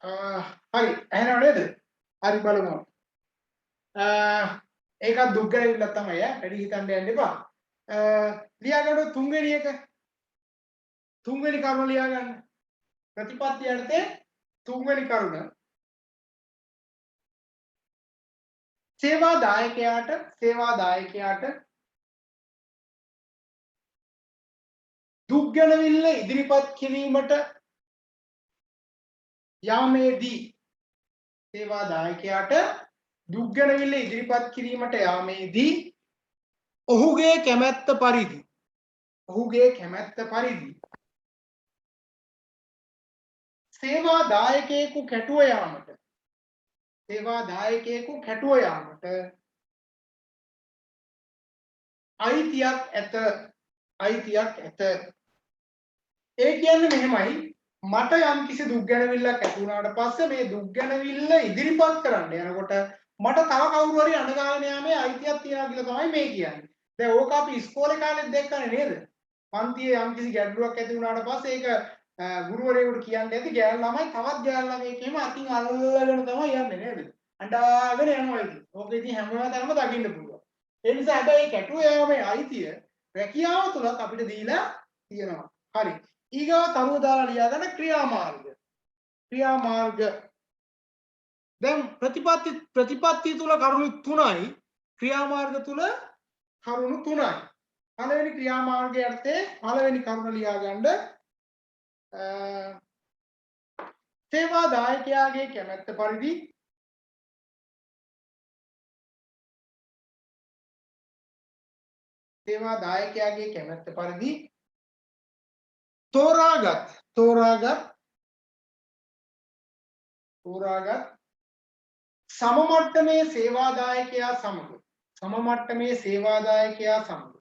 හරි ඇහෙනව නේද? හරි බලමු. ඒක දුක් ගැනවිල්ලක් තමයි ඈ. වැඩි හිතන්න යන්න එපා. ලියා ගන්න තුන්වෙනි එක. තුන්වෙනි කරුණ ලියා ගන්න. ප්‍රතිපත්ති යටතේ තුන්වෙනි කරුණ. සේවාදායකයාට දුක් ගැනවිල්ල ඉදිරිපත් කිරීමට යාමේදී සේවාදායකයාට දුක් ගැනවිල්ල ඉදිරිපත් කිරීමට යාමේදී ඔහුගේ කැමැත්ත පරිදි සේවාදායකයෙකු කැටුව යාමට අයිතියක් ඇත. ඒ කියන්නේ මෙහෙමයි, මට යම් කිසි දුක් ගැනවිල්ලක් ඇති වුණාට පස්සේ මේ දුක් ගැනවිල්ල ඉදිරිපත් කරන්න යනකොට මට තව කවුරු හරි අඬගාගෙන යාමේ අයිතියක් තියනවා කියලා තමයි මේ කියන්නේ. දැන් ඕක අපි ඉස්කෝලේ කාලෙත් දැක්කනේ නේද? පන්තියේ යම් කිසි ගැටලුවක් ඇති වුණාට පස්සේ ඒක ගුරුවරයෙකුට කියන්න ඇති ගෑනු ළමයි තවත් ගෑනු ළමයෙක් එහෙම අතින් අල්ලගෙන තමයි යන්නේ නේද? අඬාගෙන යනවා ඉතින්. ඕක ඉතින් හැමෝටම දකින්න පුළුවන්. ඒ නිසා හැබැයි කැටුව යාමේ අයිතිය රැකියාව තුලත් අපිට දීලා තියෙනවා. හරි. ඊගාව තනුව දාලා ලියා ගන්න ක්‍රියාමාර්ග. දැන් ප්‍රතිපත්ති තුල කරුණු 3යි, ක්‍රියාමාර්ග තුල කරුණු 3යි. පළවෙනි ක්‍රියාමාර්ගය යටතේ පළවෙනි කරුණ ලියා ගන්න සේවාදායකයාගේ කැමැත්ත පරිදි තෝරාගත් සම මට්ටමේ සේවාදායකයා සමග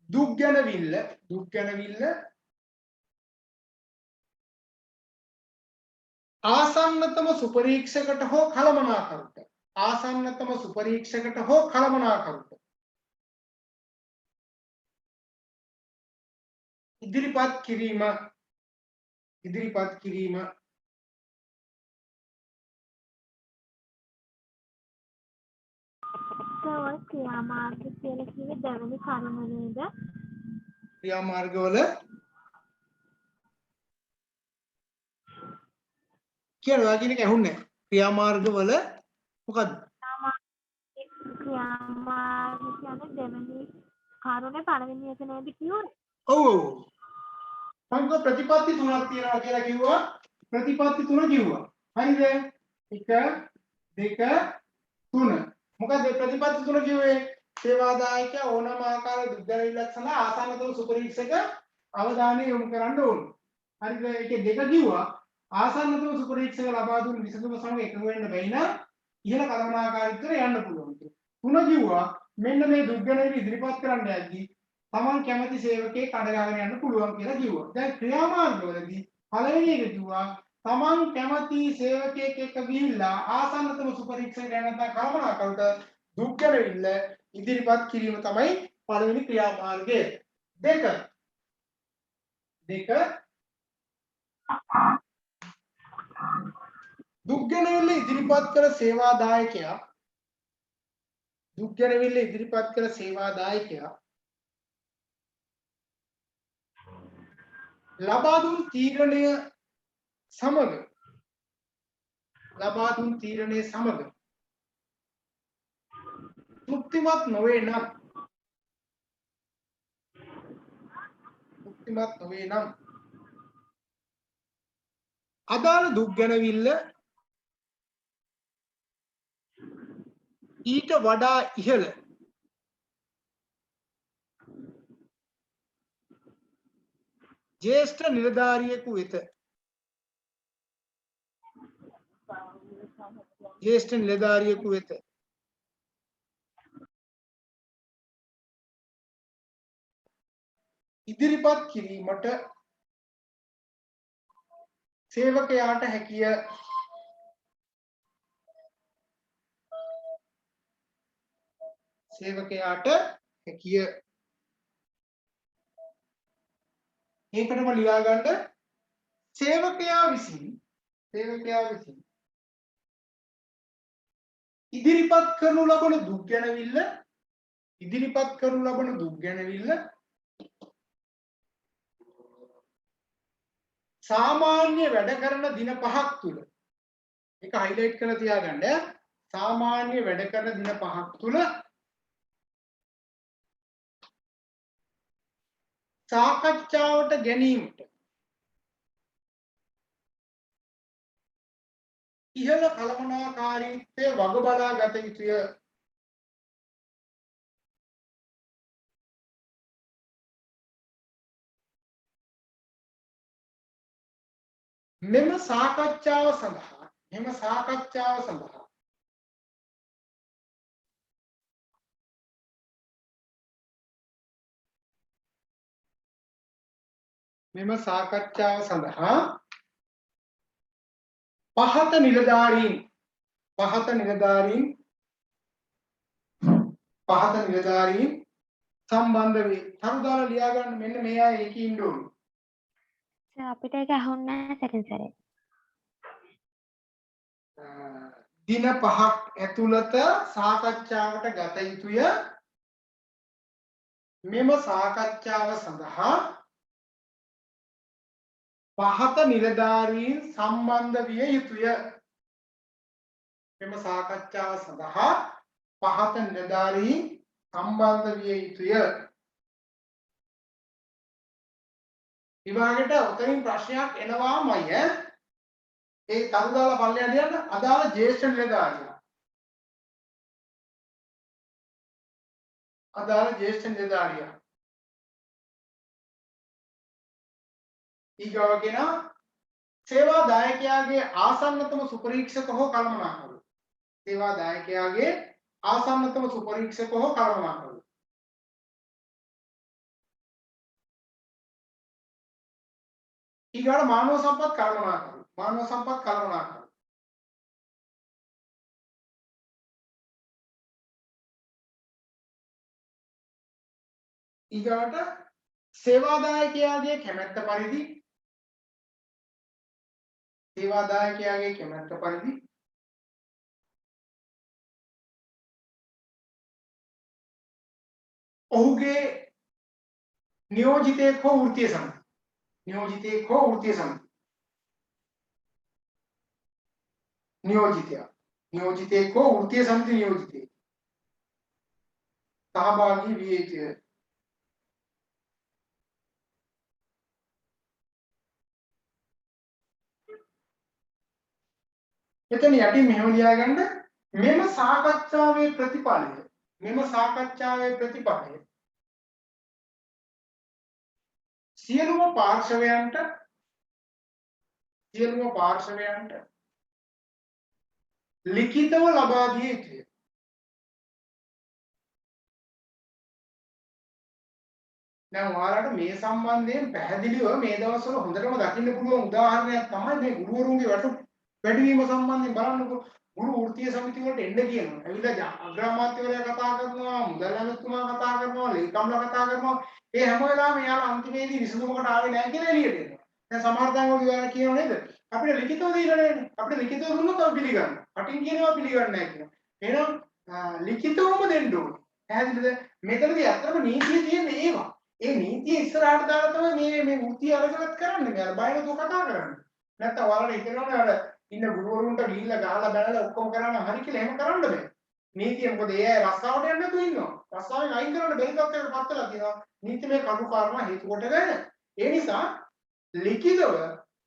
දුක් ගැනවිල්ල ආසන්නතම සුපරීක්ෂකට හෝ කළමනාකරුට ඉදිරිපත් කිරීම ක්‍රියාමාර්ග කියලා කිව්වේ දෙවෙනි කරුණ නේද? ක්‍රියාමාර්ගවල කියනවා කියන එක ඇහුන්නේ නැහැ. ක්‍රියාමාර්ගවල මොකද්ද? ක්‍රියාමාර්ග කියන්නේ දෙවෙනි කරුණේ පළවෙනි එක නේද කිව්වේ? ඔව්. මම ප්‍රතිපත්ති තුනක් තියෙනවා කියලා කිව්වා. ප්‍රතිපත්ති තුන කිව්වා. හරිද? 1 2 3. මොකද ප්‍රතිපත්ති තුන කිව්වේ? සේවාදායක ඕනම ආකාර දුක් ගැනවිල්ලක් සඳහා ආසන්නතම සුපරීක්ෂක අවධානය යොමු කරන්න ඕන. හරිද? ඒකේ 2 කිව්වා ආසන්නතම සුපරීක්ෂක ලබා දුන් විසඳුම සමග එකඟ වෙන්න බැරි නම් ඉහළ කළමනාකාරීත්වයට යන්න පුළුවන් කියලා. 3 කිව්වා මෙන්න මේ දුක් ගැනවිල්ල ඉදිරිපත් කරන්න යද්දී තමන් කැමති සේවකයෙක් අඬගාගෙන යන්න පුළුවන් කියලා කිව්වා. දැන් ක්‍රියාමාර්ගවලදී පළවෙනි එක කිව්වා තමන් කැමති සේවකයෙක් එක්ක ගිහිල්ලා ආසන්නතම සුපරීක්ෂකයට නැත්නම් කළමනාකරුට දුක් ගැනවිල්ල ඉදිරිපත් කිරීම තමයි පළවෙනි ක්‍රියාමාර්ගය. දෙක දුක් ගැනවිල්ල ඉදිරිපත් කළ සේවාදායකයා ලබා දුන් තීරණය සමග තෘප්තිමත් නොවේ නම් අදාළ දුක් ගැනවිල්ල ඊට වඩා ඉහළ ජ්‍යෙෂ්ඨ නිලධාරියෙකු වෙත ඉදිරිපත් කිරීමට සේවකයාට හැකිය. ඒකටම ලියා ගන්න සේවකයා විසින් ඉදිරිපත් කරනු ලබන දුක් ගැනවිල්ල සාමාන්‍ය වැඩ කරන දින 5ක් තුල ඒක හයිලයිට් කරලා තියාගන්න සාමාන්‍ය වැඩ කරන දින 5ක් තුල සාකච්ඡාවට ගැනීමට ඉහළ කළමනාකාරීත්වයේ වග බලා ගත යුතුය. මෙම සාකච්ඡාව සඳහා පහත නිලධාරීන් සම්බන්ධ වේ. තරුදාලා ලියා ගන්න මෙන්න මේ අය එකේ ඉන්න ඕනේ. අපිට ඒක අහුන්නේ නැහැ සැරින් සැරේ. දින 5ක් ඇතුළත සාකච්ඡාවට ගත යුතුය. මෙම සාකච්ඡාව සඳහා පහත නිලධාරීන් සම්බන්ධ විය යුතුය. මෙම සාකච්ඡාව සඳහා පහත නිලධාරීන් සම්බන්ධ විය යුතුය. විභාගයට උතරින් ප්‍රශ්නයක් එනවාමයි ඈ. ඒ තරු දාලා පල්ලෙහාට යන්න අදාළ ජ්‍යෙෂ්ඨ නිලධාරියා. ඊගව කියන සේවා දායකයාගේ ආසන්නතම සුපරීක්ෂක හෝ කළමනාකරු. ඊගාට මානව සම්පත් කළමනාකරු. ඊගාට සේවා දායකයාගේ කැමැත්ත පරිදි ඔහුගේ නියෝජිතයෙක් හෝ වෘත්තීය සමිති නියෝජිතයෙක් සහභාගී විය යුතුය. එතන යටින් මෙහෙම ලියාගන්න මෙම සාකච්ඡාවේ ප්‍රතිඵලය සියලුම පාර්ශවයන්ට ලිඛිතව ලබා දිය යුතුය. දැන් ඔයාලට මේ සම්බන්ධයෙන් පැහැදිලිව මේ දවස්වල හොඳටම දකින්න පුළුවන් උදාහරණයක් තමයි මේ ගුරුවරුන්ගේ වැඩිවීම සම්බන්ධයෙන් බලන්නකෝ. ගුරු වෘත්තීය සමිති වලට එන්න කියනවා. ඇවිල්ලා අග්‍රාමාත්‍යවරයා කතා කරනවා, මුදල් ඇමතුමා කතා කරනවා, ලේකම්ලා කතා කරනවා. ඒ හැම වෙලාවෙම යාලා අන්තිමේදී විසඳුමකට ආවේ නැහැ කියලා එළියට එනවා. දැන් සමහර තැන් වල යාලා කියනවා නේද? අපිට ලිඛිතව දීලා නැහැ. අපිට ලිඛිතව දුන්නොත් අපි පිළිගන්නවා. කටින් කියනවා පිළිගන්නේ නැහැ කියනවා. එහෙනම් ලිඛිතවම දෙන්න ඕනේ. පැහැදිලිද? මෙතනදී අත්‍තරම නීතිය තියෙන්නේ ඒවා. ඒ නීතිය ඉස්සරහට දාලා තමයි මේ වෘත්තීය අරගලත් කරන්නේ. මේ අර බයලතු කතා කරන්නේ. නැත්නම් ඔයාලා හිතනවනේ අර ඉන්න ගුරුවරුන්ට ගිහිල්ලා ගහලා බැලලා ඔක්කොම කරන්න හරි කියලා එහෙම කරන්න බෑ. නීතිය මොකද ඒ අය රස්සාවට යන්න නැතුව ඉන්නවා. රස්සාවෙන් අයින් කරන්න බැරි තත්ත්වයකට පත් වෙලා තියෙනවා. නීතිමය කටු කාරණා හේතු කොටගෙන. ඒ නිසා ලිඛිතව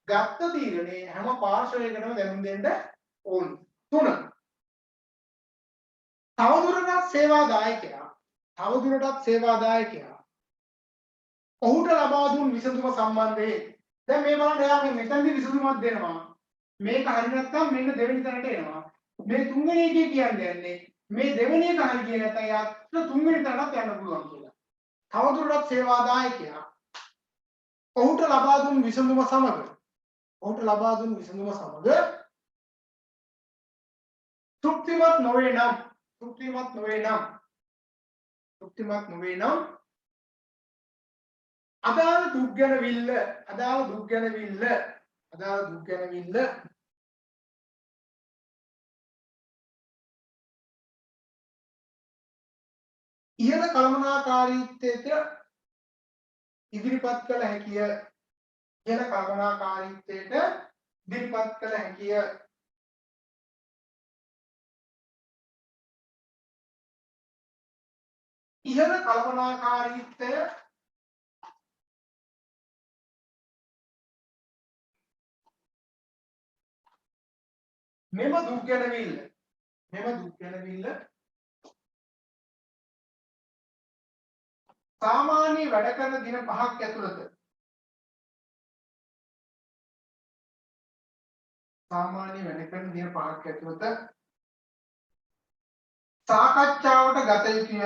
ගත්ත තීරණේ හැම පාර්ශවයකටම දැනුම් දෙන්න ඕනේ. 3. තවදුරටත් සේවා දායකයා ඔහුට ලබා දුන් විසඳුම සම්බන්ධයෙන් දැන් මේ බලන්න එයා මෙතනදී විසඳුමක් දෙනවා. මේක හරි නැත්නම් මෙන්න දෙවෙනි තැනට එනවා. මේ තුන්වෙනි එකේ කියන්නේ මේ දෙවෙනි එක හරි කිය නැත්නම් යාත් තුන්වෙනි තැනට යන්න පුළුවන් කියලා. තවදුරටත් සේවා දායකයා ඔහුට ලබා දුන් විසඳුම සමග තෘප්තිමත් නොවේ නම් අදාළ දුක් ගැනවිල්ල අදාළ දුක් ගැනවිල්ල අදාළ දුක් ගැනවිල්ල ඉහළ කළමනාකාරීත්වයට ඉදිරිපත් කළ හැකිය. ඉහළ කළමනාකාරීත්වයට ඉදිරිපත් කළ හැකිය. ඉහළ කළමනාකාරීත්වය මෙම දුක් ගැනවිල්ල සාමාන්‍ය වැඩ කරන දින 5ක් ඇතුළත සාකච්ඡාවට ගත යුතුය.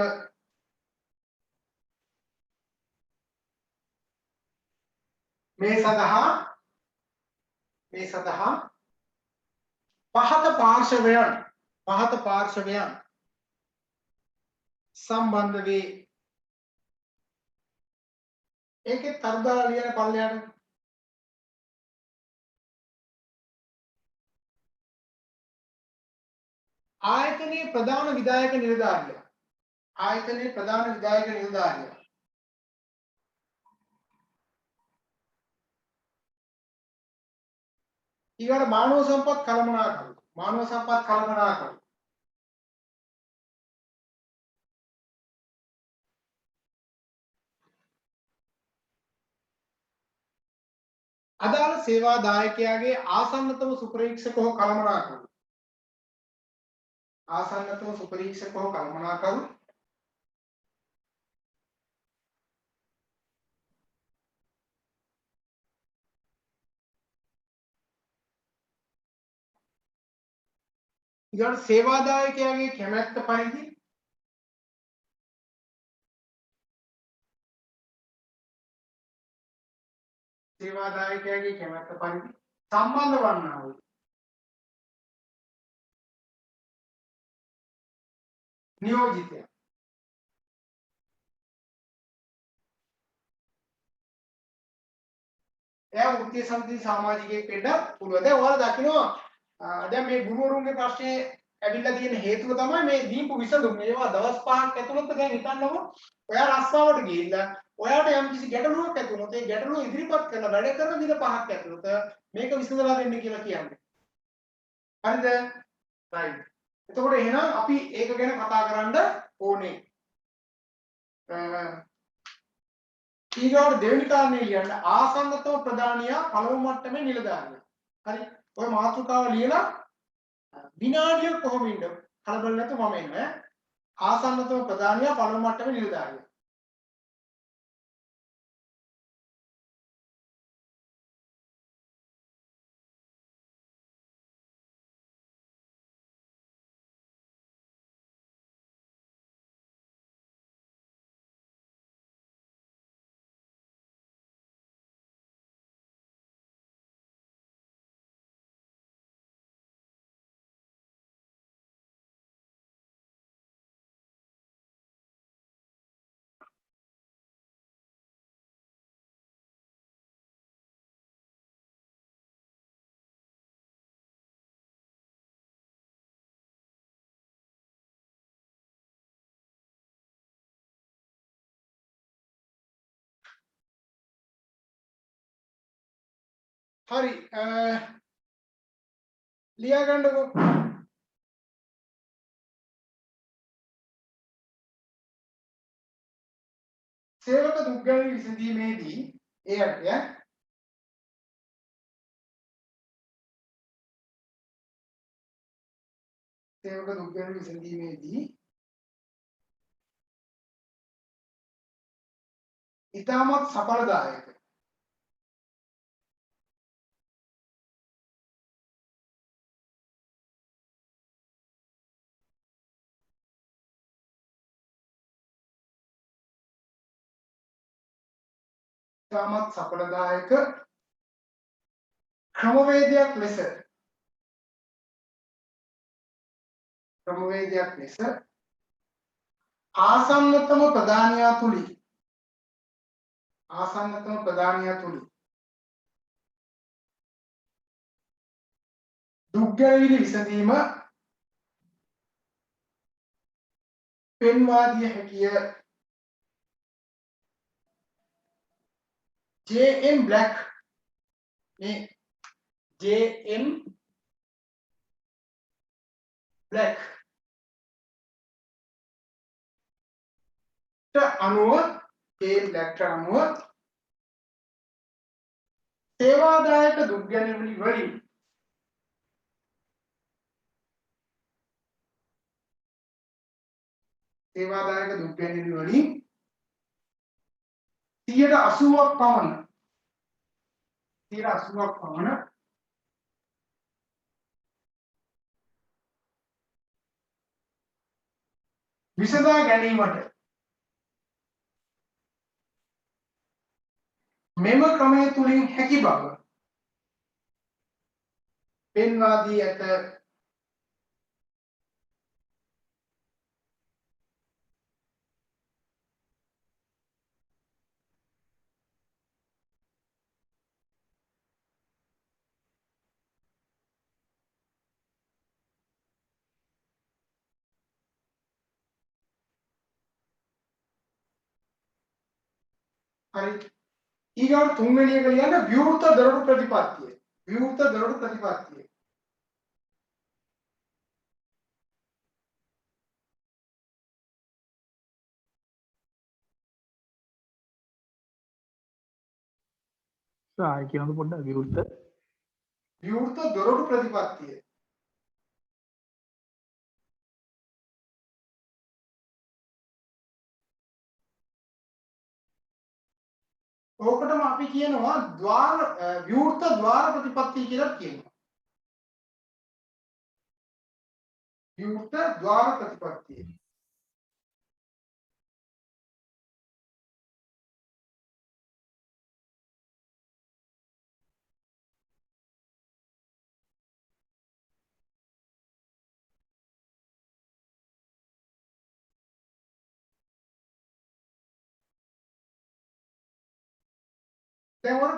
මේ සඳහා පහත පාර්ශවයන් සම්බන්ධ වේ. ඒකේ තරදාලා ලියන පල්ලයට ආයතනයේ ප්‍රධාන විධායක නිලධාරියා ඊළඟ මානව සම්පත් කළමනාකරු අදාළ සේවා දායකයාගේ ආසන්නතම සුපරීක්ෂක හෝ කළමනාකරු ඊළඟ සේවා දායකයාගේ කැමැත්ත පරිදි සම්බන්ධ වන්නා වූ නියෝජිතයා එයා වෘත්තීය සමිති සමාජිකයෙක් වෙන්න පුළුවන්. දැන් ඔයාලා දකිනවා දැන් මේ ගුරුවරුන්ගේ ප්‍රශ්නේ ඇවිල්ලා තියෙන හේතුව තමයි මේ දීපු විසඳුම්. ඒවා දවස් 5ක් ඇතුළත දැන් හිතන්නකො ඔයා රස්සාවට ගිහිල්ලා ඔයාට යම්කිසි ගැටලුවක් ඇති වුණොත් ඒ ගැටලුව ඉදිරිපත් කරන වැඩ කරන දින 5ක් ඇතුළත මේක විසඳලා දෙන්න කියලා කියන්නේ. හරිද? right. එතකොට එහෙනම් අපි ඒක ගැන කතා කරන්න ඕනේ. ඊගොඩ දෙවෙනි කාරණේ ලියන්න ආසන්නතම ප්‍රධානියා පළමු මට්ටමේ නිලධාරියා. හරි. ඔය මාතෘකාව ලියලා විනාඩිය කොහොම ඉන්න කලබල නැතුව මම එන්න. ආසන්නතම ප්‍රධානියා පළමු මට්ටමේ නිලධාරියා. හරි ලියා ගන්නකො. සේවක දුක් ගැන විසඳීමේදී ඒ අර්ථය සේවක දුක් ගැන විසඳීමේදී ඉතාමත් සඵලදායක ක්‍රමවේදයක් ලෙස ආසන්නතම ප්‍රධානියා තුලින් ආසන්නතම ප්‍රධානියා තුලින් දුක් ගැනවිලි විසඳීම පෙන්වා දිය හැකිය. J.M. Black මේ J.M. Black අනුව J.M. Black අනුව සේවාදායක දුක් ගැනවිලි වලින් සේවාදායක දුක් ගැනවිලි වලින් 80ක් පමණ 80ක් පමණ විසඳා ගැනීමට මෙම ක්‍රමය තුලින් හැකි බව පෙන්වා දී ඇත. හරි ඊගොල්ලෝ තුන්වෙනි එක ලියන්න විවෘත දරඩු ප්‍රතිපත්තිය. විවෘත දරඩු ප්‍රතිපත්තිය. ආයි කියනද පොඩ්ඩක් විවෘත දරඩු ප්‍රතිපත්තිය. ඕකටම අපි කියනවා ద్వාර විවෘත ద్వාර ප්‍රතිපත්තිය කියලා කියනවා. විවෘත ద్వාර ප්‍රතිපත්තිය. දැන් වල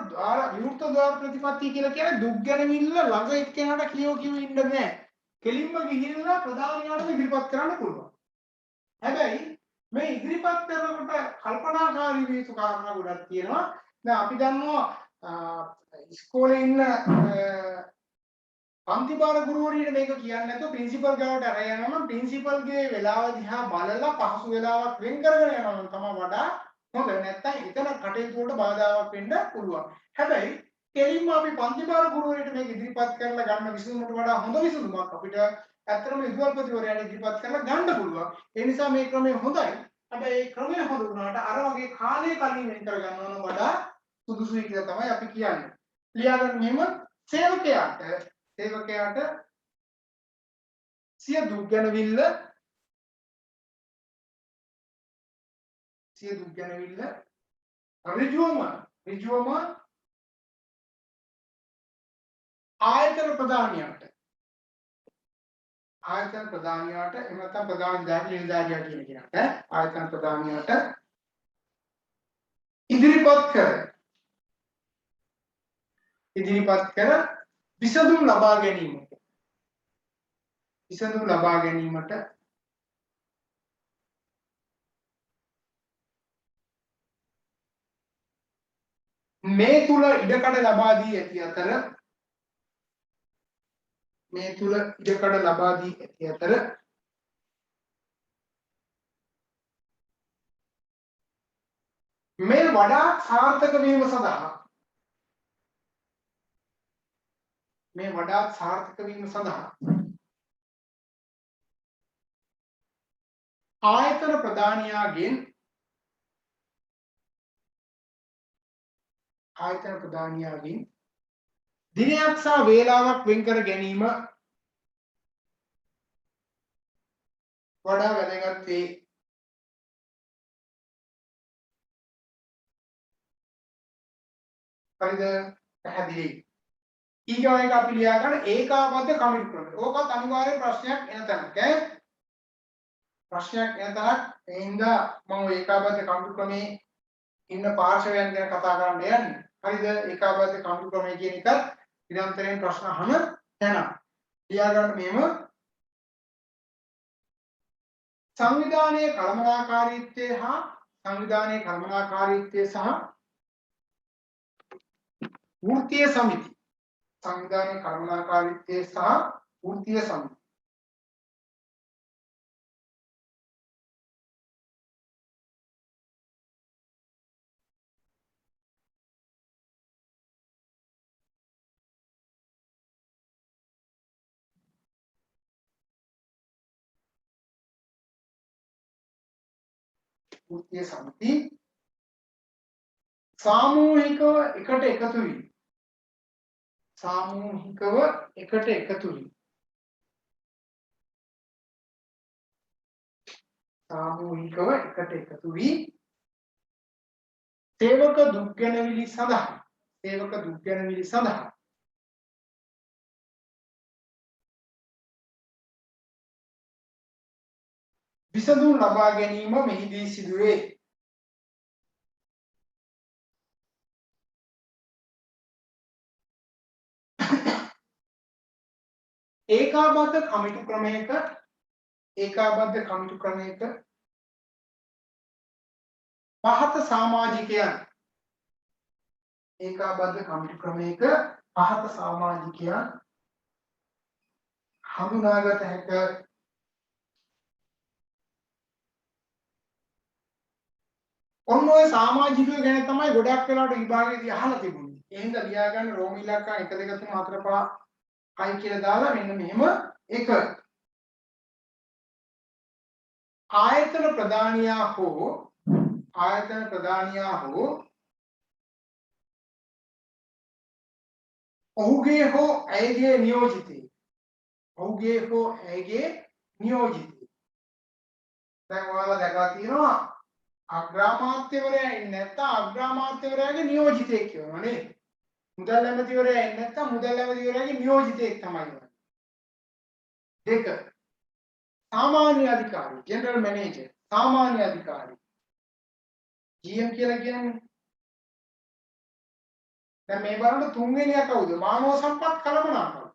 විවෘත ద్వාර ප්‍රතිපත්තිය කියලා කියන්නේ දුක් ගැනවිල්ල ළඟ එක්කෙනාට කියෝ ඉන්න නෑ. කෙලින්ම ගිහිල්ලා ප්‍රධානියාට ඉදිරිපත් කරන්න පුළුවන්. හැබැයි මේ ඉදිරිපත් කරනකොට කල්පනාකාරී වී යුතු කාරණා ගොඩක් තියෙනවා. දැන් අපි දන්නවා ඉස්කෝලේ ඉන්න පන්තිපාර ගුරුවරියට මේක කියන්නේ නැතුව ප්‍රින්සිපල් ගාවට අරගෙන යනවා නම් ප්‍රින්සිපල්ගේ වෙලාව දිහා බලලා පහසු වෙලාවක් වෙන් කරගෙන යනවා නම් තමයි වඩා හොඳ. නැත්නම් එතන කටයුතු වලට බාධාවක් වෙන්න පුළුවන්. හැබැයි කෙලින්ම අපි පන්තිපාර ගුරුවරයාට මේක ඉදිරිපත් කරලා ගන්න විසඳුමට වඩා හොඳ විසඳුමක් අපිට ඇත්තටම විදුහල්පතිවරයාට ඉදිරිපත් කරලා ගන්න පුළුවන්. ඒ නිසා මේ ක්‍රමය හොඳයි. හැබැයි මේ ක්‍රමය හොඳ වුණාට අර වගේ කාලය කලින් වෙන් කර ගන්නවා නම් වඩා සුදුසුයි කියලා තමයි අපි කියන්නේ. ලියාගන්න මෙහෙම සේවකයාට සිය දුක් ගැනවිල්ල ඍජුවම ආයතන ප්‍රධානියාට එහෙම නැත්නම් ප්‍රධාන නිලධාරියා කියන කෙනාට ආයතන ප්‍රධානියාට ඉදිරිපත් කර විසඳුම් ලබා ගැනීමට මේ තුල ඉඩකඩ ලබා දී ඇති අතර මේ වඩා සාර්ථක වීම සඳහා ආයතන ප්‍රධානියාගෙන් දිනයක් සහ වේලාවක් වෙන් කර ගැනීම වඩා වැදගත් වේ. හරිද? පැහැදිලි. ඊගොල්ලෝ එක අපි ලියා ගන්න ඒකාබද්ධ කමිටු ක්‍රමය. ඕකත් අනිවාර්ය ප්‍රශ්නයක් එන තැනක. ප්‍රශ්නයක් එන තැනක් එින්ද මම ඒකාබද්ධ කමිටු ක්‍රමේ ඉන්න පාර්ශවයන් ගැන කතා කරන්න යන්නේ. හරිද? ඒකාබද්ධ කමිටු ක්‍රමය කියන එක නිරන්තරයෙන් ප්‍රශ්න අහන තැන. ලියාගන්න මෙහෙම සංවිධානයේ කළමනාකාරීත්වය හා සංවිධානයේ කළමනාකාරීත්වය සහ වෘත්තීය සමිති සංවිධානයේ කළමනාකාරීත්වය සහ වෘත්තීය සමිති වෘත්තීය සමිති සාමූහිකව එකට එකතු වී සාමූහිකව එකට එකතු වී සාමූහිකව එකට එකතු වී සේවක දුක් ගැනවිලි සඳහා විසඳුම් ලබා ගැනීම මෙහිදී සිදුවේ. ඒකාබද්ධ කමිටු ක්‍රමයක පහත සමාජිකයන් හඳුනාගත හැක. ඔන්න ඔය සමාජිකයෝ ගැන තමයි ගොඩක් වෙලාවට විභාගයේදී අහලා තිබුණේ. ඒ හින්දා ලියාගන්න රෝම ඉලක්කම් 1 2 3 4 5යි කියලා දාලා මෙන්න මෙහෙම එක ආයතන ප්‍රදානියා හෝ ඔහුගේ හෝ ඇයගේ නියෝජිතේ දැන් ඔයාලා දැකලා තියෙනවා අග්‍රාමාත්‍යවරයා ඉන්නේ නැත්නම් අග්‍රාමාත්‍යවරයාගේ නියෝජිතයෙක් කියනවා නේද? මුදල් ඇමතිවරයා ඉන්නේ නැත්නම් මුදල් ඇමතිවරයාගේ නියෝජිතයෙක් තමයි වන්නේ. දෙක सामान्य अधिकारी जनरल मैनेजर सामान्य अधिकारी GM කියලා කියන්නේ. දැන් මේ බලන්න තුන්වෙනියා කවුද? මානව සම්පත් කළමනාකරු.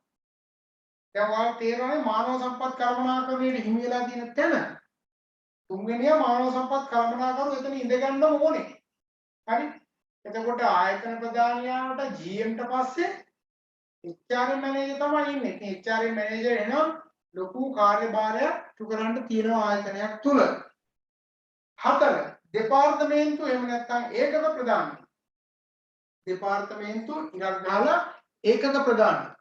දැන් ඔයාලා තේරෙන්නේ මානව සම්පත් කළමනාකරුවේ හිමි වෙලා තියෙන තැන. තුන්වෙනියා මානව සම්පත් කළමනාකරු එතන ඉඳ ගන්න ඕනේ. හරි? එතකොට ආයතන ප්‍රධානියාට GM ට පස්සේ HRM මැනේජර් තමයි ඉන්නේ. ඉතින් HRM මැනේජර් එනවා ලොකු කාර්යභාරයක් ඉටු කරන්න තියෙන ආයතනයක් තුල. 4 දෙපාර්තමේන්තු එහෙම නැත්නම් ඒකක ප්‍රධානී. දෙපාර්තමේන්තු ඉරක් ගහලා ඒකක ප්‍රධානී.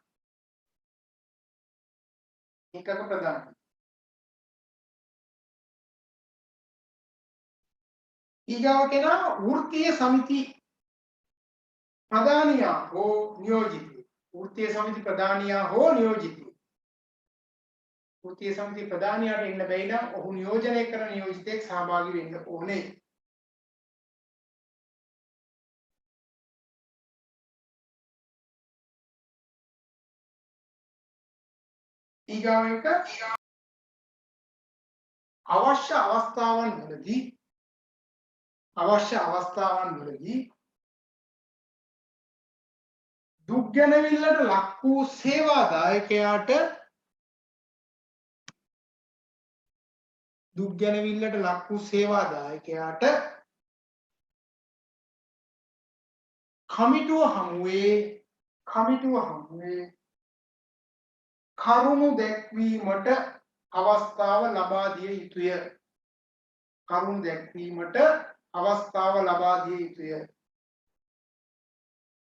ඊගාව කෙනා වෘත්තීය සමිති ප්‍රධානියා හෝ නියෝජිතය. වෘත්තීය සමිති ප්‍රධානියා හෝ නියෝජිතය. වෘත්තීය සමිති ප්‍රධානියාට ඉන්න බැයි නම් ඔහු නියෝජනය කරන නියෝජිතයෙක් සහභාගී වෙන්න ඕනේ. ඊගාව එක අවශ්‍ය අවස්ථාවන්වලදී දුක් ගැනවිල්ලට ලක් වූ සේවාදායකයාට කමිටුව හමුවේ කරුණු දැක්වීමට අවස්ථාව ලබා දිය යුතුය.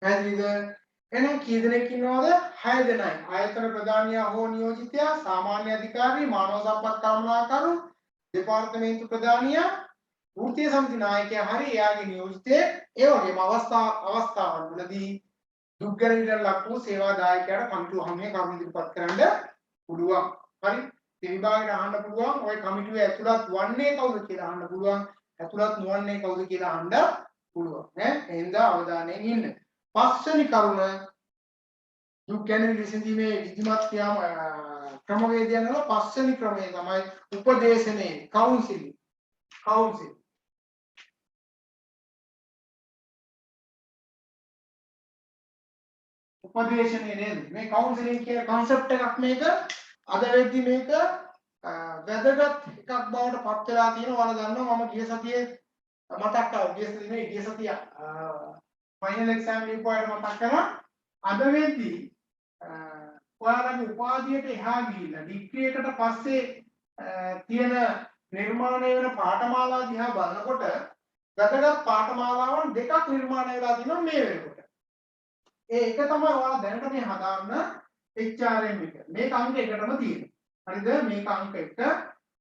පැහැදිලිද? එහෙනම් කී දෙනෙක් ඉන්නවද? 6 දෙනයි. ආයතන ප්‍රධානියා හෝ නියෝජිතයා, සාමාන්‍ය අධිකාරී, මානව සම්පත් කළමනාකරු, දෙපාර්තමේන්තු ප්‍රධානියා, වෘත්තීය සමිති නායකයා හරි එයාගේ නියෝජිතයෙක්. ඒ වගේම අවස්ථාවන් වලදී දුක් ගැනවිල්ලට ලක් වූ සේවාදායකයාට කමිටුව හැමේ කරුණු ඉදිරිපත් කරන්න පුළුවන්. හරි? මේ විභාගයට අහන්න පුළුවන්. ওই කමිටුවේ ඇතුළත් වන්නේ කවුද කියලා අහන්න පුළුවන්. ඇතුළත් නොවන්නේ කවුද කියලා අහන්න පුළුවන්. ඈ එහෙනම් අවධානයෙන් ඉන්න. පස්වෙනි කරුණ දුක් ගැනවිලි විසඳීමේ විධිමත් ක්‍රමවේදයන් වල පස්වෙනි ක්‍රමය තමයි උපදේශනේ කවුන්සිලින්. උපදේශනේ නේද මේ කවුන්සලින් කියන concept එකක් මේක අද වෙද්දි මේක වැදගත් එකක් බවට පත් වෙලා තියෙනවා ඔයාලා දන්නවා මම ගිය සතියේ මතක් කරා ගිය සතියේ නෙවෙයි ගිය සතිය ෆයිනල් එක්සෑම් රිපෝට් මතක් කරා අද වෙද්දි ඔයාලගේ උපාධියට එහා ගිහිල්ලා ඩිග්‍රී එකට පස්සේ තියෙන නිර්මාණය වෙන පාඨමාලා දිහා බලනකොට වැදගත් පාඨමාලාවන් දෙකක් නිර්මාණය වෙලා තියෙනවා මේ වෙනකොට. ඒ එක තමයි ඔයාලා දැනට මේ හදාන්න HRM එක. මේක අංක 1ටම තියෙනවා. හරිද? මේක අංක 1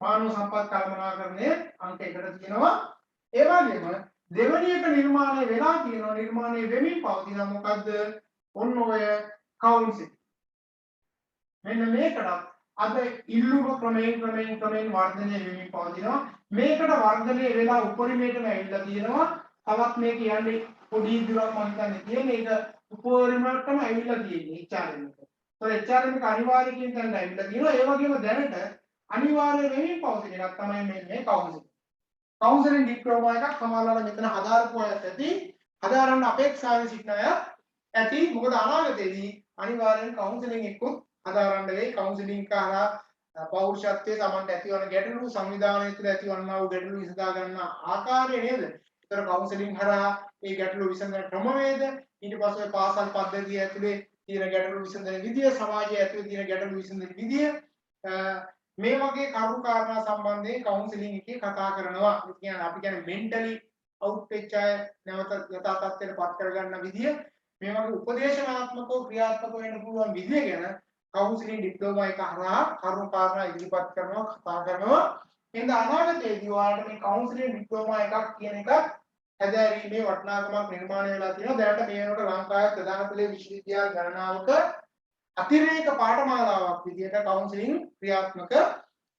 මානව සම්පත් කළමනාකරණයේ අංක 1ට තියෙනවා. ඒ වගේම දෙවෙනි එක නිර්මාණය වෙලා තියෙනවා. නිර්මාණය වෙමින් පවතින මොකද්ද? ඔන්න ඔය කවුන්සිල්. මෙන්න මේකට අද ඉල්ලුම ක්‍රමයෙන් වර්ධනය වෙමින් පවතිනවා. මේකට වර්ධනය වෙලා උපරිමයටම ඇවිල්ලා තියෙනවා. තවත් මේ කියන්නේ පොඩි ඉදිරියක් මම හිතන්නේ තියෙන ඒක උපරිමයටම ඇවිල්ලා තියෙන්නේ HRM එක. ඒතකොට HRM එක අනිවාර්යයෙන් දැන් ඇවිල්ලා තියෙනවා. ඒ වගේම දැනට අනිවාර්ය වෙමින් පවතින එකක් තමයි මේ කවුන්සිල්. කවුන්සලින් ඩිප්ලෝමා එකක් සමානව මෙතන හදාරපු අයත් ඇති. හදාරන්න අපේක්ෂාවෙන් සිටින අය ඇති. මොකද අනාගතයේදී අනිවාර්යෙන් කවුන්සලින් එක්කත් හදාරන්න වෙයි. කවුන්සලින් කරා පෞරුෂත්වයේ Tamanට ඇතිවන ගැටලු සංවිධානය තුළ ඇතිවන්නා වූ ගැටලු විසඳා ගන්න ආකාරය නේද? ඒතර කවුන්සලින් කරා මේ ගැටලු විසඳන ක්‍රමවේද ඊට පස්සේ පාසල් පද්ධතිය ඇතුලේ තියෙන ගැටලු විසඳන විදිය සමාජයේ ඇතුලේ තියෙන ගැටලු විසඳන විදිය මේ වගේ කරුණු කාරණා සම්බන්ධයෙන් කවුන්සලින් එකේ කතා කරනවා. ඒ කියන්නේ අපි කියන්නේ මෙන්ටලි අවුට් වෙච්ච අය නැවත යථා තත්ත්වයට පත් කරගන්න විදිය මේ වගේ උපදේශනාත්මකව ක්‍රියාත්මක වෙන්න පුළුවන් විදිය ගැන කවුන්සලින් ඩිප්ලෝමා එක හරහා කරුණු කාරණා ඉදිරිපත් කරනවා කතා කරනවා. එහෙනම් අනාගතයේදී ඔයාලට මේ කවුන්සලින් ඩිප්ලෝමා එකක් කියන එක හැදෑරීමේ වටිනාකමක් නිර්මාණය වෙලා තියෙනවා. දැනට මේ වෙනකොට ලංකාවේ ප්‍රධාන පෙළේ විශ්වවිද්‍යාල ගණනාවක අතිරේක පාඨමාලාවක් විදිහට කවුන්සලින් ක්‍රියාත්මක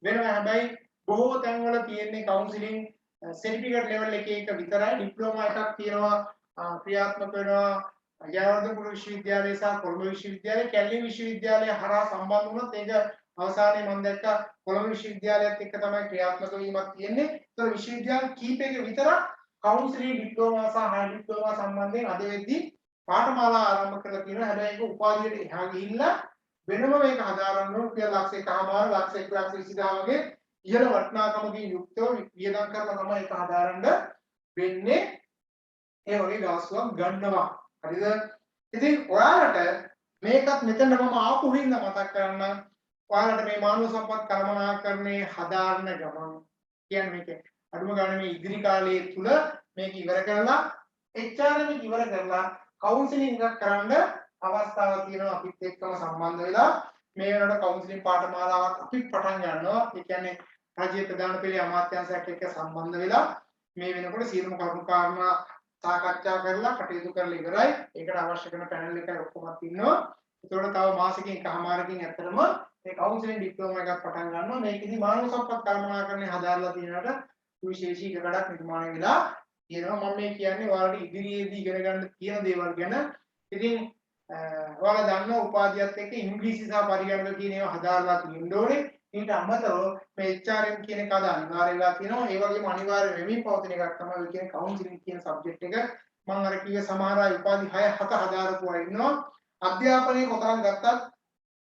වෙනවා. හැබැයි බොහෝ තැන්වල තියෙන්නේ කවුන්සලින් සර්ටිෆිකේට් ලෙවල් එකේ එක විතරයි. ඩිප්ලෝමා එකක් තියෙනවා ක්‍රියාත්මක වෙනවා. ජයවර්ධනපුර විශ්වවිද්‍යාලය සහ කොළඹ විශ්වවිද්‍යාලය කැලණි විශ්වවිද්‍යාලය හරහා සම්බන්ධ වුණොත් ඒක අවසානයේ මම දැක්කා කොළඹ විශ්වවිද්‍යාලයත් එක්ක තමයි ක්‍රියාත්මක වීමක් තියෙන්නේ. ඒතර විශ්වවිද්‍යාල කීපයක විතරක් කවුන්සලින් ඩිප්ලෝමා සහ හයි ඩිප්ලෝමා සම්බන්ධයෙන් අද වෙද්දී පාඨමාලා ආරම්භ කරලා තියෙනවා. හැබැයි ඒක උපාධියට එහා ගිහිල්ලා වෙනම මේක හදාරන්න ඕන කියලා ලක්ෂ 1.5 ලක්ෂ 1,20,000 වගේ ඉහළ වටිනාකමකින් යුක්තව වියදම් කරලා තමයි ඒක හදාරන්න වෙන්නේ. ඒ වගේ ගාස්තුවක් ගන්නවා. හරිද? ඉතින් ඔයාලට මේකත් මෙතන මම ආපු හින්දා මතක් කරන්න ඔයාලට මේ මානව සම්පත් කළමනාකරණයේ හදාරන ගමන් කියන්නේ මේක අඩුම ගානේ මේ ඉදිරි කාලයේ තුල මේක ඉවර කරලා HRM එක ඉවර කරලා කවුන්සලින් එකක් කරන්න අවස්ථාවක් තියෙනවා අපිත් එක්කම සම්බන්ධ වෙලා මේ වෙනකොට කවුන්සලින් පාඨමාලාවක් අපි පටන් ගන්නවා. ඒ කියන්නේ රාජ්‍ය ප්‍රධාන පෙළේ අමාත්‍යාංශයක් එක්ක සම්බන්ධ වෙලා මේ වෙනකොට සියලුම කරුණු කාරණා සාකච්ඡා කරලා කටයුතු කරලා ඉවරයි. ඒකට අවශ්‍ය කරන පැනල් එකයි ඔක්කොමත් ඉන්නවා. ඒතකොට තව මාසෙකින් එකමාරකින් ඇත්තටම මේ කවුන්සලින් ඩිප්ලෝමා එකක් පටන් ගන්නවා. මේකෙදි මානව සම්පත් කළමනාකරණය හදාarලා තියෙනකට විශේෂී එකකටක් නිර්මාණය වෙලා තියෙනවා. මම මේ කියන්නේ ඔයාලට ඉදිරියේදී ඉගෙන ගන්න තියෙන දේවල් ගැන. ඉතින් ඔයාලා දන්නවා උපාධියත් එක්ක ඉංග්‍රීසි සහ පරිගණක කියන ඒවා හදාarලා තියෙන්න ඕනේ. ඊට අමතරව මේ HRM කියන එක අනිවාර්ය වෙලා තියෙනවා. ඒ වගේම අනිවාර්ය වෙමින් පවතින එකක් තමයි ඔය කියන්නේ කවුන්සලින් කියන සබ්ජෙක්ට් එක. මම අර කිව්වේ සමහර අය උපාධි 6 7 හදාරපු අය ඉන්නවා. අධ්‍යාපනයේ කොතරම් ගත්තත්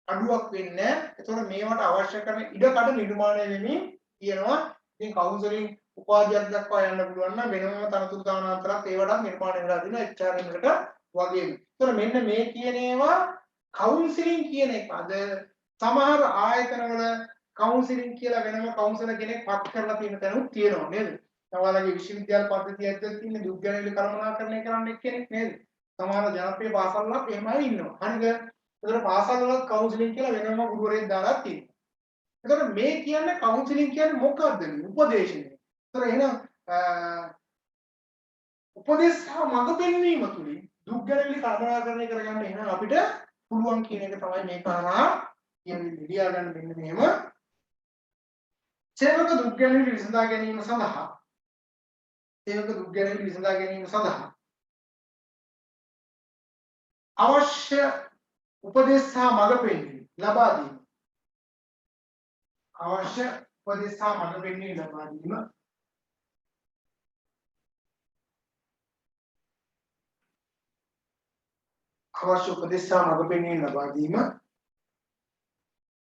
අඩුවක් වෙන්නේ නැහැ. ඒතකොට මේවට අවශ්‍ය කරන ඉඩකඩ නිර්මාණය වෙමින් තියෙනවා. ඉතින් කවුන්සලින් උපාධියක් දක්වා යන්න පුළුවන් නම් වෙනම තනතුරු දාන අතරත් ඒවටත් නිර්මාණය වෙලා තියෙනවා HRM එකට වගේම. ඒතකොට මෙන්න මේ කියන ඒවා කවුන්සලින් කියන එක අද සමහර ආයතනවල කවුන්සලින් කියලා වෙනම කවුන්සලර් කෙනෙක් පත් කරලා තියෙන තැනුත් තියෙනවා නේද? ඔයාලගේ විශ්වවිද්‍යාල පද්ධතිය ඇතුළත තියෙන දුක්ගැනවිලි කළමනාකරණය කරන්න කෙනෙක් නේද? සමහර ජනප්‍රිය පාසල්වල එහෙමයි ඉන්නවා. හරිද? ඒතර පාසල්වල කවුන්සලින් කියලා වෙනම ගුරුවරයෙක් දාලා තියෙනවා. ඒතර මේ කියන්නේ කවුන්සලින් කියන්නේ මොකක්ද? උපදේශනය. ඒතර එහෙනම් උපදේශ සහ මඟ පෙන්වීම තුලින් දුක්ගැනවිලි කළමනාකරණය කරගන්න එහෙනම් අපිට පුළුවන් කියන එක තමයි මේ කරා කියන්නේ ලියා ගන්න මෙන්න මෙහෙම සේවක දුක්ගැනවිලි විසඳා ගැනීම සඳහා අවශ්‍ය උපදෙස් සහ මඟ පෙන්වීම ලබා දීම අවශ්‍ය උපදෙස් සහ මඟ පෙන්වීම ලබා දීම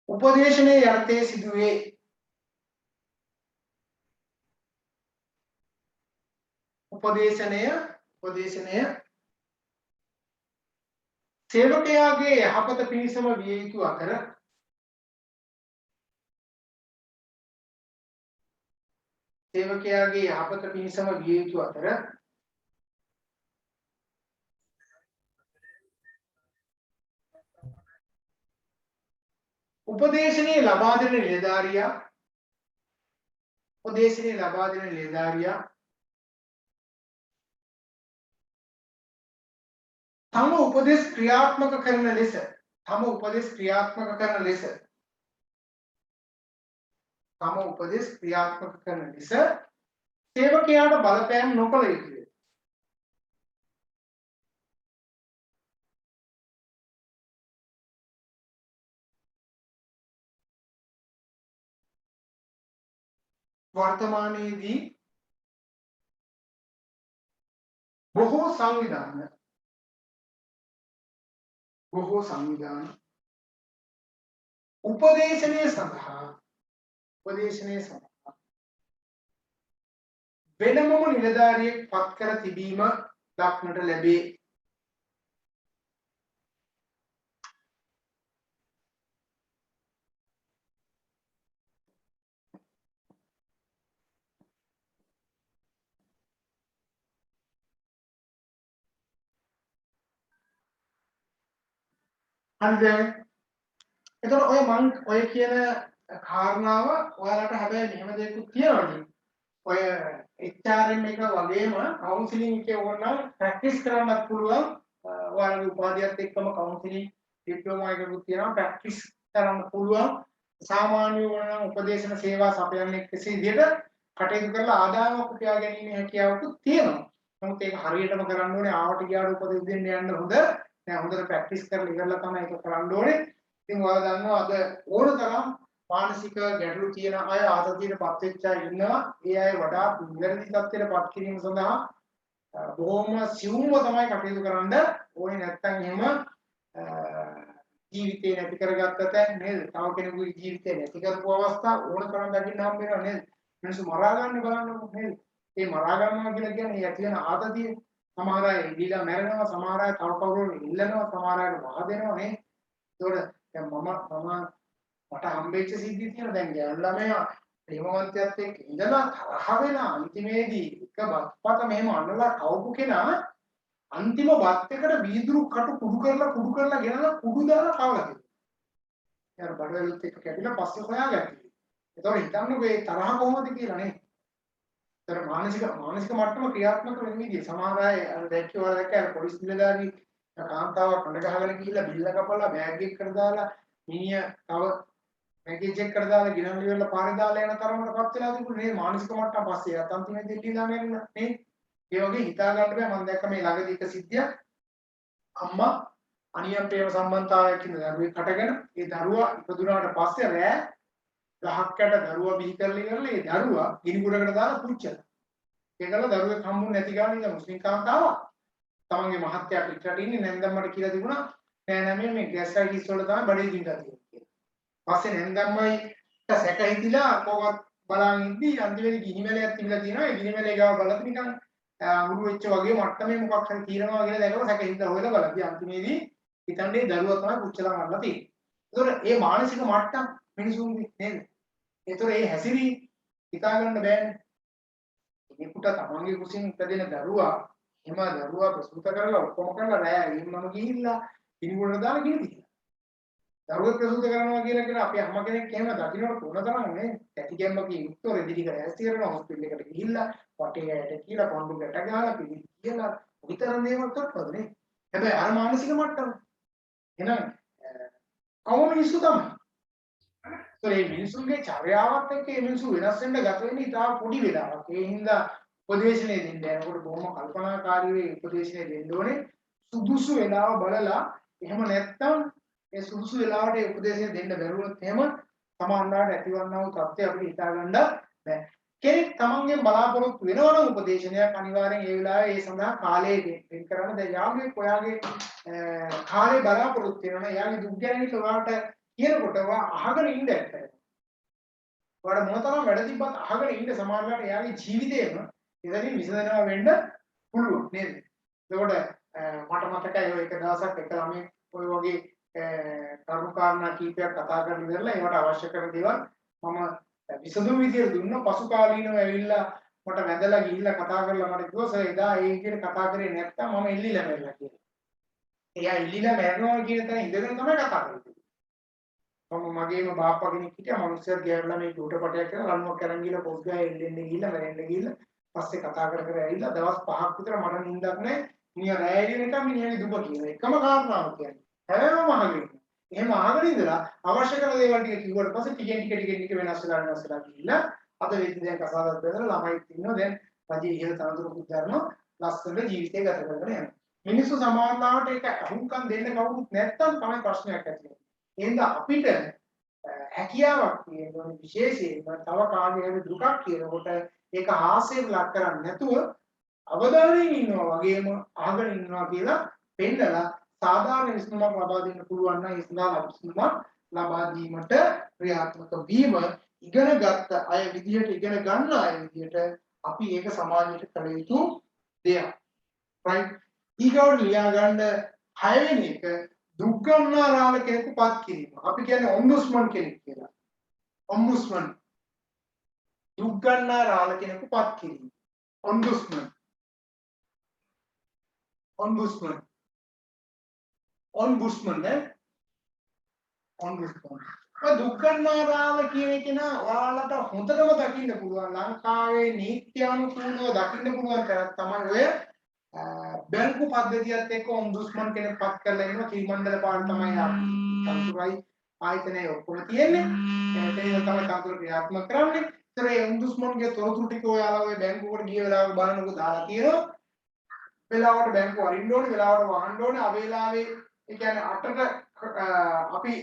උපදේශනයේ යටතේ සිදුවේ උපදේශනය සේවකයාගේ යහපත පිණිසම විය යුතු අතර සේවකයාගේ යහපත පිණිසම විය යුතු අතර උපදේශනයේ ලබා දෙන නිලධාරියා තම උපදේශ ක්‍රියාත්මක කරන ලෙස සේවකයාට බලපෑම් නොකළ යුතුය. වර්තමානයේදී බොහෝ සංවිධාන උපදේශනය සඳහා වෙනමම නිලධාරියෙක් පත් කර තිබීම දක්නට ලැබේ. හරිද? එතකොට ඔය කියන කාරණාව ඔයාලට හැබැයි මෙහෙම දෙයක් තියෙනවනේ. ඔය HRM එක වගේම කවුන්සිලින් එකේ ඕනනම් ප්‍රැක්ටිස් කරන්නත් පුළුවන්. ඔයාලගේ උපාධියත් එක්කම කවුන්සිලින් ඩිප්ලෝමා එකකුත් තියෙනවා ප්‍රැක්ටිස් කරන්න පුළුවන්. සාමාන්‍ය ඕනනම් උපදේශන සේවා සපයන්නේ කෙසේ විදිහට කටයුතු කරලා ආදායමක් උපයා ගැනීම හැකියාවකුත් තියෙනවා. නමුත් ඒක හරියටම කරන්න ඕනේ ආවට ගියාට උපදෙස් දෙන්න යන්න හොඳ. දැන් හොඳට ප්‍රැක්ටිස් කරලා ඉවරලා තමයි ඒක කරන්න ඕනේ. ඉතින් ඔයාලා දන්නවා අද ඕන තරම් මානසික ගැටලු තියෙන අය ආතතියටපත් වෙච්ච අය ඉන්නවා. ඒ අය වඩා නිවැරදි තත්ත්වයටපත් කිරීම සඳහා බොහොම සියුම්ව තමයි කටයුතු කරන්න ඕනේ. නැත්තම් එහෙම ජීවිතේ නැති කරගත්තට නේද? තව කෙනෙකුගේ ජීවිතේ නැති කරපු අවස්ථා ඕන තරම් දකින්න හම්බ වෙනවා නේද? මිනිස්සු මරා ගන්න බලන්නකො නේද? ඒ මරා ගන්නවා කියලා කියන්නේ ඇති වෙන ආතතිය. සමහර අය ඉඳලා මැරෙනවා, සමහර අය තව කවුරුන් ඉල්ලනවා, සමහර අය වහදෙනවා නේ. ඒතකොට දැන් මට හම්බෙච්ච සිද්ධිය තියෙනවා. දැන් ගෑනු ළමයා ප්‍රේමවන්තයත් එක්ක ඉඳලා තරහ වෙලා අන්තිමේදී එක බත්පත මෙහෙම අන්නලා කවපු කෙනා අන්තිම බත් එකට වීදුරු කටු කුඩු කරලා ගෙනලා කුඩු දාලා කවලා තියෙනවා. යාර බඩවැලුත් එක්ක කැපිලා පස්සේ හොයාගත්තා. ඒතකොට හිතන්නකෝ මේ තරහ කොහොමද කියලා නේ. ඒතර මානසික මට්ටම ක්‍රියාත්මක වෙන විදිය සමහර අය අර දැක්කේ වල දැක්ක පොලිස් නිලධාරී කාන්තාවක් කඩ ගහගෙන ගිහිල්ලා බිල්ල කපලා බෑග් එකකට දාලා මිනිහ තව පැකේජ් එකකට දාලා ගෙනල්ලා ඉවරලා පාරේ දාලා යන තරමටපත් වෙලා තිබුණේ නේ මානසික මට්ටම පස්සේ අන්තිමේදී දෙල්ලීලා නැරිලා නේ. ඒ වගේ හිතා ගන්න බෑ. මම දැක්ක මේ ළඟදී එක සිද්ධියක් අම්මා අනියම් ප්‍රේම සම්බන්ධතාවයක් ඉන්න දරුවෙක් හටගෙන ඒ දරුවා ඉපදුනාට පස්සේ රෑ ගහක් යට දරුවා බිහි කරලා ඉවරලා ඒ දරුවා ගිනි ගොඩකට දාලා පුච්චලා. ඒකල දරුවෙක් හම්බුනේ නැති ගානේ ඉඳ මුස්ලිම් කාන්තාවක්. තමන්ගේ මහත්තයා පිටරට ඉන්නේ නැන්දම්මට කියලා තිබුණා නෑ නෑ මේ ගෑස්ට්‍රයිටිස් වල තමයි බඩේ දින්දා තියෙන්නේ කියලා. පස්සේ නැන්දම්මයි සැක හිතිලා කොහොමත් බලන් ඉද්දි අන්තිමේදී ගිනිමැලයක් තිබිලා තියෙනවා. ඒ ගිනිමැලේ ගාව බලද්දි නිකන් උරු වෙච්ච වගේ මට්ටමේ මොකක් හරි තියෙනවා කියලා දැකලා සැක හිතිලා හොයලා බලද්දි අන්තිමේදී හිතන්නේ දරුවා තමයි පුච්චලා මරලා තියෙන්නේ. ඒතකොට මේ මානසික මට්ටම් මිනිසුන්ගේ නේද? ඒතකොට මේ හැසිරී හිතා ගන්න බෑනේ. කෙනෙකුට තමන්ගේ කුසින් ඉපදෙන දරුවා එම දරුවා ප්‍රසූත කරලා ඔක්කොම කරලා රෑ එන්නම ගිහිල්ලා පිළිගොඩ දාලා ගිහින් දරුවෙක් ප්‍රසූත කරනවා කියලා කියන අපේ අම්මා කෙනෙක් එහෙම දකින්නට තොන තරම් නේ ඇති ගැම්මකින් යුක්තව රෙදි ටික ඇස්ති කරන හොස්පිටල් එකට ගිහිල්ලා වටේ ඇට කියලා පොඬු ගැට ගහලා පිළි කියලා විතරක් දේවල් කරපොද නේ. හැබැයි අර මානසික මට්ටම එහෙනම් කවම මිනිස්සු තමයි. ඒ මිනිසුන්ගේ චර්යාවත් එක්ක මේ මිනිස්සු වෙනස් වෙන්න ගත වෙන්නේ ඉතාල පොඩි වෙලාවක්. ඒ හින්දා උපදේශනේ දෙන්න යනකොට බොහොම කල්පනාකාරීව උපදේශනේ දෙන්න ඕනේ. සුදුසු වෙලාව බලලා එහෙම නැත්නම් ඒ සුදුසු වෙලාවට ඒ උපදේශනේ දෙන්න බැරුවොත් එහෙම සමාන්නාට ඇතිවන්නා වූ තත්ත්වය අපිට හිතා ගන්න බෑ. කෙනෙක් තමන්ගෙන් බලාපොරොත්තු වෙනවනම් උපදේශනයක් අනිවාර්යෙන් ඒ වෙලාවේ ඒ සඳහා කාලය වෙන් කරන්න. දැන් යාළුවෙක් ඔයාගේ කාලේ බලාපොරොත්තු වෙනවා. එයාගේ දුක් ගැන ඔයාලට කියනකොට ඔයා අහගෙන ඉන්න ඇත්තට. ඔයාලට මොනතරම් වැඩ තිබ්බත් අහගෙන ඉන්න සමාජයට එයාගේ ජීවිතේම ඉතින් විසඳනවා වෙන්න පුළුවන් නේද? එතකොට මට මතකයි ඔය එක දවසක් එක ළමයි ඔය වගේ කරුණාකාරණා කීපයක් කතා කරලා ඉවරලා ඒවට අවශ්‍ය කරන දේවල් මම විසඳුම් විදියට දුන්නා. පසු කාලීනව ඇවිල්ලා මට වැඳලා ගිහිල්ලා කතා කරලා මට කිව්වා සර් එදා ඒ විදියට කතා කරේ නැත්තම් මම එල්ලිලා මැරෙලා කියලා. එයා එල්ලිලා මැරෙනවා කියන තැන ඉඳගෙන තමයි කතා කරන්නේ. මම මගේම බාප්පා කෙනෙක් හිටියා මනුස්සයෙක් ගෑවලා මේ ඩුටපටයක් කරලා ලණුවක් කරන් ගිහලා පොස් ගාය එල්ලෙන්න ගිහිල්ලා මැරෙන්න ගිහිල්ලා පස්සේ කතා කර කර ඇවිල්ලා දවස් 5ක් විතර මට නිින්දක් නැහැ. මිනිහා රැය එළියනකම් මිනිහාගේ දුක කියන එකම කාරණාව කියන්නේ. හැමෝම අහගෙන. එහෙම අහගෙන ඉඳලා අවශ්‍ය කරන දේවල් ටික කිව්වට පස්සේ ටිකෙන් ටික වෙනස් වෙලා ගිහිල්ලා අද වෙද්දි දැන් කසාදත් බෙදලා ළමයිත් ඉන්නවා. දැන් රජයේ ඉහළ තනතුරකුත් ගන්නවා. ලස්සන ජීවිතයක් ගත කරගෙන යනවා. මිනිස්සු සමාජලාවට ඒක අහුම්කම් දෙන්න කවුරුත් නැත්තම් තමයි ප්‍රශ්නයක් ඇති වෙන්නේ. එහෙනම් අපිට හැකියාවක් තියෙනවා විශේෂයෙන්ම තව කාර්යයේ දුකක් කියනකොට ඒක හාස්‍යයට ලක් කරන්නේ නැතුව අවධානයෙන් ඉන්නවා වගේම අහගෙන ඉන්නවා කියලා පෙන්නලා සාධාරණ විසඳුමක් ලබා දෙන්න පුළුවන් නම් ඒ සඳහා විසඳුමක් ලබා දීමට ක්‍රියාත්මක වීම ඉගෙන ගත්ත අය විදිහට ඉගෙන ගන්න අය විදිහට අපි ඒක සමාජයට කළ යුතු දෙයක්. right ඊගොල්ලෝ ලියා ගන්න 6 වෙනි එක දුක් ගන්නාරාල කෙනෙකු පත් කිරීම. අපි කියන්නේ ඔම්බුස්මන් කෙනෙක් කියලා. ඔම්බුස්මන් දුක් ගන්නාරාල කෙනෙකු පත් කිරීම. ඔම්බුස්මන් ඔම්බුස්මන් ඔම්බුස්මන් නේ ඔම්බුස්මන්. දුක් ගන්නාරාල කියන එක නා ඔයාලට හොඳටම දකින්න පුළුවන්. ලංකාවේ නීත්‍යානුකූලව දකින්න පුළුවන් තරක් තමයි ඔය බැංකු පද්ධතියත් එක්ක ඔම්බුස්මන් කෙනෙක් පත් කරලා ඉන්නවා. ත්‍රිමණ්ඩල පාලන තමයි තනතුරයි ආයතනයේ ඔක්කොම තියෙන්නේ. ඒක තමයි තනතුර ක්‍රියාත්මක කරන්නේ. ඒතර ඒ ඔම්බුස්මන්ගේ තොරතුරු ටික ඔයාලා ඔය බැංකුවකට ගිය වෙලාවක බලනකොට දාලා තියෙනවා. වෙලාවට බැංකුව අරින්න ඕනේ, වෙලාවට වහන්න ඕනේ. අවේලාවේ ඒ කියන්නේ 8ට අපි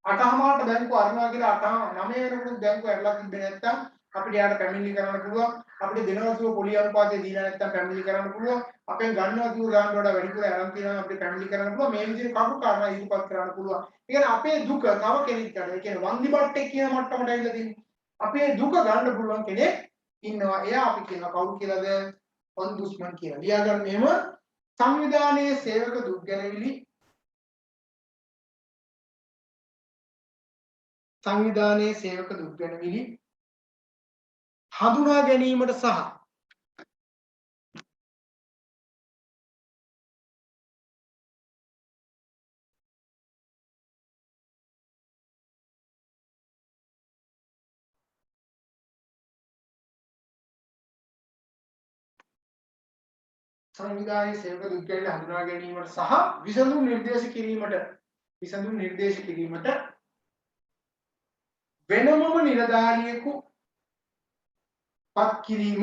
8:00ට බැංකුව අරිනවා කියලා 8:09 වෙනකොට බැංකුව ඇරලා තිබ්බේ නැත්නම් අපිට යාට පැමිණිලි කරන්න පුළුවන්. අපිට දෙනවසුව පොලි අනුපාතය දීලා නැත්නම් පැමිණිලි කරන්න පුළුවන්. අපෙන් ගන්නවා කිව්ව ගානට වඩා වැඩිපුර අරන් තියනවා අපිට පැමිණිලි කරන්න පුළුවන්. මේ විදිහට කවුරු කාරණා ඉදිරිපත් කරන්න පුළුවන්. ඒ කියන්නේ අපේ දුක තව කෙනෙක්ට ඒ කියන්නේ වන්දිබට්ටේ කියන මට්ටමට ඇවිල්ලා තියෙන්නේ. අපේ දුක ගන්න පුළුවන් කෙනෙක් ඉන්නවා. එයා අපි කියනවා කවුරු කියලාද? ඔම්බුස්මන් කියලා. ලියා ගන්න මෙහෙම සංවිධානයේ සේවක දුක් ගැනවිලි සංවිධානයේ සේවක දුක් ගැනවිලි හඳුනා ගැනීමට සහ සංවිධානයේ සේවක දුක් ගැනවිලි හඳුනා ගැනීමට සහ විසඳුම් නිර්දේශ කිරීමට වෙනමම නිලධාරියෙකු පත් කිරීම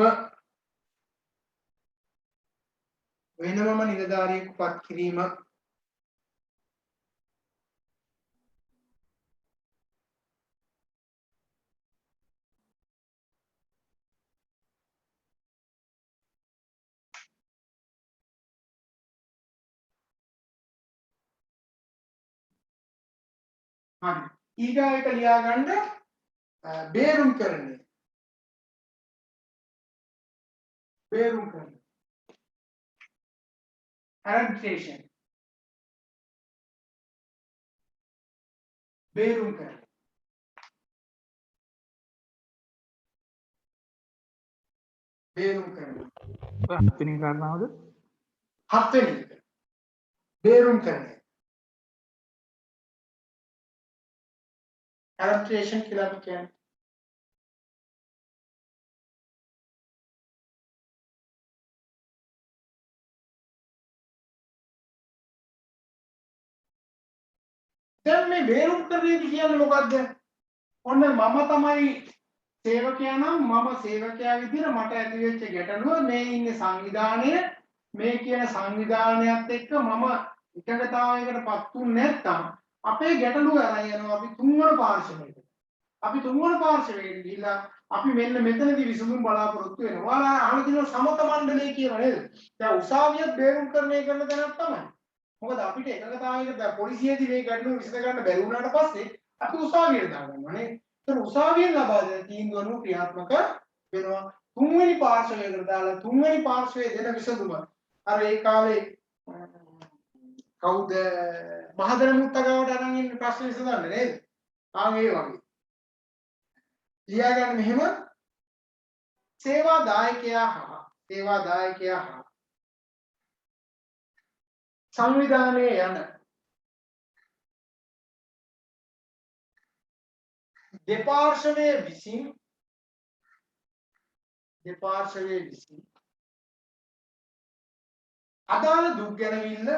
හරි ඊගා එක ලියා ගන්න බේරුම් කරන්නේ arbitration බේරුම් කරන්නේ හත්වෙනි කාරණාවද? හත්වෙනි එක බේරුම් කරන්නේ arbitration කියලා අපි කියන්නේ දැන් මේ බේරුම් කරන්නේ කියන්නේ මොකද්ද? ඔන්න මම තමයි සේවකයා නම් මම සේවකයා විදිහට මට ඇති වෙච්ච ගැටලුව මේ ඉන්නේ සංවිධානය මේ කියන සංවිධානයත් එක්ක මම එකඟතාවයකටපත් වුනේ නැත්නම් අපේ ගැටලුව අරන් යනවා අපි තුන්වන පාර්ශවයට. අපි තුන්වන පාර්ශවයට ගිහිල්ලා අපි මෙන්න මෙතනදී විසඳුම් බලාපොරොත්තු වෙනවා. ඔයාලා අහලා තියෙන සමත මණ්ඩලය කියලා නේද? දැන් උසාවියත් බේරුම්කරණය කරන තැනක් තමයි. මොකද අපිට එකකතාවයකට පොලිසියේදී මේ ගැටලුව විසඳ ගන්න බැරි වුණාට පස්සේ අපි උසාවියට දාගන්නවා නේ. ඒක උසාවියෙන් ලබා දෙන තීන්දුවන ක්‍රියාත්මක වෙනවා. තුන්වෙනි පාර්ශවයකට දාලා තුන්වෙනි පාර්ශවයේ දෙන විසඳුම අර ඒ කාලේ කවුද මහදර මුත්තගාවට අරන් ඉන්න ප්‍රශ්න විසඳන්නේ නේද? ආන් ඒ වගේ. ලියාගන්න මෙහෙම සේවා දායකයා හා සංවිධානයේ යන දෙපාර්ශවයේ විසින් අදාළ දුක් ගැනවිල්ල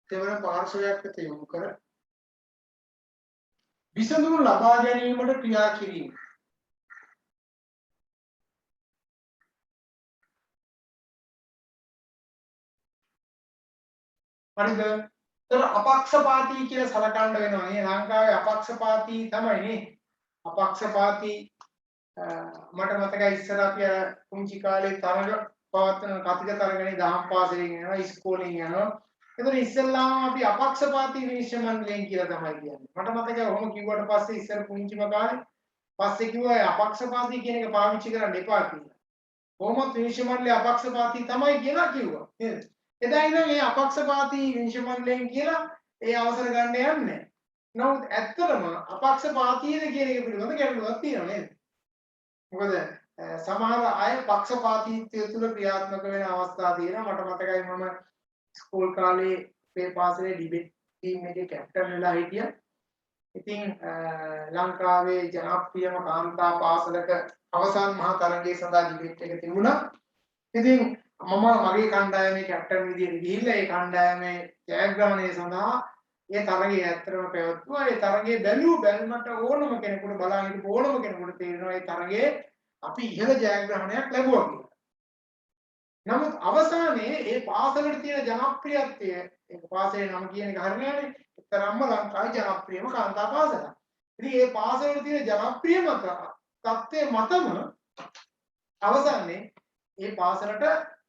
තෙවන පාර්ශවයක් වෙත යොමු කර විසඳුම් ලබා ගැනීමට ක්‍රියා කිරීම. හරිද? ඒතර අපක්ෂපාතී කියලා සලකන්න වෙනවා නේ. ලංකාවේ අපක්ෂපාතී තමයි නේ. අපක්ෂපාතී මට මතකයි ඉස්සර අපි අර කුංචි කාලේ තරඟ පවත්වන කතික තරඟනේ දහම් පාසලෙන් යනවා ඉස්කෝලෙන් යනවා. ඒතර ඉස්සෙල්ලාම අපි අපක්ෂපාතී විනිශ්චය මණ්ඩලයෙන් කියලා තමයි කියන්නේ. මට මතකයි ඔහොම කිව්වට පස්සේ ඉස්සර කුංචිම කාලේ පස්සේ කිව්වා අපක්ෂපාතී කියන එක පාවිච්චි කරන්න එපා කියලා. කොහොමද විනිශ්චය මණ්ඩලය අපක්ෂපාතී තමයි කියලා කිව්වා. නේද? එදා ඉඳන් මේ අපක්ෂපාතී විනිශ්චය මණ්ඩලයෙන් කියලා ඒ අවසර ගන්න යන්නේ. නමුත් ඇත්තටම අපක්ෂපාතීද කියන එක පිළිබඳ ගැටලුවක් තියෙනවා නේද? මොකද සමහර අය පක්ෂපාතීත්වය තුළ ක්‍රියාත්මක වෙන අවස්ථා තියෙනවා. මට මතකයි මම ස්කූල් කාලේ මේ පාසලේ ඩිබේට් ටීම් එකේ කැප්ටන් වෙලා හිටියා. ඉතින් ලංකාවේ ජනප්‍රියම කාන්තා පාසලක අවසන් මහා තරගයේ සඳහා ඩිබේට් එක තිබුණා. ඉතින් මම මගේ කණ්ඩායමේ කැප්ටන් විදියට ගිහිල්ලා ඒ කණ්ඩායමේ ජයග්‍රහණය සඳහා ඒ තරගය ඇත්තටම පැවැත්වුවා. ඒ තරගයේ බැලුමට ඕනම කෙනෙකුට බලන් හිටපු ඕනම කෙනෙකුට තේරෙනවා ඒ තරගයේ අපි ඉහළ ජයග්‍රහණයක් ලැබුවා කියලා. නමුත් අවසානයේ ඒ පාසලට තියෙන ජනප්‍රියත්වය ඒක පාසලේ නම කියන එක හරියනේ. තරම්ම ලංකාවේ ජනප්‍රියම කාන්තා පාසලක්. ඉතින් මේ පාසලේ තියෙන ජනප්‍රියම තත්ත්වයේ මතම අවසානයේ මේ පාසලට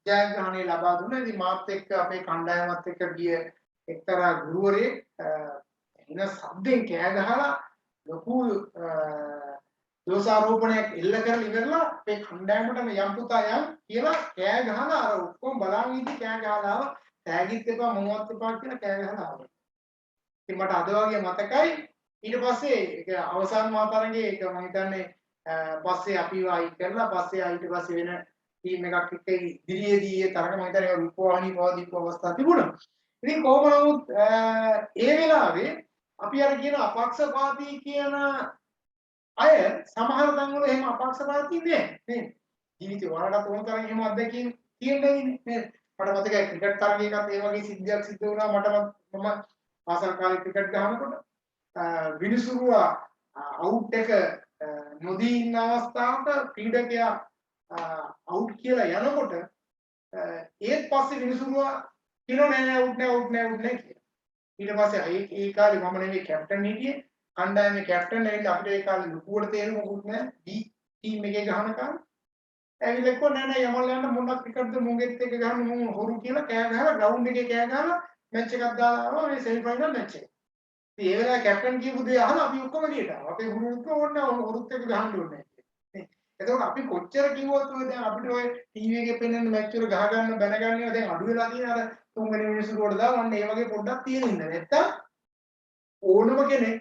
ජයග්‍රහණය ලබා දුන්නා. ඉතින් මාත් එක්ක අපේ කණ්ඩායමත් එක්ක ගිය එක්තරා ගුරුවරයෙක් එන සද්දෙන් කෑ ගහලා ලොකු දෝෂාරෝපණයක් එල්ල කරලා ඉවරලා අපේ කණ්ඩායමටම යම් පුතා යම් කියලා කෑ ගහලා අර ඔක්කොම බලන් ඉඳි කෑ ගහලා ආවා. තෑගිත් එපා මොනවත් එපා කියලා කෑ ගහලා ආවා. ඉතින් මට අද වගේ මතකයි. ඊට පස්සේ ඒක අවසාන මාතරංගේ ඒක මම හිතන්නේ පස්සේ අපිව අයින් කරලා පස්සේ ඊට පස්සේ වෙන ටීම් එකක් එක්ක ඉදිරියේදී ඒ තරග මම හිතන්නේ රූපවාහිනී පවදීපු අවස්ථා තිබුණා. ඉතින් කොහොම නමුත් ඒ වෙලාවේ අපි අර කියන අපක්ෂපාතී කියන අය සමහර තැන්වල එහෙම අපක්ෂපාතී නෑ නේද? ජීවිතේ වලට තෝරන තරම් එහෙම අත්දැකීම් තියෙන්නේ නේද? මට මතකයි ක්‍රිකට් තරගයකත් ඒ වගේ සිද්ධියක් සිද්ධ වුණා. මම පාසල් කාලේ ක්‍රිකට් ගහනකොට විනිසුරුව අවුට් එක නොදී ඉන්න අවස්ථාවක ක්‍රීඩකයා අවුට් කියලා යනකොට ඒත් පස්සේ විනිසුරුව කියනවා නෑ අවුට් නෑ කියලා. ඊට පස්සේ ඒ කාලේ මම නෙවෙයි කැප්ටන් හිටියේ. කණ්ඩායමේ කැප්ටන් ඇවිල්ලා අපිට ඒ කාලේ ලුකුවට තේරුම මොකුත් නෑ. ටීම් එකේ ගහන කාලේ ඇවිල්ලා කිව්වා නෑ යමල් යන්න මොනක් ක්‍රිකට්ද මුගෙත් එක ගහන්න මම හොරු කියලා කෑ ගහලා ග්‍රවුන්ඩ් එකේ කෑ ගහලා මැච් එකක් දාලා ආවා මේ සෙමි ෆයිනල් මැච් එක. ඉතින් ඒ වෙලාවේ කැප්ටන් කියපු දේ අහලා අපි ඔක්කොම එළියට ආවා. අපේ ගුරුතුමෝ ඕනේ හොරුත් එක්ක ගහන්න ඕනේ නැහැ. එතකොට අපි කොච්චර කිව්වොත් ඔය දැන් අපිට ඔය ටීවී එකේ පෙන්වන මැච් වල ගහ ගන්න බැන ගන්න ඒවා දැන් අඩු වෙලා තියෙන අර තුන්වෙනි මිනිස්සු වලට දාන්න ඒ වගේ පොඩ්ඩක් තියෙන ඉන්න. නැත්තම් ඕනම කෙනෙක්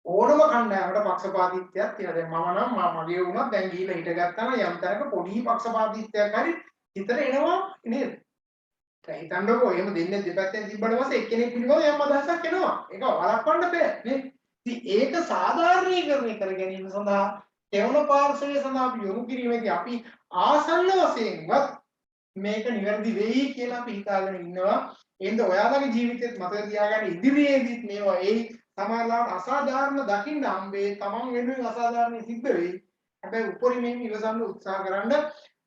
ඕනම කණ්ඩායමකට පක්ෂපාතීත්වයක් තියෙනවා. දැන් මම නම් මගේ වුණත් දැන් ගිහිල්ලා හිටගත්තා නම් යම් තරක පොඩි පක්ෂපාතීත්වයක් හරි හිතට එනවා නේද? දැන් හිතන්නකෝ එහෙම දෙන්නේ දෙපැත්තෙන් තිබ්බට පස්සේ එක්කෙනෙක් පිළිබඳව යම් අදහසක් එනවා. ඒක වළක්වන්න බෑ නේ. ඉතින් ඒක සාධාරණීකරණය කර ගැනීම සඳහා තෙවන පාර්ශවය සඳහා අපි යොමු කිරීමේදී අපි ආසන්න වශයෙන්වත් මේක නිවැරදි වෙයි කියලා අපි හිතාගෙන ඉන්නවා. එහෙනම් ඔයාලගේ ජීවිතේත් මතක තියාගන්න ඉදිරියේදීත් මේවා ඒ සමහරවිට අසාධාරණ දකින්න හම්බේ තමන් වෙනුවෙන් අසාධාරණ සිද්ධ වෙයි. හැබැයි උපරිමයෙන් ඉවසන්න උත්සාහ කරන්න.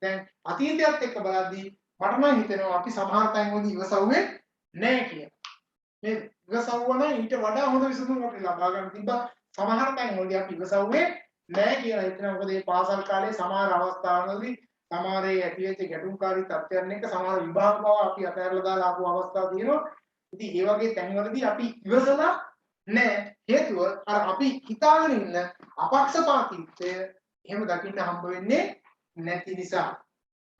දැන් අතීතයත් එක්ක බලද්දී මට නම් හිතෙනවා අපි සමහර තැන්වලදී ඉවසුවේ නැහැ කියලා. නේද? ඉවසුවා නම් ඊට වඩා හොඳ විසඳුමක් අපිට ලබා ගන්න තිබ්බා. සමහර තැන්වලදී අපි ඉවසුවේ නැහැ කියලා හිතනවා. මොකද මේ පාසල් කාලේ සමහර අවස්ථාවලදී සමහර ඒ ඇතිවෙච්ච ගැටුම්කාරී තත්ත්වයන් එක්ක සමහර විභාග බව අපි අතහැරලා දාලා ආපු අවස්ථා තියෙනවා. ඉතින් ඒ වගේ තැන්වලදී අපි ඉවසලා නැහැ. හේතුව අර අපි හිතාගෙන ඉන්න අපක්ෂපාතීත්වය එහෙම දකින්න හම්බ වෙන්නේ නැති නිසා.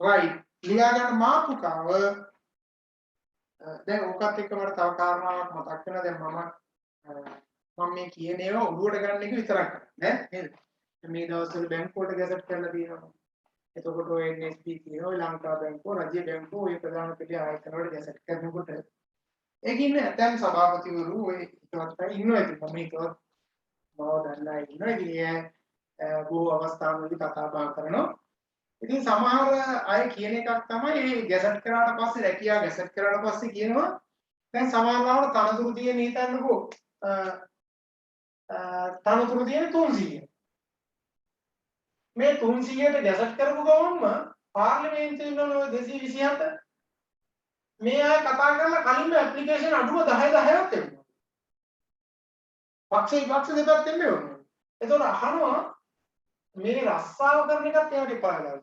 right. ලියා ගන්න මාතෘකාව දැන් ඕකත් එක්ක මට තව කාරණාවක් මතක් වෙනවා. දැන් මම මේ කියන ඒවා ඔළුවට ගන්න එක විතරක් කරන්නේ නේද? මේ දවස්වල බැංකුවට ගැසට් කරලා තියෙනවා. එතකොට ඔය NSB කියනවා ලංකා බැංකුව, රජ්‍ය බැංකුව ඔය ප්‍රධාන පිළි ආයතන වල ගැසට් කරනකොට ඒකින් ඇතැම් සභාපතිවරු ඔය හිතවත් ඉන්නවා. ඉතින් මම හිතුවා මාව දන්නා ඉන්නවා. ඉතින් බොහෝ අවස්ථාවලදී කතා බහ කරනවා. ඉතින් සමහර අය කියන එකක් තමයි මේ ගැසට් කරාට පස්සේ රැකියාව ගැසට් කරාට පස්සේ කියනවා දැන් සමහරවල් තනතුරු තියෙන හිතන්නකෝ තනතුරු තියෙන 300. මේ 300ට ගැසට් කරපු ගමන්ම පාර්ලිමේන්තුවේ ඉන්න 227 මේ අය කතා කරලා කලින්ම ඇප්ලිකේෂන් අඩුව 10 10ක් එනවා. පක්ෂ විපක්ෂ දෙපැත්තෙම එනවා. ඒතකොට අහනවා මේ රස්සාව කරන එකත් ඒවට එපාලා.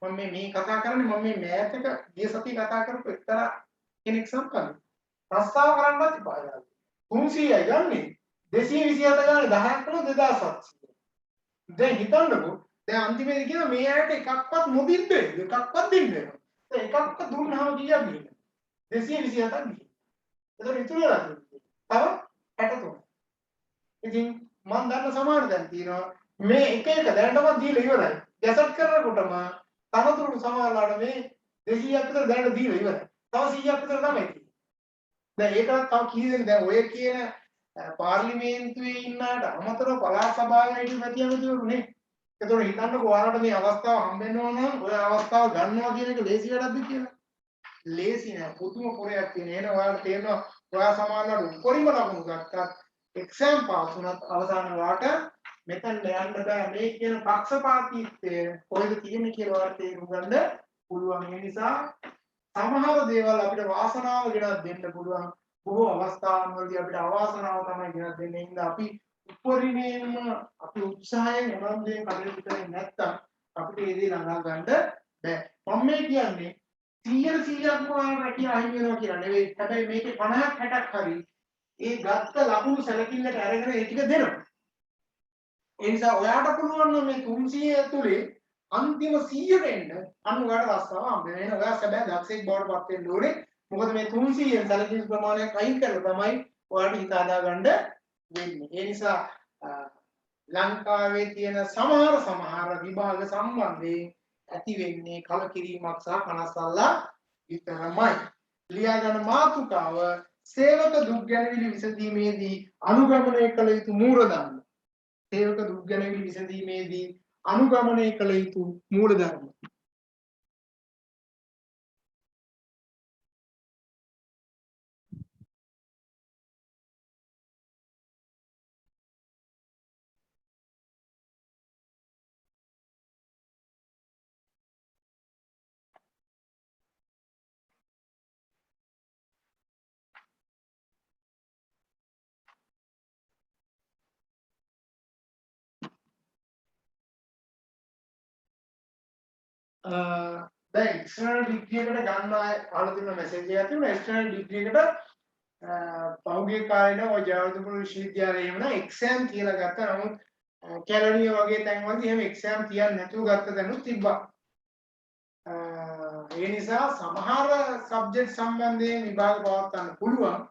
මම මේ කතා කරන්නේ මම මේ මෑත් එක ගිය සතිය කතා කරපු එක්තරා කෙනෙක් සම්බන්ධ. රස්සාව කරන්නත් එපාලා. 300යි ගන්නේ 227 ගානේ 10ක් කරන 2700. දැන් හිතන්නකෝ දැන් අන්තිමේදී කියන මේ ඇයට එකක්වත් නොදින්න එකක්වත් දෙන්න වෙනවා. දැන් එකක්වත් දුන්නාම කීයක් ගිහින් 227ක් ගිහින්. ඒතර ඉතුරු වෙලා තියෙන්නේ. තව 63. ඉතින් මම දන්න සමහර දැන් තියෙනවා මේ එක එක දැනටමත් දීලා ඉවරයි. ගැසට් කරනකොටම තනතුරු සමහරවල්ලාට මේ 200ක් විතර දැනට දීලා ඉවරයි. තව 100ක් විතර තමයි තියෙන්නේ. දැන් ඒකට තව කී දෙනෙක් දැන් ඔය කියන පාර්ලිමේන්තුවේ ඉන්නාට අමතරව පළාත් සභාවේ හිටපු මැතිවරු නේ. ඒතකොට හිතන්නකෝ ඔයාලට මේ අවස්ථාව හම්බෙන්න ඕන නම් ඔය අවස්ථාව ගන්නවා කියන එක ලේසි වැඩක්ද කියලා. ලේසි නෑ. පුදුම පොරයක් තියෙන. එන ඔයාලට තේරෙනවා ඔයා සමහරවල්ලාට උපරිම ලකුණු ගත්තත් එක්සෑම් පාස් වුණත් අවසාන වාට මෙතන යන්න බෑ. මේ කියන පක්ෂපාතීත්වය කොහෙද තියෙන්නේ කියලා ඔයාලට තේරුම් ගන්න පුළුවන්. ඒ නිසා සමහර දේවල් අපිට වාසනාව ගෙනත් දෙන්න පුළුවන්. බොහෝ අවස්ථාවන්වලදී අපිට අවාසනාව තමයි ගෙනත් දෙන්නේ. ඒ නිසා අපි උපරිමයෙන්ම අපි උත්සාහයෙන් එනම් දේ කටයුතු කරන්නේ නැත්නම් අපිට ඒ දේ ළඟා ගන්න බෑ. මම මේ කියන්නේ 100%ක්ම රැකියාව අහිමි වෙනවා කියලා නෙවෙයි. හැබැයි මේකේ 50ක් 60ක් හරි ඒ ගත්ත ලකුණු සැලකිල්ලට අරගෙන ඒ ටික දෙනවා. ඒ නිසා ඔයාට පුළුවන් නම් මේ 300 ඇතුලේ අන්තිම 100ට එන්න අනුගාට රස්සාව හම්බ වෙනවා. ඔයා සැබෑ දක්ෂයෙක් බවට පත් වෙන්න ඕනේ. මොකද මේ 300න් සැලකිලි ප්‍රමාණයක් අයින් කරලා තමයි ඔයාලට හිත හදා ගන්න වෙන්නේ. ඒ නිසා ලංකාවේ තියෙන සමහර විභාග සම්බන්ධයෙන් ඇති වෙන්නේ කලකිරීමක් සහ කනස්සල්ලා විතරමයි. ලියා ගන්න මාතෘකාව සේවක දුක් ගැනවිලි විසඳීමේදී අනුගමනය කළ යුතු මූලධර්ම. සේවක දුක් ගැනවිලි විසඳීමේදී අනුගමනය කළ යුතු මූලධර්ම. දැන් එක්ස්ටර්නල් ඩිග්‍රී එකට ගන්න අය අහලා තියෙන මැසේජ් එකක් තිබුණා. එක්ස්ටර්නල් ඩිග්‍රී එකට පහුගිය කාලේන ඔය ජයවර්ධනපුර විශ්වවිද්‍යාලයේ එමුණා එක්සෑම් කියලා ගත්තා. නමුත් කැලණිය වගේ තැන්වලදී එහෙම එක්සෑම් තියන්නේ නැතුව ගත්ත තැනුත් තිබ්බා. ඒ නිසා සමහර සබ්ජෙක්ට් සම්බන්ධයෙන් විභාග පවත්වන්න පුළුවන්.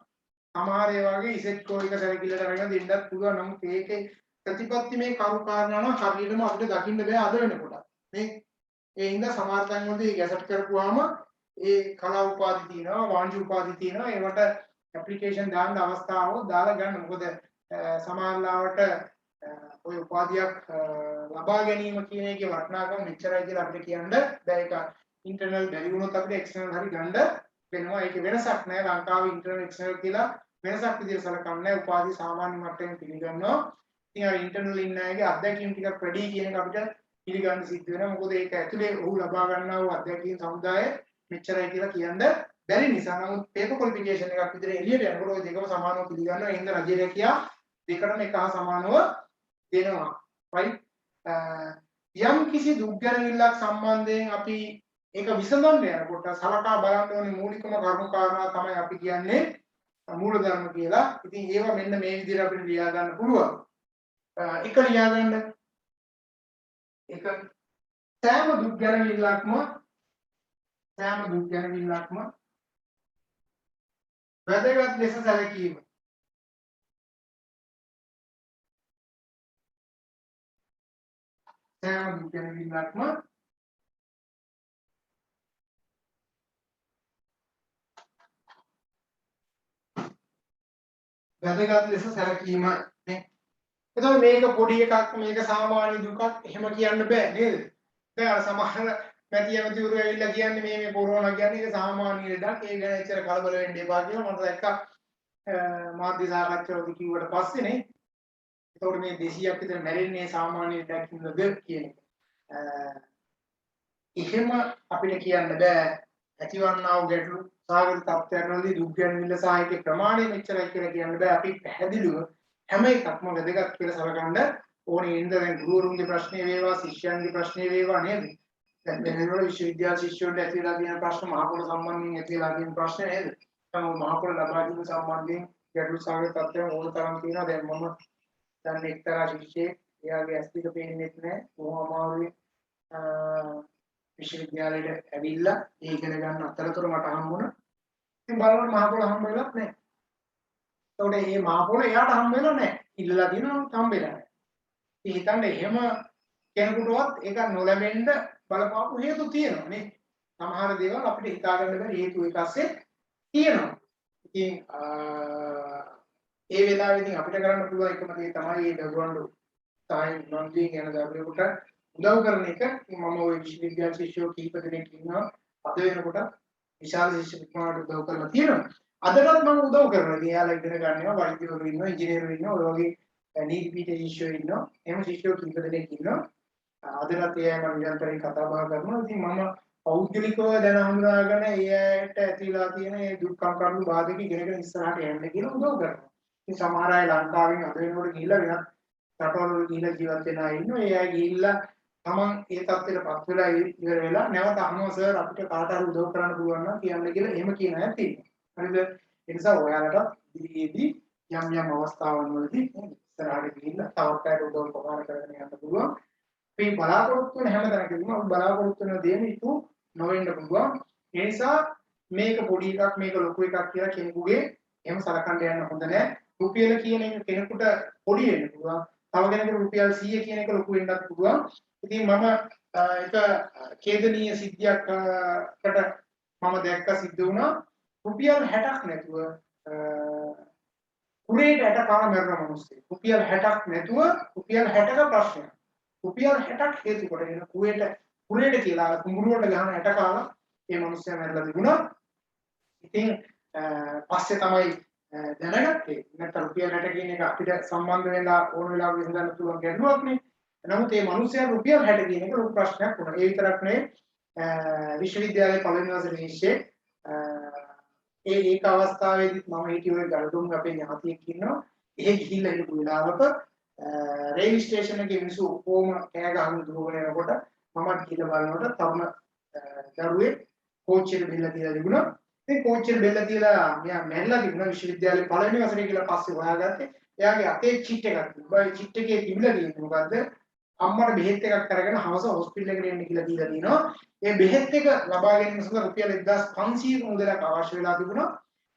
සමහර ඒ වගේ ඉසෙට් කෝ එක සැලකිල්ලට අරගෙන දෙන්නත් පුළුවන්. නමුත් ඒකේ ප්‍රතිපත්ති මේ කරු කාරණා නම් හරියටම අපිට දකින්න බෑ අද වෙනකොට. මේ ඒ හින්දා සමහර තැන්වලදී ගැසට් කරපුවාම ඒ කලා උපාධි තියෙනවා, වාණිජ්‍ය උපාධි තියෙනවා. ඒවට ඇප්ලිකේෂන් දාන්න අවස්ථාව දාලා ගන්න. මොකද සමහරවිට ඔය උපාධියක් ලබා ගැනීම කියන එකේ වටිනාකම මෙච්චරයි කියලා අපිට කියන්න බෑ. ඒක ඉන්ටර්නල් බැරි වුණොත් අපිට එක්ස්ටර්නල් හරි ගන්න වෙනවා. ඒක වෙනසක් නෑ. ලංකාවේ ඉන්ටර්නල් එක්ස්ටර්නල් කියලා වෙනසක් විදිහට සලකන්නේ උපාධි සාමාන්‍ය මට්ටමින් පිළිගන්නවා. ඉතින් අර ඉන්ටර්නල් ඉන්න අයගේ අත්දැකීම් ටිකක් වැඩි කියන එක අපිට පිළිගන්න සිද්ධ වෙනවා. මොකද ඒක ඇතුලේ ඔහු ලබා ගන්නා වූ අත්දැකීම් සමුදාය මෙච්චරයි කියලා කියන්න බැරි නිසා. නමුත් පේපර් ක්වොලිෆිකේෂන් එකක් විදිහට එළියට යනකොට ওই දෙකම සමානව පිළිගන්නවා. ඒ හින්දා රජය රැකියා දෙකටම එක හා සමානව දෙනවා. right? යම් කිසි දුක්ගැනවිල්ලක් සම්බන්ධයෙන් අපි ඒක විසඳන්න යනකොට සලකා බලන්න ඕනේ මූලිකම කරුණු කාරණා තමයි අපි කියන්නේ මූලධර්ම කියලා. ඉතින් ඒවා මෙන්න මේ විදිහට අපිට ලියා ගන්න පුළුවන්. එක ලියා ගන්න. එක සෑම දුක්ගැනවිල්ලක්ම වැදගත් ලෙස සැලකීම. සෑම දුක්ගැනවිල්ලක්ම වැදගත් ලෙස සැලකීම නේ. එතකොට මේක පොඩි එකක් මේක සාමාන්‍ය දුකක් එහෙම කියන්න බෑ නේද? දැන් අර සමහර පැතියමතිවරු ඇවිල්ලා කියන්නේ මේ කොරෝනා කියන්නේ ඒක සාමාන්‍ය ලෙඩක්. ඒ ගැන එච්චර කලබල වෙන්න එපා කියලා මම දැක්කා මාධ්‍ය සාකච්ඡාවලදී කිව්වට පස්සේ නේ. එතකොට මේ 200ක් විතර මැරෙන්නේ සාමාන්‍ය ලෙඩක් නේද කියන එක. එහෙම අපිට කියන්න බෑ ඇතිවන්නා වූ ගැටලු සාගත තත්ත්වයන් වලදී දුක් ගැනවිල්ල සහ ඒකේ ප්‍රමාණය මෙච්චරයි කියලා කියන්න බෑ. අපි පැහැදිලිව හැම එකක්ම වැදගත් කියලා සලකන්න ඕනේ. ඉන්න දැන් ගුරුවරුන්ගේ ප්‍රශ්නේ වේවා ශිෂ්‍යයන්ගේ ප්‍රශ්නේ වේවා නේද? දැන් මෙහෙම විශ්වවිද්‍යාල ශිෂ්‍යයන්ට ඇතිලා තියෙන ප්‍රශ්න මහපොළ සම්බන්ධයෙන් ඇතිලා තියෙන ප්‍රශ්න නේද? තම මහපොළ ලබා දීම සම්බන්ධයෙන් ගැටලු සාගත තත්ත්වයන් ඕන තරම් තියෙනවා. දැන් මම දැන් එක්තරා ශිෂ්‍යයෙක් එයාගේ ඇස් දෙක පේන්නේ නැහැ. බොහොම අමාරුයි විශ්වවිද්‍යාලයට ඇවිල්ලා ඒ ඉගෙන ගන්න අතරතුර මට හම්බුණා. ඉතින් බලන්න මහපොළ හම්බ වෙලත් නැහැ. ඒතකොට මේ මහපොළ එයාට හම්බ වෙලා නැහැ. ඉල්ලලා දිනනවා හම්බෙලා නැහැ. ඉතින් හිතන්නේ එහෙම කෙනෙකුටවත් ඒක නොලැබෙන්න බලපාපු හේතු තියෙනවා නේ. සමහර දේවල් අපිට හිතා ගන්න බැරි හේතු එකස්සේ තියෙනවා. ඉතින් ඒ වෙලාවේදී අපිට කරන්න පුළුවන් එකම දේ තමයි මේ දරුවන්ට සාහිත්‍ය නොදී යන දරුවෙකුට උදව් කරන එක. මම ওই විශ්වවිද්‍යාල ශිෂ්‍යයෝ කීප දෙනෙක් ඉන්නවා. අද වෙනකොට විශාල ශිෂ්‍ය පිටුමකට උදව් කරලා තියෙනවා. අදටත් මම උදව් කරනවා. ඉතින් එයාලා ඉගෙන ගන්නවා, වෛද්‍යවරු ඉන්නවා, ඉංජිනේරු ඉන්නවා, ඔය වගේ නීතිපීඨ ශිෂ්‍යයෝ ඉන්නවා. එහෙම ශිෂ්‍යයෝ කීප දෙනෙක් ඉන්නවා. අදටත් ඒ අය මම නිරන්තරයෙන් කතා බහ කරනවා. ඉතින් මම පෞද්ගලිකව දැන හඳුනාගෙන ඒ අයට ඇතිලා තියෙන මේ දුක්ඛම් කරුණු බාධක ඉගෙනගෙන ඉස්සරහට යන්න කියලා උදව් කරනවා. ඉතින් සමහර අය ලංකාවෙන් අද වෙනකොට ගිහිල්ලා වෙනත් රටවල් වල ගිහිල්ලා ජීවත් වෙන අය ඉන්නවා. ඒ අය ගිහිල්ලා තමන් ඒ තත්ත්වයටපත් වෙලා ඉවර වෙලා නැවත අහනවා සර් අපිට කාට හරි උදව් කරන්න පුළුවන් නම් කියන්න කියලා එහෙම කියන අය තියෙනවා. හරිද? ඒ නිසා ඔයාලට ඉදිරියේදී යම් යම් අවස්ථාවන් වලදී ඉස්සරහට ගිහිල්ලා තවත් අයට උදව් උපකාර කරගෙන යන්න පුළුවන්. මේ බලාපොරොත්තු වෙන හැම තැනකදීම අපි බලාපොරොත්තු වෙන දේ නිතු නොවෙන්න පුළුවන්. ඒ නිසා මේක පොඩි එකක් මේක ලොකු එකක් කියලා කෙනෙකුගේ එහෙම සලකන්න යන්න හොඳ නැහැ. රුපියල කියන එක කෙනෙකුට පොඩි වෙන්න පුළුවන්. තව කෙනෙකුට රුපියල් 100 කියන එක ලොකු වෙන්නත් පුළුවන්. ඉතින් මම එක ඛේදනීය සිද්ධියකට මම දැක්ක සිද්ධ වුණා. රුපියල් 60ක් නැතුව කුරේට 60 කාලා මරන මිනිස්සු. රුපියල් 60ක් නැතුව රුපියල් 60ක ප්‍රශ්නයක්. රුපියල් 60ක් හේතු කොටගෙන කුරේට කියලා කුඹුරුවට ගහන 60 කාලා මේ මිනිස්සයා මැරලා තිබුණා. ඉතින් පස්සේ තමයි දැනගත්තේ නැත්නම් රුපියල් 60 කියන එක අපිට සම්බන්ධ වෙලා ඕන වෙලාවක විසඳන්න පුළුවන් ගැටලුවක් නේ. නමුත් මේ මිනිස්සයා රුපියල් 60 කියන එක ලොකු ප්‍රශ්නයක් වුණා. ඒ විතරක් නෙවෙයි විශ්වවිද්‍යාලයේ පළවෙනි වසරේ ශිෂ්‍යෙක් ඒක අවස්ථාවේදීත් මම හිටියේ ගල්දුම් අපේ ඥාතියෙක් ඉන්නවා. එහෙ ගිහිල්ලා ඉන්න වෙලාවක රේල් ස්ටේෂන් එකේ මිනිස්සු කොහොම කෑ ගහන දුවගෙන යනකොට මම ගිහිල්ලා බලනකොට තරුණ දරුවෙක් කෝච්චියට බෙල්ල තියලා තිබුණා. ඉතින් කෝච්චියට බෙල්ල තියලා මෙයා මැරිලා තිබුණා. විශ්වවිද්‍යාලේ පළවෙනි වසරේ කියලා පස්සේ හොයාගත්තේ. එයාගේ අතේ චිට් එකක් තිබ්බා. ඒ චිට් එකේ තිබිලා තියෙන්නේ මොකද්ද? අම්මට බෙහෙත් එකක් අරගෙන හවස හොස්පිටල් එකට එන්න කියලා දීලා තිනවා. ඒ බෙහෙත් එක ලබා ගැනීම සඳහා රුපියල් 1500ක මුදලක් අවශ්‍ය වෙලා තිබුණා.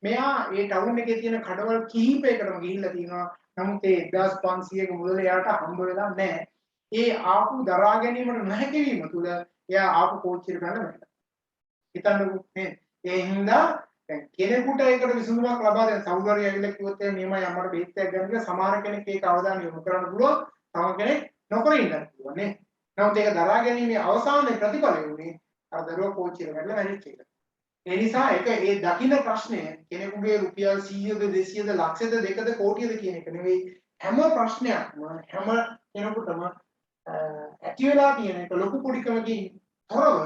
මෙයා ඒ ටවුන් එකේ තියෙන කඩවල් කිහිපයකටම ගිහිල්ලා තිනවා. නමුත් ඒ 1500ක මුදල එයාට හම්බ වෙලා නැහැ. ඒ ආපු දරා ගැනීමට නොහැකි වීම තුළ එයා ආපු කෝච්චියට ගන්න බැහැ. හිතන්නකෝ මේ ඒ හින්දා දැන් කෙනෙකුට ඒකට විසඳුමක් ලබා දෙන්න සෞන්දර්යය ඇවිල්ලා කිව්වොත් මේමයි අම්මට බෙහෙත් එකක් ගන්න කියලා සමහර කෙනෙක් ඒක අවධානය යොමු කරන්න පුළුවන්. තව කෙනෙක් නොකර ඉන්නත් පුළුවන් නේ. නමුත් ඒක දරා ගැනීමේ අවසානයේ ප්‍රතිඵලය උනේ අර දරුවා කෝච්චියට වැටලා මැරිච්ච එක. ඒ නිසා ඒක ඒ දකින්න ප්‍රශ්නය කෙනෙකුගේ රුපියල් 100ද 200ද ලක්ෂද දෙකද කෝටියද කියන එක නෙවෙයි හැම ප්‍රශ්නයක්ම හැම කෙනෙකුටම ඇති වෙලා තියෙන එක ලොකු පොඩිකමකින් තොරව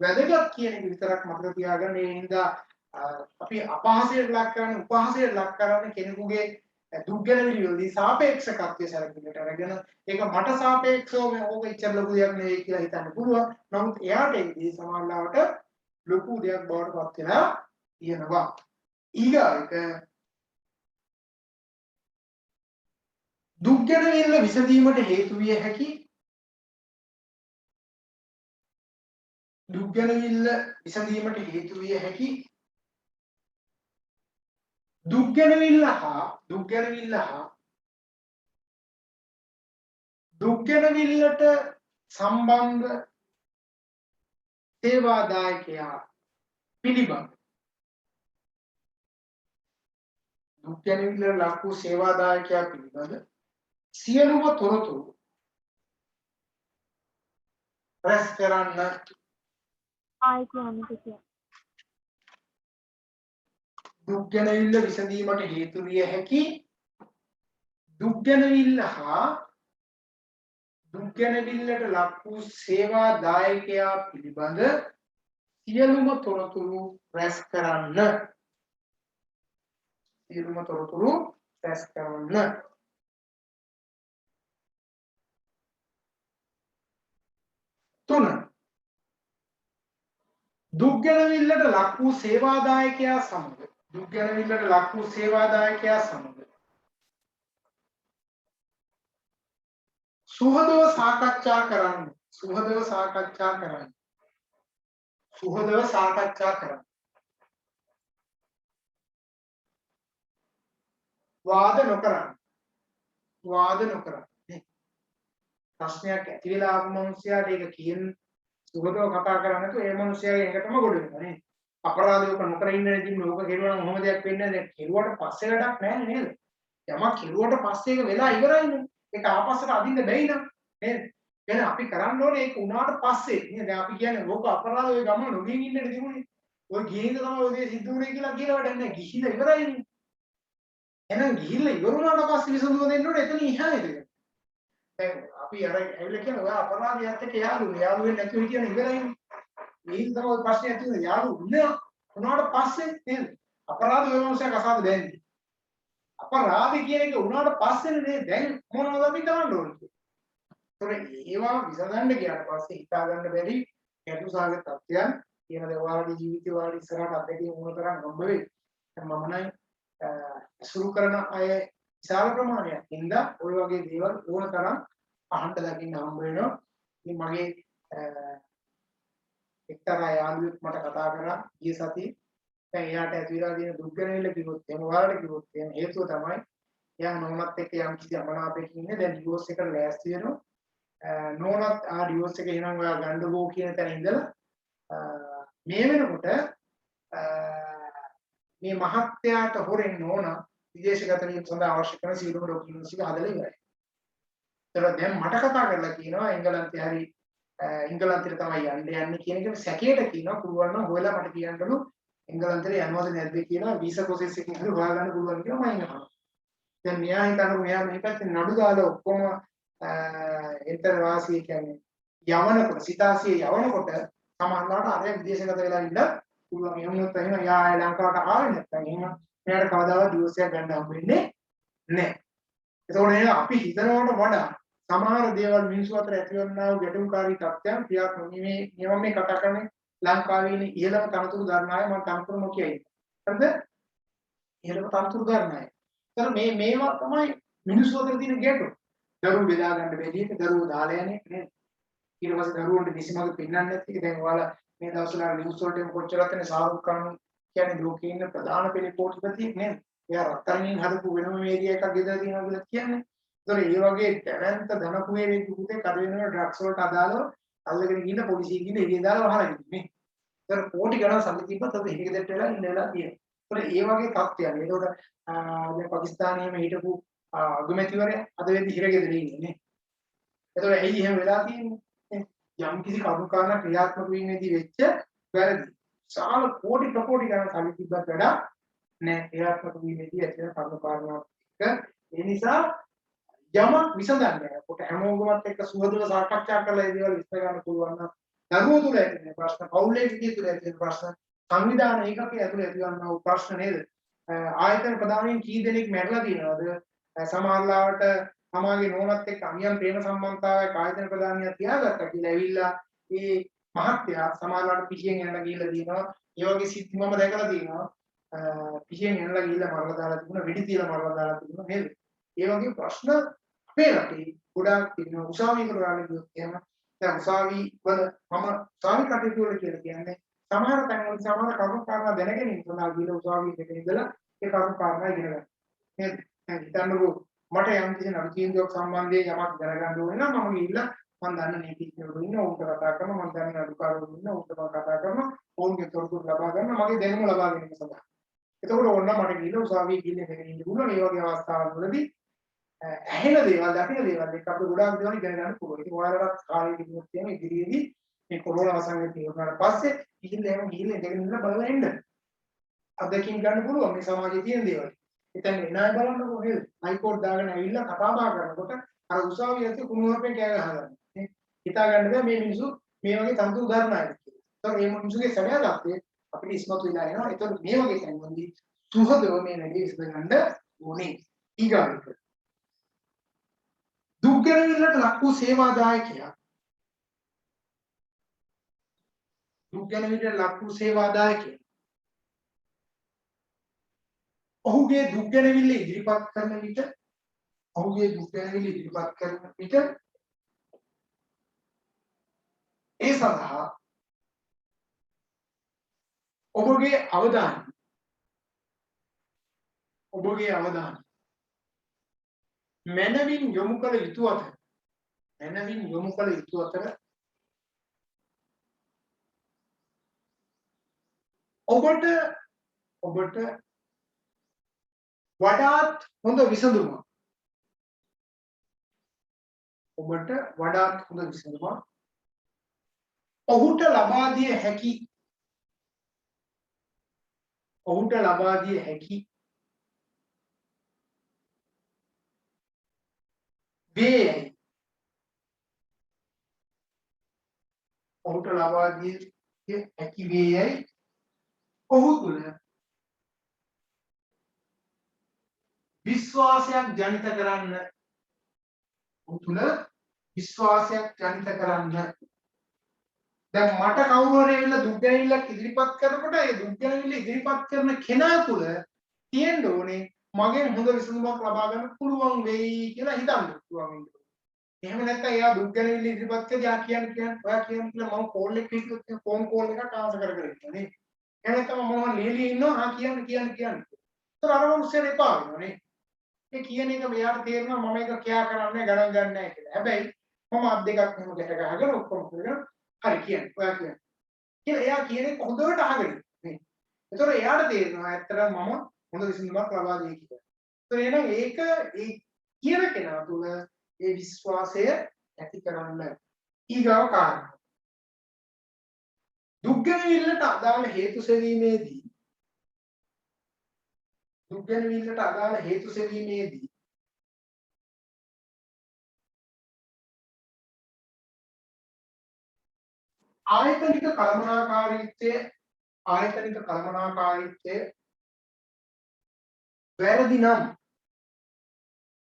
වැදගත් කියන එක විතරක් මතක තියාගන්න. ඒ හින්දා අපි අපහාසයට ලක් කරන්නේ උපහාසයට ලක් කරන්නේ කෙනෙකුගේ දුක් ගැනවිලි වලදී සාපේක්ෂකත්වයේ සැලකිල්ලට අරගෙන ඒක මට සාපේක්ෂව ඕක ඉච්චර ලොකු දෙයක් නෙවෙයි කියලා හිතන්න පුළුවන්. නමුත් එයාට ඒකදී සමානලාවට ලොකු දෙයක් බවට පත් වෙලා තියෙනවා. ඊගාට දුක් ගැනවිල්ල විසඳීමට හේතු විය හැකි දුක් ගැනවිල්ල විසඳීමට හේතු විය හැකි දුක් ගැනවිල්ල හා දුක් ගැනවිල්ලට සම්බන්ධ සේවාදායකයා පිළිබඳ දුක් ගැනවිල්ල ලක් වූ සේවාදායකයා පිළිබඳ සියලුම තොරතුරු රැස් කරන්න ආයි කියන්නේ කිසිය. දුක් ගැනවිල්ල විසඳීමට හේතු විය හැකි දුක් ගැනවිල්ල හා දුක් ගැනවිල්ලට ලක් වූ සේවාදායකයා පිළිබඳ සියලුම තොරතුරු රැස් කරන්න තුන දුක් ගැනවිල්ලට ලක් වූ සේවාදායකයා සමග සුහදව සාකච්ඡා කරන්න වාද නොකරන්න ප්‍රශ්නයක් ඇති වෙලා ආපු මිනිස්සයාට ඒක කියන සුහදව කතා කරන්නේ නැතුව ඒ මිනිස්සයාගේ එකටම ගොඩ වෙනවා නේ අපරාධයක නොකර ඉන්න ඉතින් ඕක කෙරුවා නම් මොහොම දෙයක් වෙන්නේ නැහැ කෙරුවට පස්සේ වැඩක් නැහැ නේද යමක් කෙරුවට පස්සේ ඒක වෙලා ඉවරයිනේ ඒක ආපස්සට අදින්න බැයි නේද එහෙනම් අපි කරන්න ඕනේ ඒක උනාට පස්සේ නේද දැන් අපි කියන්නේ ඕක අපරාධ ඔය ගමන නොගින් ඉන්නනේ තිබුණේ ඔය ගිහින්ද තමයි ඔය දේ සිද්ධ වුනේ කියලා වැඩක් නැහැ ගිහිල්ලා ඉවරයිනේ එහෙනම් ගිහිල්ලා ඉවර වුණාට පස්සේ විසඳුම දෙන්න ඕනේ එතන ඉහානේ දෙක දැන් අපි අර ඇවිල්ලා කියන ඔය අපරාධයත් එක්ක යාළු වෙන්නේ නැතුව කියන ඉවරයිනේ මේක තමයි ප්‍රශ්නේ ඇති වෙන්නේ යාළු උනාට පස්සේ නේද අපරාධ ඔය මොනසයක් අසාද දැන්නේ අපරාධ කියන එක උනාට පස්සේ නේද දැන් මොනවද අපි කරන්න ඕනේ ඒවා විසඳන්න ගියාට පස්සේ හිතා ගන්න බැරි ගැටුසාගත තත්ත්වයන් කියන දේ ඔයාලගේ ජීවිතේ ඔයාලා ඉස්සරහට අත්දැකීම් වුණ තරම් හම්බ වෙයි. මම නම් සුරු කරන අය විශාල ප්‍රමාණයක් ඉඳලා ඔය වගේ දේවල් ඕන තරම් අහන්න දකින්න හම්බ වෙනවා. ඉතින් මගේ එක්තරා යාළුවෙක් මට කතා කරා ඊයේ සතියේ. දැන් එයාට ඇති වෙලා තියෙන දුක් ගැනවිල්ල කිව්වොත් එහෙම ඔයාලට කිව්වොත් එහෙම හේතුව තමයි එයා නෝනත් එක්ක යම් කිසි අමනාපයකින් ඉන්නේ දැන් ඩිවෝස් එකට ලෑස්ති වෙනවා. නෝනත් ඩිවෝස් එක එනවා ඔයා ගන්නකෝ කියන තැන ඉඳලා මේ වෙනකොට මේ මහත්යාට හොරෙන් නෝන විදේශගත වීම සඳහා අවශ්‍ය කරන සියලුම ඩොකියුමන්ට්ස් ටික හදලා ඉවරයි. ඒතර දැන් මට කතා කරලා කියනවා එංගලන්තේ හරි එංගලන්තෙට තමයි යන්නේ කියන එක සැකයට කියනවා පුළුවන් නම් හොයලා මට කියන්නලු එංගලන්තේ යනවද නැද්ද කියලා වීසා ප්‍රොසෙස් එකකින් හරි හොයාගන්න පුළුවන් කියලා මම ඉන්නවා. දැන් මෙයා හිතනවා මෙයා මේ පැත්තේ නඩු දාලා ඔක්කොම එතර වාසිය කියන්නේ යවනකොට සිතාසිය යවනකොට සමහරවිට අර විදේශගත වෙලා ඉන්න පුළුවන් එහෙම නැත්නම් එහෙම යා ලංකාවට ආවේ නැත්නම් එහෙම මෙයාට කවදාවත් ඩිවෝස් එකක් ගන්න හම්බ වෙන්නේ නැහැ. ඒතකොට එහෙනම් අපි හිතනවට වඩා සමහර දේවල් මිනිස්සු අතර ඇතිවන්නා වූ ගැටුම්කාරී තත්ත්වයන් ක්‍රියාත්මක මේ මම මේ කතා කරන්නේ ලංකාවේ ඉන්න ඉහළම තනතුරු ගන්නාය මම තනතුරු නොකියයි. හරිද? ඉහළම තනතුරු ගන්නාය. ඒතර මේවා තමයි මිනිස්සු අතර තියෙන ගැටුම්. දරුවෝ බෙදා ගන්න බැරි එක දරුවෝ දාලා යන්නේ නේද? ඊට පස්සේ දරුවන්ට කිසිමක පෙන්නන්නේ නැති එක දැන් ඔයාලා මේ දවස්වල නිවුස් වලට කොච්චරක් තියෙන ශාරුක් ખાන් කියන්නේ ලෝකේ ඉන්න ප්‍රධාන පොලිටිපතියෙක් නේද? එයා රත්තරන්ගෙන් හදපු වෙනම මීඩියා එකක් ගෙදර තියෙනවා කියලා කියන්නේ. ඒතකොට මේ වගේ ටැලන්ට් ධන කුවේරෙක් දුකේ කඩ වෙනව ඩ්‍රග්ස් වලට අදාළව අල්ලගෙන ගිහින් පොලිසිය ගිහින් එළිය දාලා වහලා ඉන්නේ. ඒතකොට කෝටි ගණන් සල්ලි තිබ්බත් අද හිරේ දෙට වෙලා ඉන්න වෙලා තියෙනවා. ඒතකොට මේ වගේ තත්ත්වයක්. ඒතකොට දැන් පාකිස්තානයේම හිටපු අගමැතිවරයා අද වෙද්දි හිරගෙදර ඉන්නේ නේ. ඒතකොට ඇයි එහෙම වෙලා තියෙන්නේ? යම් කිසි කරුණු කාරණා ක්‍රියාත්මක වීමේදී වෙච්ච වැරදි. සාල කෝටි ප්‍රකෝටි ගණන් සල්ලි තිබ්බත් වැඩක් නෑ ක්‍රියාත්මක වීමේදී ඇතිවන කර්ම කාරණා එක ඒ නිසා යමක් විසඳන්නේ කොට හැමෝගමත් එක්ක සුහදව සාකච්ඡා කරලා ඒ දේවල් විස්තර ගන්න පුළුවන් නම් දරුවෝ තුළ ඇති වෙන ප්‍රශ්න පවුලේ විදිය තුළ ඇති වෙන ප්‍රශ්න සංවිධාන ඒකකයේ ඇතුළේ ඇතිවන්නා වූ ප්‍රශ්න නේද ආයතන ප්‍රධානීන් කී දෙනෙක් මැරලා තියෙනවද සමහරලාවට සමාජයේ නෝනත් එක්ක අනියම් ප්‍රේම සම්බන්ධතාවයක් ආයතන ප්‍රධානියා තියාගත්තා කියලා ඇවිල්ලා ඒ මහත්යා සමහරලාවට පිටියෙන් යන ගිහිල්ලා දිනවා ඒ වගේ සිත් මම දැකලා තියෙනවා පිටියෙන් යනලා ගිහිල්ලා මරලා දාලා තිබුණා වෙඩි තියලා මරලා දාලා තිබුණා නේද ඒ වගේ ප්‍රශ්න අපේ රටේ ගොඩාක් තියෙනවා උසාවියකට ගන්න ගියොත් එහෙම දැන් උසාවි වල මම උසාවි කටයුතු වල කියලා කියන්නේ සමහර තැන්වල සමහර කරුණු කාරණා දැනගෙන ඉන්නවා කියලා උසාවි දෙකේ ඉඳලා ඒ කරුණු කාරණා ඉගෙන ගන්න. නේද? දැන් හිතන්නකෝ මට යම් කිසි නඩු තීන්දුවක් සම්බන්ධයෙන් යමක් දැනගන්න ඕනේ නම් මම ගිහිල්ලා මම දන්න නීතිඥවරු ඉන්න උන්ට කතා කරනවා මම දන්න අධිකාරිවරු ඉන්න උන්ට මම කතා කරනවා ඔවුන්ගේ තොරතුරු ලබා ගන්න මගේ දැනුම ලබා ගැනීම සඳහා. එතකොට ඕන්න මට ගිහිල්ලා උසාවියේ ගිහින් ඉන්න පුළුවන් මේ වගේ අවස්ථාවල් වලදී ඇහෙන දේවල් දකින දේවල් එක්ක අපිට ගොඩාක් දේවල් ඉගෙන ගන්න පුළුවන්. ඉතින් ඔයාලට කාලේ කිව්වොත් එහෙම ඉදිරියේදී මේ කොරෝනා වසංගතය වුණාට පස්සේ ගිහිල්ලා ඉඳගෙන ඉන්න බලලා එන්න. අත්දැකීම් ගන්න පුළුවන් මේ සමාජයේ තියෙන දේවල්. එතන එනයි බලන්නකෝ නේද? හයිකෝට් දාගෙන ඇවිල්ලා කතා බහ කරනකොට අර උසාවිය ඇතුලේ කුණුවරපෙන් කෑ ගහනවා. නේ? හිතා ගන්න බෑ මේ මිනිස්සු මේ වගේ තන්තු උදාහරණයක් කියලා. ඒතකොට මේ මිනිස්සුගේ සැබෑගත්තේ අපිට ඉස්මතු වෙලා එනවා. ඒතකොට මේ වගේ තැන්වලදී සුහදව මේ වැඩේ විසඳගන්න ඕනේ. ඊගාවට දුක්ගැනවිල්ලට ලක් වූ සේවාදායකයා දුක්ගැනවිල්ලට ලක් වූ සේවාදායකයා ඔහුගේ දුක්ගැනවිල්ල ඉදිරිපත් කරන විට ඒ සඳහා ඔබගේ අවධානය මනවින් යොමු කළ යුතු අතර ඔබට වඩාත් හොඳ විසඳුමක් ඔහුට ලබා දිය හැකි වේයයි ඔහු තුළ විශ්වාසයක් ජනිත කරන්න දැන් මට කවුරු හරි ඇවිල්ලා දුක් ගැනවිල්ලක් ඉදිරිපත් කරනකොට ඒ දුක් ගැනවිල්ල ඉදිරිපත් කරන කෙනා තුළ තියෙන්න ඕනේ මගෙන් හොඳ විසඳුමක් ලබා ගන්න පුළුවන් වෙයි කියලා හිතන්න පුළුවන්. එහෙම නැත්නම් එයා දුක් ගැනවිල්ල ඉදිරිපත් කරලා ඔයා කියන්නේ කියලා මම කෝල් එකක් හිටියොත් ෆෝන් කෝල් එකක් ආන්සර් කර ඉන්නවා නේ. එහෙම නැත්නම් මම ලියලා ඉන්නවා කියන්නේ. ඒතර අර මොහොතේ එපා වෙනවා නේ. ඒ කියන එක මෙයාට තේරෙනවා මම ඒක කියා කරන්නේ ගණන් ගන්න නැහැ කියලා. හැබැයි මම අත් දෙකක් එහෙම ගැට ගහගෙන ඔක්කොම කරගෙන හරි කියන්නේ. ඔයා කියන්නේ. කියලා එයා කියන්නේ හොඳට අහගෙන නේ. ඒතර එයාට තේරෙනවා ඇත්තටම මම හොඳ විසඳුමක් ලබා දෙයි කියලා. ඒතර එහෙනම් ඒක ඒ කියන කෙනා තුළ ඒ විශ්වාසය ඇති කරන්න ඊගාව කාරණා. දුක්ගැනවිල්ලට අදාළ හේතු සෙවීමේදී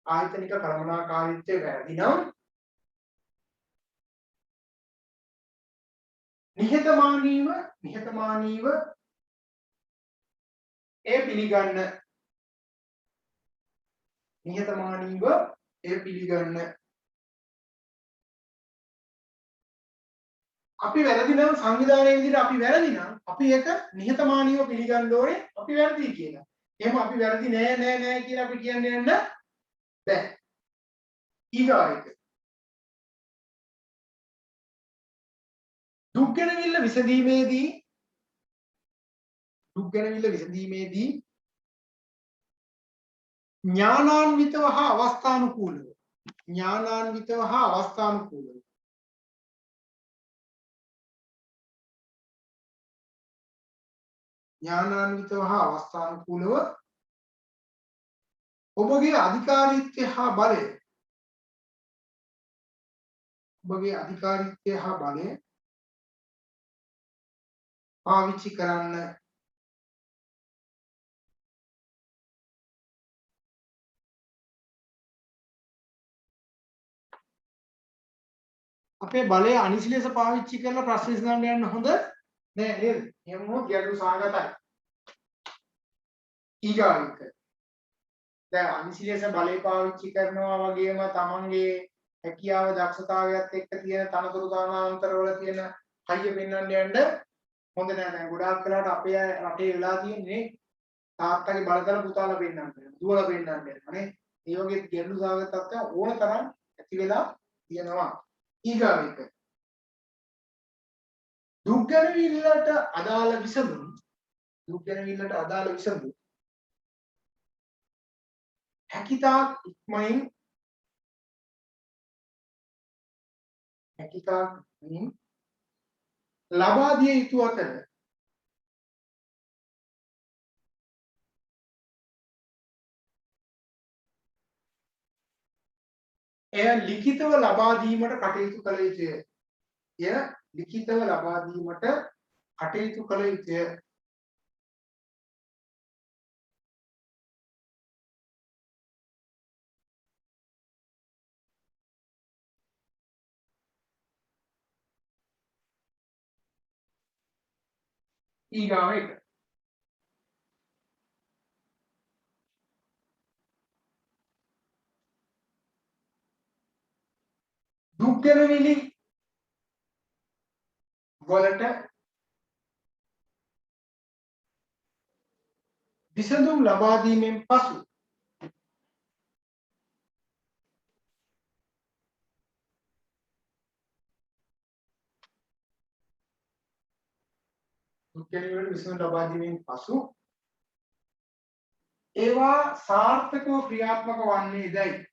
ආයතනික කළමනාකාරීත්වය වැරදි නම් නිහතමානීව ඒ පිළිගන්න අපි වැරදි නම් සංවිධානයේ විදිහට අපි වැරදි නම් අපි ඒක නිහතමානීව පිළිගන්න ඕනේ අපි වැරදි කියලා. එහෙම අපි වැරදි නෑ කියලා අපි කියන්නේ යන්න බෑ. ඊගායක දුක්ගැනවිල්ල විසඳීමේදී ඥානාන්විතව හා අවස්ථානුකූලව ඥානාන්විතව හා අවස්ථානුකූලව ඔබගේ අධිකාරීත්වය හා බලය පාවිච්චි කරන්න අපේ බලය අනිසි ලෙස පාවිච්චි කරලා ප්‍රශ්න විසඳන්න යන්න හොඳ නෑ නේද? එහෙම වුණොත් ගැටලු සහගතයි. ඊගාවික දැන් අනිසි ලෙස බලය පාවිච්චි කරනවා වගේම තමන්ගේ හැකියාව දක්ෂතාවයත් එක්ක තියෙන තනතුරු දානාන්තරවල තියෙන හයිය පෙන්වන්න යන්න හොඳ නෑ. දැන් ගොඩාක් වෙලාවට අපේ රටේ වෙලා තියෙන්නේ තාත්තගේ බලතල පුතාලා පෙන්වන්න දුවලා පෙන්වන්න යනවා නේ. ඒ වගේ ගැටලු සහගත තත්ත්වයන් ඕන තරම් ඇති වෙලා තියෙනවා. ඊගාවික දුක් ගැනවිල්ලට අදාළ විසඳුම් හැකිතාක් ඉක්මනින් ලබා දිය යුතු අතර එය ලිඛිතව ලබා දීමට කටයුතු කළ යුතුය. ඊගාව එක දුක් ගැනවිලි වලට විසඳුම් ලබා දීමෙන් පසු ඒවා සාර්ථකව ක්‍රියාත්මක වන්නේදයි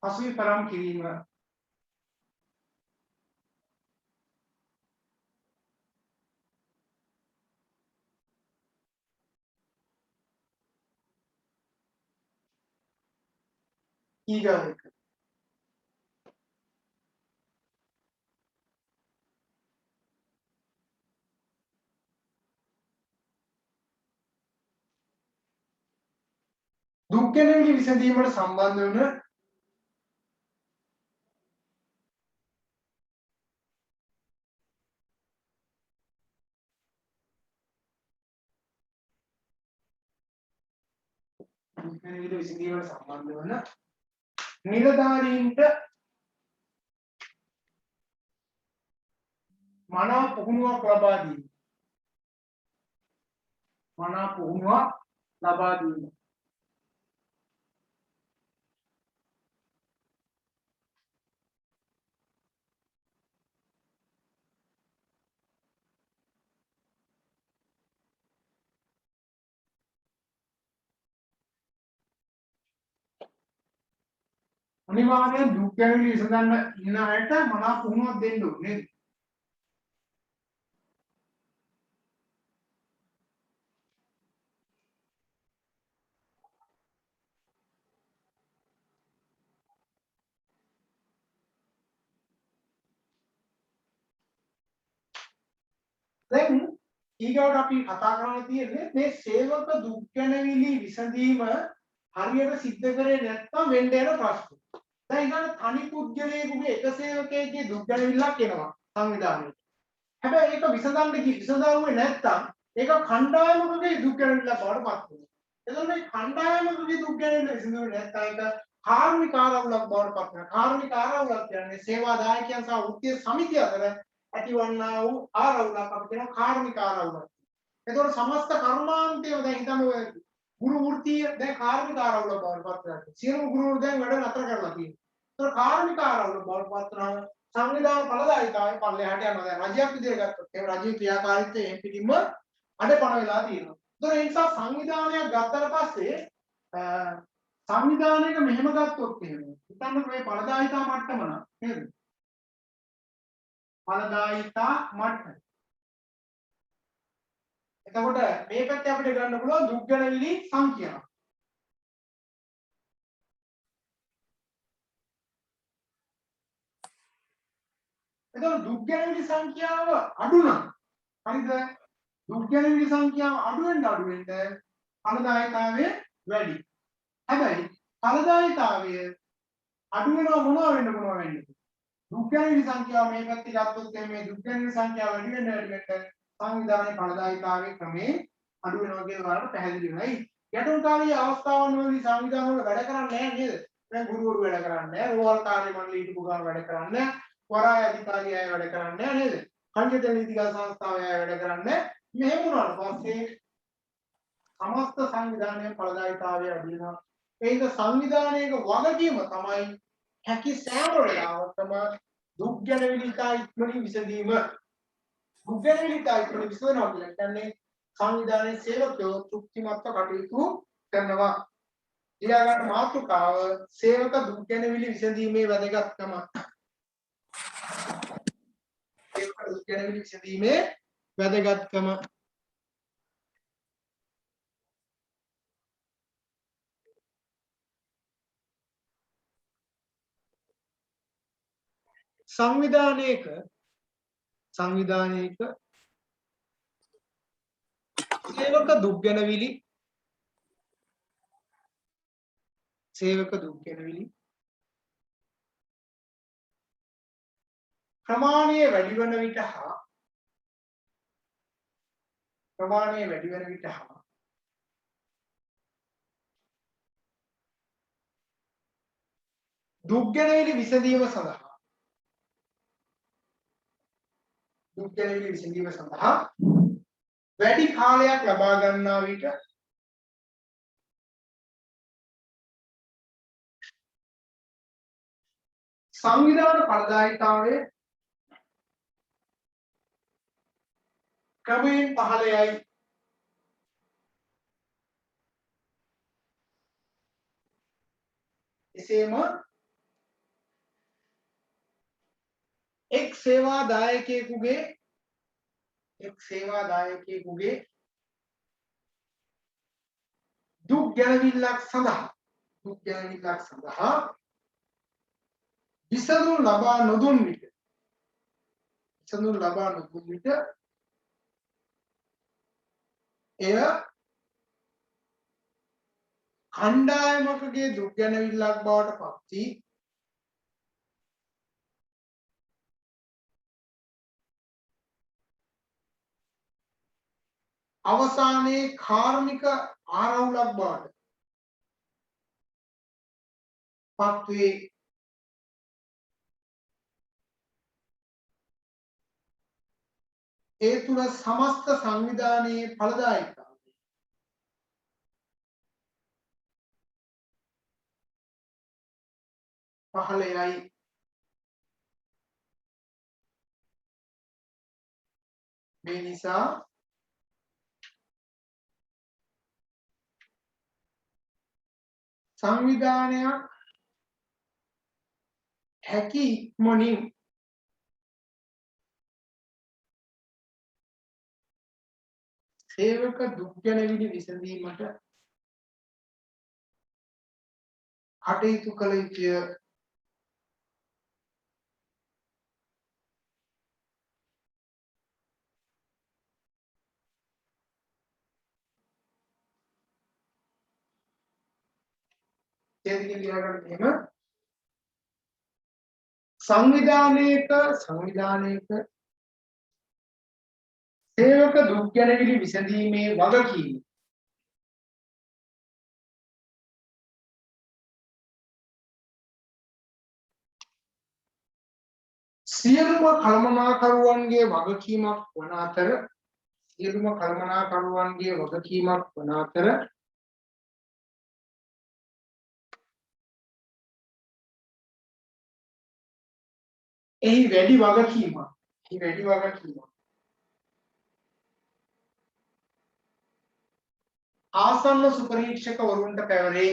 පසුවිපරම් කිරීම ඊගාව එක දුක් ගැනවිලි විසඳීමට සම්බන්ධ වන නිලධාරීන්ට මනා පුහුණුවක් ලබා දීම අනිවාර්යෙන් දුක් ගැනවිලි විසඳන්න ඉන්න අයට මනා පුහුණුවක් දෙන්න ඕනේ නේද? දැන් ඊගොඩ අපි කතා කරන්න තියෙන්නේ මේ සේවක දුක් ගැනවිලි විසඳීම හරියට සිද්ධ කරේ නැත්නම් වෙන්න යන ප්‍රශ්න. දැන් ඊගොඩ තනි පුද්ගලයෙකුගේ එක සේවකයෙක්ගේ දුක් ගැනවිල්ලක් එනවා සංවිධානයට. හැබැයි ඒක විසඳුවේ නැත්නම් ඒක කණ්ඩායමකගේ දුක් ගැනවිල්ලක් බවට පත් වෙනවා. එතකොට මේ කණ්ඩායමකගේ දුක් ගැනවිල්ල විසඳුවේ නැත්නම් ඒක කාර්මික ආරවුලක් බවට පත් වෙනවා. කාර්මික ආරවුලක් කියන්නේ සේවාදායකයන් සහ වෘත්තීය සමිතිය අතර ඇතිවන්නා වූ ආරවුලක් අපි කියනවා කාර්මික ආරවුලක්. එතකොට සමස්ත කර්මාන්තය දැන් හිතමු ගුරු වෘත්තීය දැන් කාර්මික ආරවුලක් බවට පත් වෙනවා. සියලුම ගුරුවරු දැන් වැඩ නතර කරලා තියෙනවා. ඒතකොට කාර්මික ආරවුලක් බවට පත් වෙනවා. සංවිධාන ඵලදායීතාවය පල්ලෙහාට යනවා. දැන් රජයක් විදිහට ගත්තොත් ඒ රජයේ ක්‍රියාකාරීත්වය එම් පිටින්ම අඩපණ වෙලා තියෙනවා. ඒ නිසා සංවිධානයක් ගත්තට පස්සේ සංවිධානයක මෙහෙම ගත්තොත් එහෙම හිතන්නකෝ මේ ඵලදායිතා මට්ටම නේද? ඵලදායිතා මට්ටම. එතකොට මේ පැත්තේ අපිට ගන්න පුළුවන් දුක් ගැනවිලි සංඛ්‍යාව. එතකොට දුක් ගැනවිලි සංඛ්‍යාව අඩු නම් හරිද? දුක් ගැනවිලි සංඛ්‍යාව අඩු වෙන්න ඵලදායිතාවය වැඩි. හැබැයි ඵලදායිතාවය අඩු වෙනවා මොනවා වෙන්නේ? දුක් ගැනවිලි සංඛ්‍යාව මේ පැත්තේ ගත්තොත් මේ දුක් ගැනවිලි සංඛ්‍යාව වැඩි වෙන්න සංවිධානයේ ඵලදායිතාවයේ ක්‍රමේ අඩු වෙනවා කියන කාරණා පැහැදිලි වෙනයි. ගැටුම්කාරී අවස්ථාවන් වලදී සංවිධාන වල වැඩ කරන්නේ නැහැ නේද? දැන් ගුරුවරු වැඩ කරන්නේ නැහැ, රෝහල් කාර්ය මණ්ඩලයේ හිටපු ගාන වැඩ කරන්නේ නැහැ, වරාය අධිකාරිය අය වැඩ කරන්නේ නැහැ නේද? කංජිත නීතිගත සංස්ථාව අය වැඩ කරන්නේ මෙහෙම වුණාට පස්සේ සමස්ත සංවිධානයේ ඵලදායිතාවය අඩු වෙනවා. ඒක සංවිධානයක වගකීම තමයි හැකි සෑම වෙලාවකම දුක් ගැනවිලි ඉතා ඉක්මනින් විසඳීම. දුක් ගැනවිලි ඉතා ඉක්මනින් විසඳනවා කියන්නේ සංවිධානයේ සේවකයෝ තෘප්තිමත්ව කටයුතු කරනවා. ඊළඟට මාතෘකාව සේවක දුක් ගැනවිලි විසඳීමේ වැදගත්කම. සේවක දුක් ගැනවිලි විසඳීමේ වැදගත්කම. සංවිධානයක සේවක දුක් ගැනවිලි ප්‍රමාණය වැඩි වන විට දුක් ගැනවිලි විසඳීම සඳහා වැඩි කාලයක් ලබා ගන්නා විට සංවිධාන ඵලදායිතාවය ක්‍රමයෙන් පහළ යයි. එසේම එක් සේවාදායකයෙකුගේ දුක් ගැනවිල්ලක් සඳහා විසඳුම් ලබා නොදුන් විට එය කණ්ඩායමකගේ දුක් ගැනවිල්ලක් බවට පත් වී අවසානයේ කාර්මික ආරවුලක් බවට පත් වේ. ඒ තුල සමස්ත සංවිධානයේ ඵලදායීතාවය පහළ යයි. මේ නිසා සංවිධානයක් හැකි ඉක්මනින් සේවක දුක් ගැනවිලි විසඳීමට කටයුතු කළ යුතුය. සංවිධානයක සේවක දුක් ගැනවිලි විසඳීමේ වගකීම සියලුම කළමනාකරුවන්ගේ වගකීමක් වන අතර එහි වැඩි වගකීමක් ආසන්න සුපරීක්ෂකවරුන්ට පැවරේ.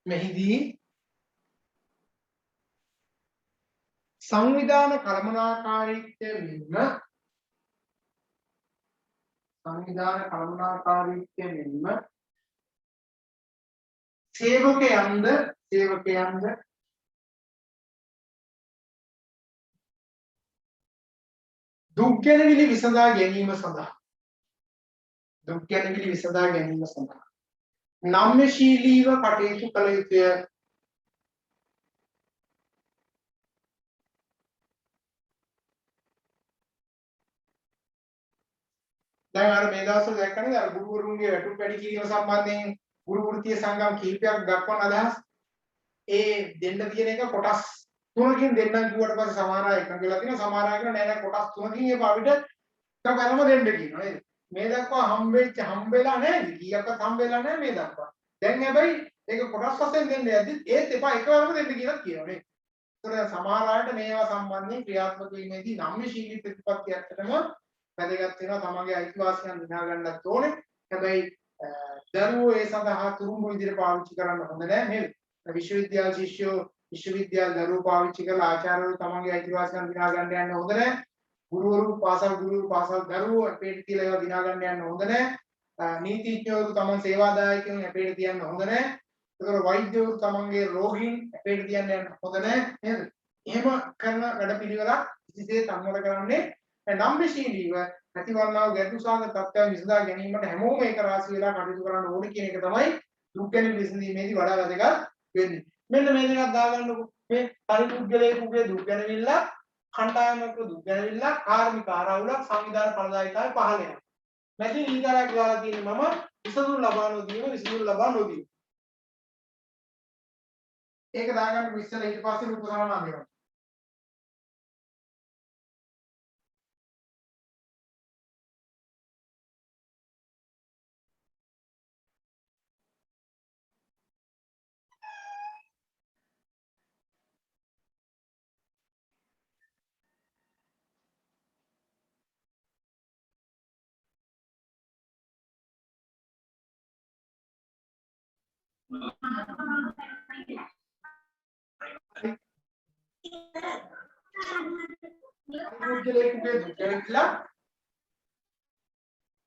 මෙහිදී සංවිධාන කළමනාකාරීත්වය මෙන්ම සේවකයන්ද දුක් ගැනවිලි විසඳා ගැනීම සඳහා නම්‍යශීලීව කටයුතු කළ යුතුය. දැන් අර මේ දවස්වල දැක්කනේ අර ගුරුවරුන්ගේ වැටුප් වැඩි කිරීම සම්බන්ධයෙන් ගුරු වෘත්තීය සංගම් කීපයක් දක්වන අදහස්. ඒ දෙන්න තියෙන එක කොටස් තුනකින් දෙන්නම් කිව්වට පස්සේ සමහර අය එකඟ වෙලා තියෙනවා. සමහර අය කියනවා නෑ නෑ කොටස් තුනකින් ඒක අපිට එකවරම දෙන්න කියනවා නේද? මේ දක්වා හම්බෙලා නැහැ. කීයක්වත් හම්බෙලා නැහැ මේ දක්වා. දැන් හැබැයි ඒක කොටස් වශයෙන් දෙන්න යද්දි ඒත් එපා එකවරම දෙන්න කියලා කියනවා නේ. ඒතර සමහර අයට මේවා සම්බන්ධයෙන් ක්‍රියාත්මක වීමේදී නම්‍යශීලී ප්‍රතිපත්ති ඇත්තටම වැදගත් වෙනවා. තමන්ගේ අයිතිවාසිකම් දිනා ගන්නත් ඕනේ. හැබැයි දරුවෝ ඒ සඳහා තුරුම්බු විදිහට පාවිච්චි කරන්න හොඳ නැහැ නේද? විශ්වවිද්‍යාල ශිෂ්‍යෝ විශ්වවිද්‍යාල දරුවෝ පාවිච්චි කරලා ආචාර්යවරු තමන්ගේ අයිතිවාසිකම් දිනා ගන්න යන්න හොඳ නැහැ. ගුරුවරු පාසල් දරුවෝ අපේට තියලා ඒවා දිනා ගන්න යන්න හොඳ නැහැ. නීතිඥවරු තමන් සේවාදායකයන් අපේට තියන්න හොඳ නැහැ. ඒතකොට වෛද්‍යවරු තමන්ගේ රෝගීන් අපේට තියන්න යන්න හොඳ නැහැ නේද? එහෙම කරන වැඩපිළිවෙලක් කිසිසේත් අනුමත කරන්නේ නම්‍යශීලීව ඇතිවන්නා වූ ගැටලු සහගත තත්ත්වයන් විසඳා ගැනීමට හැමෝම ඒක රාශි වෙලා කටයුතු කරන්න ඕනේ කියන එක තමයි දුක් ගැනීම විසඳීමේදී වඩා වැදගත් වෙන්නේ. මෙන්න මේ දෙකක් දාගන්නකො. මේ පරිපුද්ගලයෙකුගේ දුක් ගැනවිල්ල, කණ්ඩායමක දුක් ගැනවිල්ල, කාර්මික ආරවුලක්, සංවිධාන ඵලදායීතාවය පහළ වෙනවා. මැදින් ඊතරක් දාලා තියෙන්නේ මම විසඳුම් ලබා නොදීම. ඒක දාගන්න ඉස්සෙල්ලා ඊට පස්සේ රූප සමාන වෙනවා.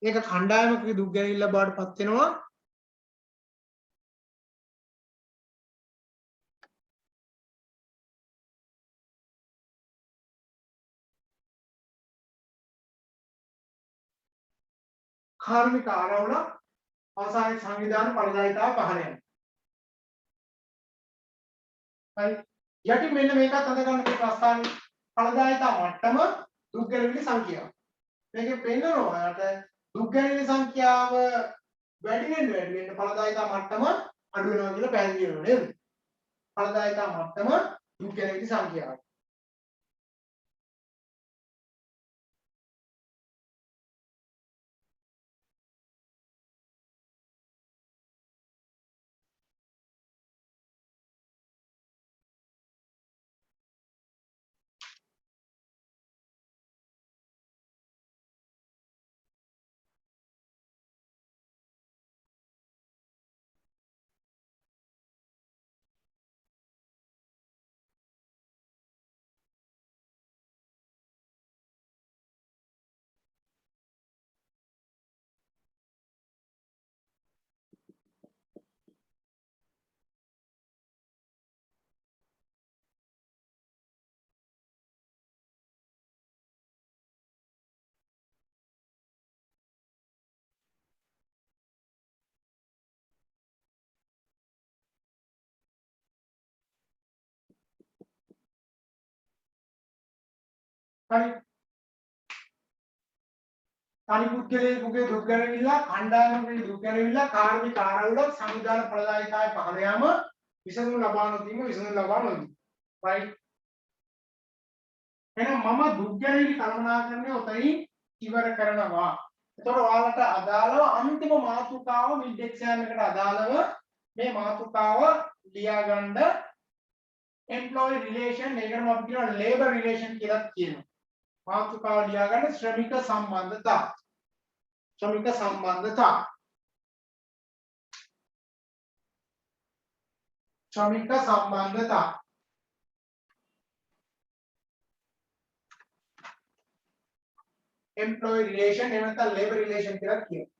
ඒක කණ්ඩායමකගේ දුක් ගැනවිල්ල බවට පත් වෙනවා. කාර්මික ආරවුල අවසානයේ සංවිධාන ඵලදායීතාව පහළ වෙනවා. හරි. යටි මෙන්න මේකත් අද ගන්න මේ ප්‍රස්තාවනේ ඵලදායීතාව මට්ටම දුක් ගැනවිලි සංඛ්‍යාව. මේකේ පෙන්නනවා යට දුක් ගැනවිලි සංඛ්‍යාව වැඩි වෙන්න ඵලදායීතාව මට්ටම අඩු වෙනවා කියලා පැහැදිලි වෙනවා නේද? ඵලදායීතාව මට්ටම දුක් ගැනවිලි සංඛ්‍යාව. හරි. අනිකුත්කලේකුගේ දුක් ගැනවිල්ල, කණ්ඩායමකගේ දුක් ගැනවිල්ල, කාර්මික ආරවුල, සංවිධාන ඵලදායීතාවය පහළ යාම විසඳුම් ලබා නොදීම. right. එහෙනම් මම දුක් ගැනවිලි කළමනාකරණය ඔතනින් ඉවර කරනවා. එතකොට ඔයාලට අදාළව අන්තිම මාතෘකාව මිඩ් එක්සෑම් එකට අදාළව මේ මාතෘකාව ලියා ගන්න employee relation ඒකම අපි කියනවා labor relation කියලා කියනවා. මාතෘකාව ලියා ගන්න ශ්‍රමික සම්බන්ධතා. ශ්‍රමික සම්බන්ධතා. ශ්‍රමික සම්බන්ධතා. employee relation එහෙම නැත්නම් labor relation කියලා කියනවා.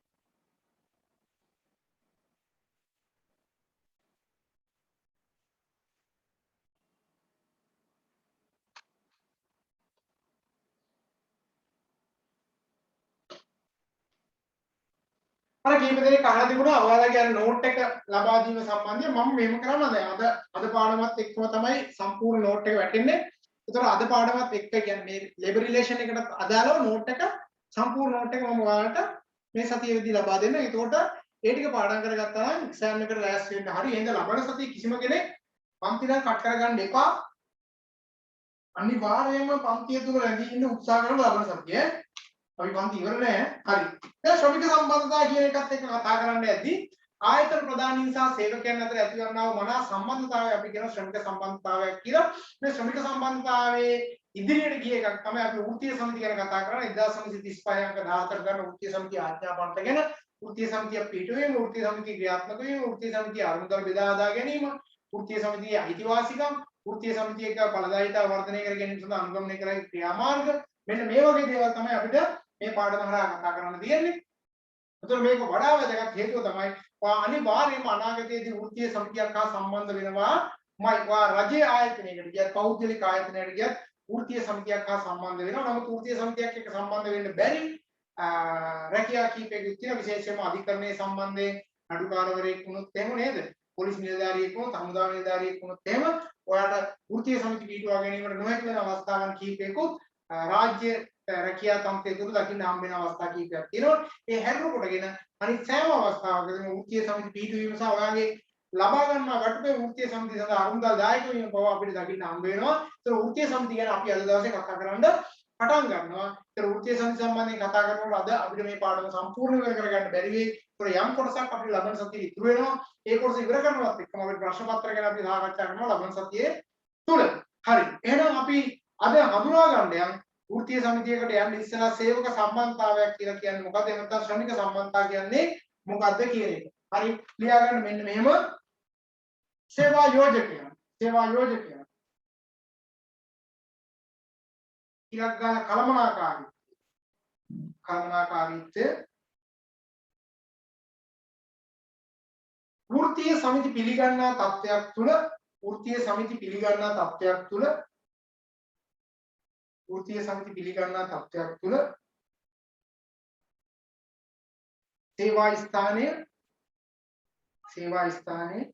අර කීප දෙනෙක් අහලා තිබුණා ඔයාලගේ අර නෝට් එක ලබා දීම සම්බන්ධයෙන් මම මෙහෙම කරනවා දැන් අද පාඩමත් එක්කම තමයි සම්පූර්ණ නෝට් එක වැටෙන්නේ. ඒතර අද පාඩමත් එක්ක කියන්නේ මේ ලේබර් රිලේෂන් එකට අදාළව නෝට් එක සම්පූර්ණ නෝට් එක මම ඔයාලට මේ සතියේදී ලබා දෙන්න. ඒතකොට ඒ ටික පාඩම් කරගත්තා නම් එක්සෑම් එකට ලෑස්ති වෙන්න හරි. එහෙනම් ලබන සතියේ කිසිම කෙනෙක් පන්ති නම් කට් කරගන්න එපා. අනිවාර්යයෙන්ම පන්තිය තුල රැඳී ඉන්න උත්සාහ කරන ලබන සතියේ අපි පන්ති ඉවර නෑ. හරි. දැන් ශ්‍රමික සම්බන්ධතා කියන එකත් එක්ක කතා කරන්න යද්දී ආයතන ප්‍රධානීන් සහ සේවකයන් අතර ඇතිවන්නා වූ මනා සම්බන්ධතාවය අපි කියන ශ්‍රමික සම්බන්ධතාවයක් කියලා. මේ ශ්‍රමික සම්බන්ධතාවයේ ඉදිරියට ගිය එකක් තමයි අපි වෘත්තීය සමිති ගැන කතා කරන්නේ. 1935 අංක 14 ගන්න වෘත්තීය සමිතිය ආඥාපන්ත ගැන. වෘත්තීය සමිතිය පිටුවීම, වෘත්තීය සමිතිය ක්‍රියාත්මක වීම, වෘත්තීය සමිතිය අරුමුදල් බෙදා හදා ගැනීම, වෘත්තීය සමිතියේ අයිතිවාසිකම්, වෘත්තීය සමිතියක ඵලදායීතාව වර්ධනය කර ගැනීම සඳහා අනුගමනය කරන ක්‍රියාමාර්ග. මෙන්න මේ වගේ දේවල් තමයි අපිට මේ පාඩම හරහා කතා කරන්න තියෙන්නේ. එතකොට මේක වඩා වැදගත් හේතුව තමයි අනිවාර්යයෙන්ම අනාගතයේදී වෘත්තීය සමිතියක් හා සම්බන්ධ වෙනවා. රජයේ ආයතනයකට ගියත් පෞද්ගලික ආයතනයකට ගියත් වෘත්තීය සමිතියක් හා සම්බන්ධ වෙනවා. නමුත් වෘත්තීය සමිතියක් එක්ක සම්බන්ධ වෙන්න බැරි රැකියා කීපයක තියෙන විශේෂයෙන්ම අධිකරණයේ සම්බන්ධයෙන් නඩුකාරවරයෙක් වුණොත් එහෙම නේද? පොලිස් නිලධාරියෙක් වුණොත්, හමුදා නිලධාරියෙක් වුණොත් එහෙම ඔයාලට වෘත්තීය සමිති පිටුවා ගැනීමට නොහැකි වෙන අවස්ථාවන් කීපයකුත් රාජ්‍ය රැකියා තන්ත්‍රය තුළ දකින්න හම්බ වෙන අවස්ථා කීපයක් තියෙනවා. ඒ හැරුණු කොටගෙන අනිත් සෑම අවස්ථාවකදීම වෘත්තීය සමිති පිටුවීම සහ ඔයාගේ ලබා ගන්නා වටපිට වෘත්තීය සමිතිය සඳහා අරුමුදල් දායක වීම බව අපිට දකින්න හම්බ වෙනවා. ඒතර වෘත්තීය සමිතිය ගැන අපි අද දවසේ කතා කරන්න පටන් ගන්නවා. ඒතර වෘත්තීය සමිතිය සම්බන්ධයෙන් කතා කරනකොට අද අපිට මේ පාඩම සම්පූර්ණ ඉවර කරගන්න බැරි වෙයි. ඒතර යම් කොටසක් අපිට ලබන සතියේ ඉතුරු වෙනවා. ඒ කොටස ඉවර කරනවත් එක්කම අපිට ප්‍රශ්න පත්‍ර ගැන අපි සාකච්ඡා කරනවා ලබන සතියේ තුල. හරි. එහෙනම් අපි අද හඳුනා ගන්න යම් වෘත්තීය සමිතියකට යන්න ඉස්සෙල්ලා සේවක සම්බන්ධතාවයක් කියලා කියන්නේ මොකක්ද? එහෙම නැත්නම් ශ්‍රමික සම්බන්ධතාව කියන්නේ මොකක්ද කියන එක. හරි. ලියා ගන්න මෙන්න මෙහෙම सेवा योजकයන් सेवा योजकයන් ඊළඟ ගාන කළමනාකාරීත්වය වෘත්තීය සමිති පිළිගන්නා තත්ත්වයක් තුළ වෘත්තීය සමිති පිළිගන්නා තත්ත්වයක් තුළ වෘත්තීය සමිති පිළිගන්නා තත්ත්වයක් තුළ සේවා ස්ථානයේ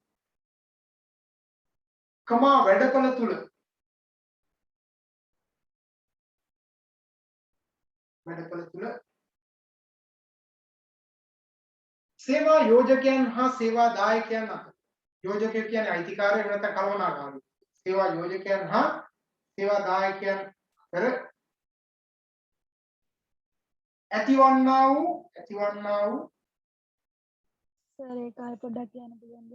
කමා වැඩපළ තුල සේවා යෝජකයන් හා සේවා දායකයන් අතර යෝජකය කියන්නේ අයිතිකාරය වෙනත කළමනාකාරී සේවා යෝජකයන් හා සේවා දායකයන් අතර ඇතිවන්නා වූ සර් ඒක ආයෙ පොඩ්ඩක් කියන්න පුළුවන්ද?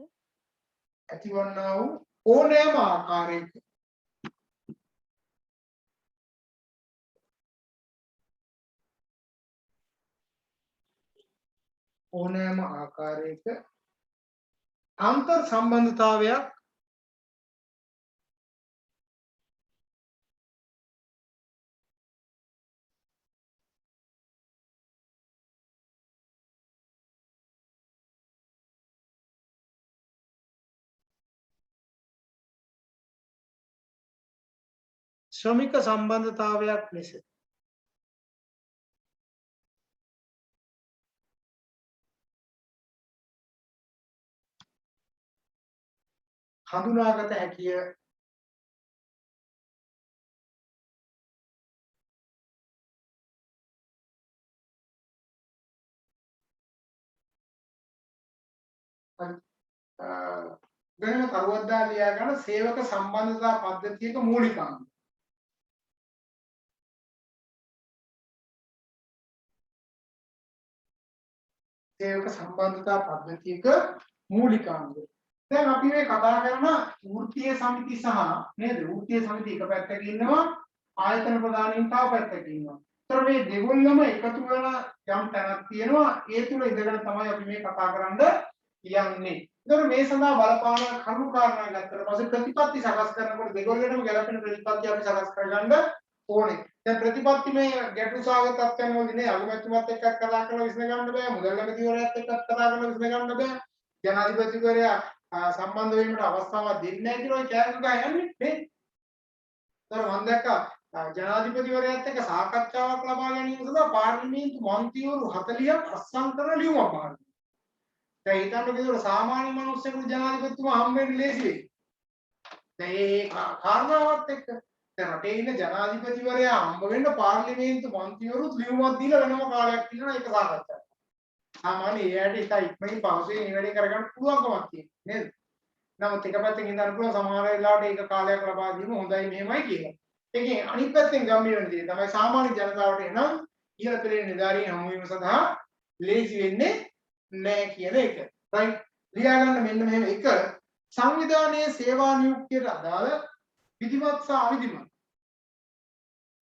ඇතිවන්නා වූ ඕනෑම ආකාරයක අන්තර් සම්බන්ධතාවයක් ශ්‍රමික සම්බන්ධතාවයක් ලෙස හඳුනාගත හැකිය. වෙනම කරුවක් දාලා ලියා ගන්න සේවක සම්බන්ධතා පද්ධතියක මූලිකාංග. සේවක සම්බන්ධතා පද්ධතියක මූලිකාංගය. දැන් අපි මේ කතා කරන වෘත්තීය සමිති සහ නේද? වෘත්තීය සමිති එක පැත්තක ඉන්නවා, ආයතන ප්‍රධානීන් තව පැත්තක ඉන්නවා. ඒතර මේ දෙගොල්ලම එකතු වෙලා යම් තැනක් තියෙනවා. ඒ තුල ඉඳගෙන තමයි අපි මේ කතා කරන්න යන්නේ. ඒතර මේ සඳහා බලපාන කරුණු කාරණා ගත්තට පස්සේ ප්‍රතිපත්ති සකස් කරනකොට දෙගොල්ලටම ගැලපෙන ප්‍රතිපත්ති අපි සකස් කරගන්න ඕනේ. දැන් ප්‍රතිපත්ති මේ ගැටළු සාගත තත්ත්වයන් වලදී නේ අගමැතිතුමත් එක්ක කතා කරලා විසඳ ගන්න බෑ. මුදල් ඇමතිවරයාත් එක්ක කතා කරලා විසඳ ගන්න බෑ. ජනාධිපතිවරයා සම්බන්ධ වීමට අවස්ථාවක් දෙන්නේ නැහැ කියලා කෑගහ යන්නේ නේ. ඒතර මම දැක්කා ජනාධිපතිවරයාත් එක්ක සාකච්ඡාවක් ලබා ගැනීම සඳහා පාර්ලිමේන්තු මන්ත්‍රීවරු 40ක් අස්සම් කරන ලියුමක් බහලා. දැන් හිතන්න කිව්වොත් සාමාන්‍ය මිනිස්සුන්ට ජනාධිපතිතුමා හම්බෙන්නේ ලේසි වෙයි. දැන් මේ කාරණාවත් එක්ක දැන් රටේ ඉන්න ජනාධිපතිවරයා හම්බ වෙන්න පාර්ලිමේන්තු මන්ත්‍රීවරුත් ලියුමක් දීලා වෙනම කාලයක් ඉන්නවා ඒක සාකච්ඡා. සාමාන්‍ය එයාට ඉතින් ඉක්මනින් පහසුවෙන් නිවැරදි කරගන්න පුළුවන්කමක් තියෙනවා නේද? නමුත් එක පැත්තකින් ඉඳන් පුළුවන් සමහර වෙලාවට ඒක කාලයක් ලබා දීම හොඳයි මෙහෙමයි කියලා. ඒකේ අනිත් පැත්තෙන් ගම්මීර වෙන දේ තමයි සාමාන්‍ය ජනතාවට එනම් ඉහළ පෙළේ නිලධාරීන් හමු වීම සඳහා ලේසි වෙන්නේ නැහැ කියන එක. right? ලියාගන්න මෙන්න මෙහෙම එක සංවිධානයේ සේවා නියුක්තියට අදාළ විධිමත් සහ අවිධිමත්.